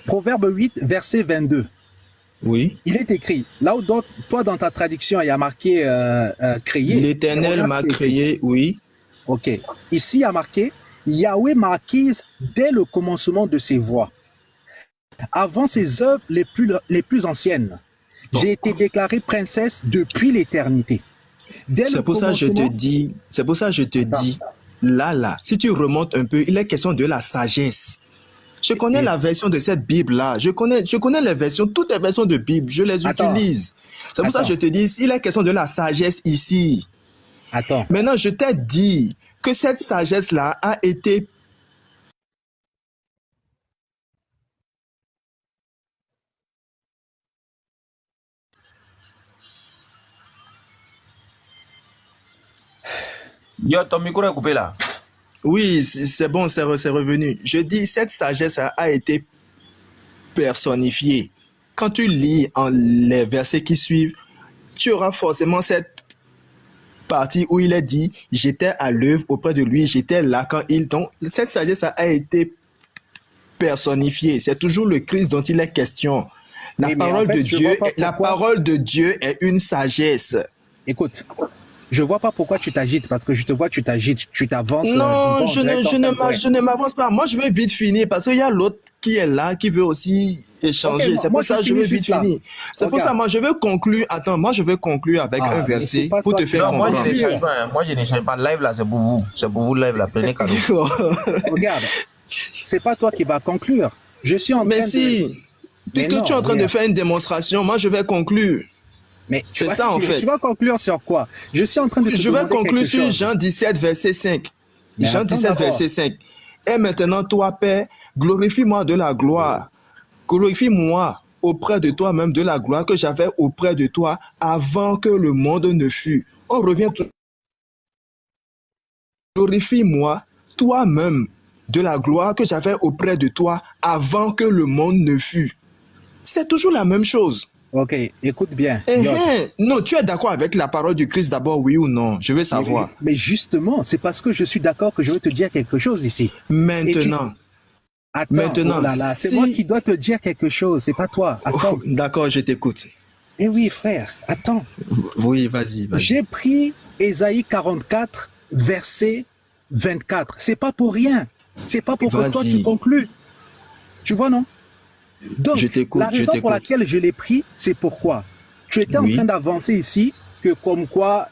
S1: Proverbe 8, verset 22.
S2: Oui.
S1: Il est écrit, là où toi dans ta traduction, il y a marqué créé.
S2: L'Éternel m'a créé, oui.
S1: Ok. Ici, il y a marqué, Yahweh m'a acquise dès le commencement de ses voies. Avant ses œuvres les plus anciennes. J'ai été déclarée princesse depuis l'éternité.
S2: C'est pour ça que je te dis, là, si tu remontes un peu, il est question de la sagesse. Je connais la version de cette Bible-là. Je connais les versions, toutes les versions de Bible, je les utilise. C'est pour ça que je te dis, il est question de la sagesse ici.
S1: Attends.
S2: Maintenant, je t'ai dit que cette sagesse-là a été
S6: Yo, ton micro est coupé là.
S2: Oui, c'est bon, c'est revenu. Je dis, cette sagesse a été personnifiée. Quand tu lis les versets qui suivent, tu auras forcément cette partie où il est dit, j'étais à l'œuvre auprès de lui, j'étais là quand il... Donc, cette sagesse a été personnifiée. C'est toujours le Christ dont il est question. La parole de Dieu est une sagesse.
S1: Écoute, je vois pas pourquoi tu t'agites, parce que je te vois, tu t'agites, tu t'avances.
S2: Non, je ne m'avance pas. Moi, je veux vite finir parce qu'il y a l'autre qui est là, qui veut aussi échanger. Okay, c'est pour ça que je veux vite finir. C'est pour ça, moi, je veux conclure. Attends, moi, je veux conclure avec un verset pour te faire comprendre.
S6: Moi, je n'échange pas. Live, là, c'est pour vous. C'est pour vous, live, là. Prenez cadeau.
S1: Regarde, c'est pas toi qui vas conclure. Je suis en train
S2: Mais si, puisque tu es en train de faire une démonstration, moi, je vais conclure.
S1: Mais
S2: c'est ça en fait.
S1: Tu vas conclure sur quoi? Je suis en train de te
S2: Je vais conclure sur Jean 17, verset 5. Mais Jean 17, verset 5. Et maintenant, toi, Père, glorifie-moi de la gloire. Glorifie-moi auprès de toi-même de la gloire que j'avais auprès de toi avant que le monde ne fût. On revient. Glorifie-moi toi-même de la gloire que j'avais auprès de toi avant que le monde ne fût. C'est toujours la même chose.
S1: Ok, écoute bien.
S2: Non, tu es d'accord avec la parole du Christ d'abord, oui ou non? Je veux savoir.
S1: Mais justement, c'est parce que je suis d'accord que je veux te dire quelque chose ici.
S2: Maintenant.
S1: Attends, c'est moi qui dois te dire quelque chose, c'est pas toi. Attends.
S2: Oh, d'accord, je t'écoute.
S1: Eh oui, frère, attends.
S2: Oui, vas-y.
S1: J'ai pris Ésaïe 44, verset 24. C'est pas pour rien. C'est pas pour que toi tu conclues. Tu vois, non? Donc, la raison pour laquelle je l'ai pris, c'est pourquoi tu étais en train d'avancer ici que comme quoi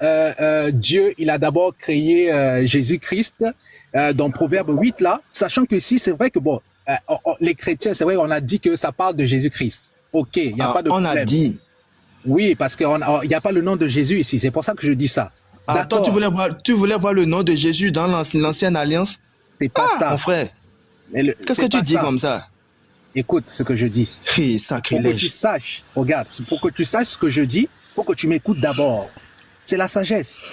S1: Dieu, il a d'abord créé Jésus-Christ dans Proverbe 8 là, sachant que ici, c'est vrai que bon, les chrétiens, c'est vrai, on a dit que ça parle de Jésus-Christ. Ok, il n'y a pas de problème.
S2: On a dit.
S1: Oui, parce qu'il n'y a pas le nom de Jésus ici, c'est pour ça que je dis ça.
S2: Attends, tu voulais voir le nom de Jésus dans l'ancienne alliance?
S1: C'est pas ça.
S2: Mon frère, qu'est-ce que tu dis comme ça?
S1: Écoute ce que je dis.
S2: Sacrilège.
S1: Pour que tu saches, regarde, pour que tu saches ce que je dis, il faut que tu m'écoutes d'abord. C'est la sagesse.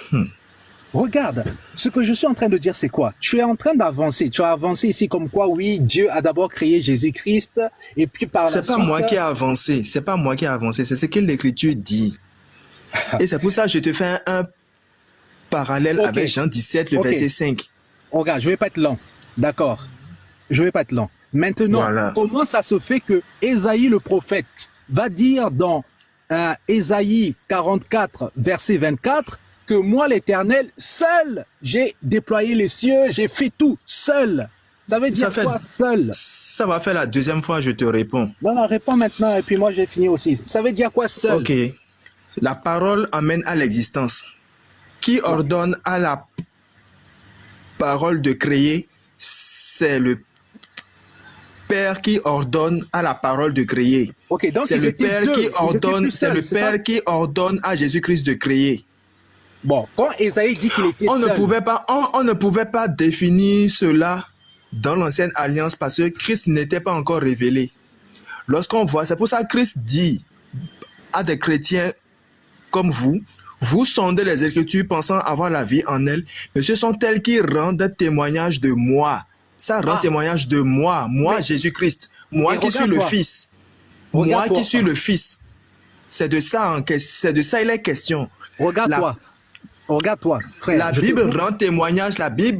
S1: Regarde, ce que je suis en train de dire, c'est quoi? Tu es en train d'avancer. Tu as avancé ici comme quoi, oui, Dieu a d'abord créé Jésus-Christ, et puis par la suite...
S2: C'est pas moi qui ai avancé. C'est pas moi qui ai avancé. C'est ce que l'Écriture dit. Et c'est pour ça que je te fais un parallèle avec Jean 17, le verset 5.
S1: Regarde, je vais pas être lent. D'accord. Je vais pas être lent. Maintenant, comment ça se fait que Ésaïe le prophète va dire dans Ésaïe 44, verset 24, que moi l'Éternel, seul, j'ai déployé les cieux, j'ai fait tout, seul. Ça veut dire quoi, seul?
S2: Ça va faire la deuxième fois, je te réponds.
S1: Non, réponds maintenant, et puis moi j'ai fini aussi. Ça veut dire quoi, seul?
S2: Ok. La parole amène à l'existence. Qui ordonne à la parole de créer? C'est le Père qui ordonne à la parole de créer.
S1: Okay, donc
S2: c'est le Père qui ordonne, c'est le Père qui ordonne à Jésus-Christ de créer.
S1: Bon, quand Ésaïe dit qu'il était seul,
S2: on ne pouvait pas définir cela dans l'ancienne alliance parce que Christ n'était pas encore révélé. Lorsqu'on voit, c'est pour ça que Christ dit à des chrétiens comme vous sondez les Écritures pensant avoir la vie en elles, mais ce sont elles qui rendent témoignage de moi. Ça rend témoignage de moi, Jésus-Christ, moi qui suis le Fils. Moi qui suis le Fils. C'est de ça il est question.
S1: Regarde-toi, frère.
S2: La Bible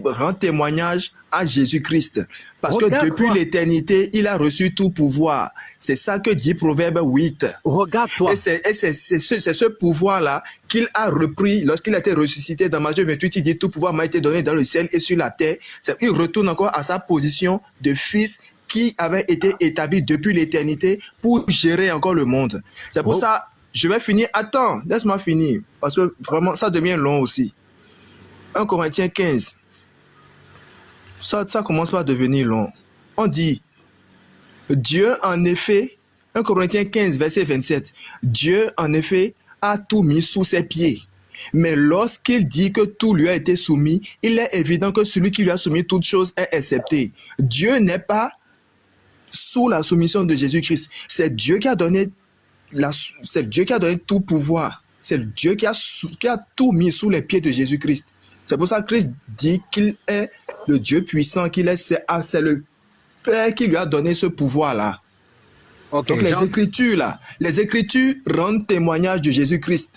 S2: rend témoignage à Jésus-Christ. Parce que depuis l'éternité, il a reçu tout pouvoir. C'est ça que dit Proverbe 8.
S1: Regarde-toi.
S2: Et c'est ce pouvoir-là qu'il a repris lorsqu'il a été ressuscité dans Matthieu 28. Il dit tout pouvoir m'a été donné dans le ciel et sur la terre. Il retourne encore à sa position de fils qui avait été établi depuis l'éternité pour gérer encore le monde. C'est pour ça, je vais finir. Attends, laisse-moi finir. Parce que vraiment, ça devient long aussi. 1 Corinthiens 15. Ça commence pas à devenir long. On dit, Dieu en effet, 1 Corinthiens 15, verset 27, Dieu en effet a tout mis sous ses pieds. Mais lorsqu'il dit que tout lui a été soumis, il est évident que celui qui lui a soumis toutes choses est accepté. Dieu n'est pas sous la soumission de Jésus-Christ. C'est Dieu qui a donné tout pouvoir. C'est Dieu qui a tout mis sous les pieds de Jésus-Christ. C'est pour ça que Christ dit qu'il est le Dieu puissant, c'est le Père qui lui a donné ce pouvoir-là.
S1: Okay,
S2: donc les Écritures rendent témoignage de Jésus-Christ.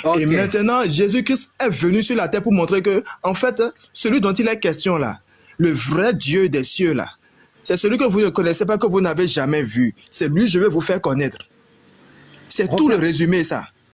S2: Okay. Et maintenant, Jésus-Christ est venu sur la terre pour montrer que, en fait, celui dont il est question là, le vrai Dieu des cieux là, c'est celui que vous ne connaissez pas, que vous n'avez jamais vu. C'est lui que je vais vous faire connaître. C'est tout le résumé, ça.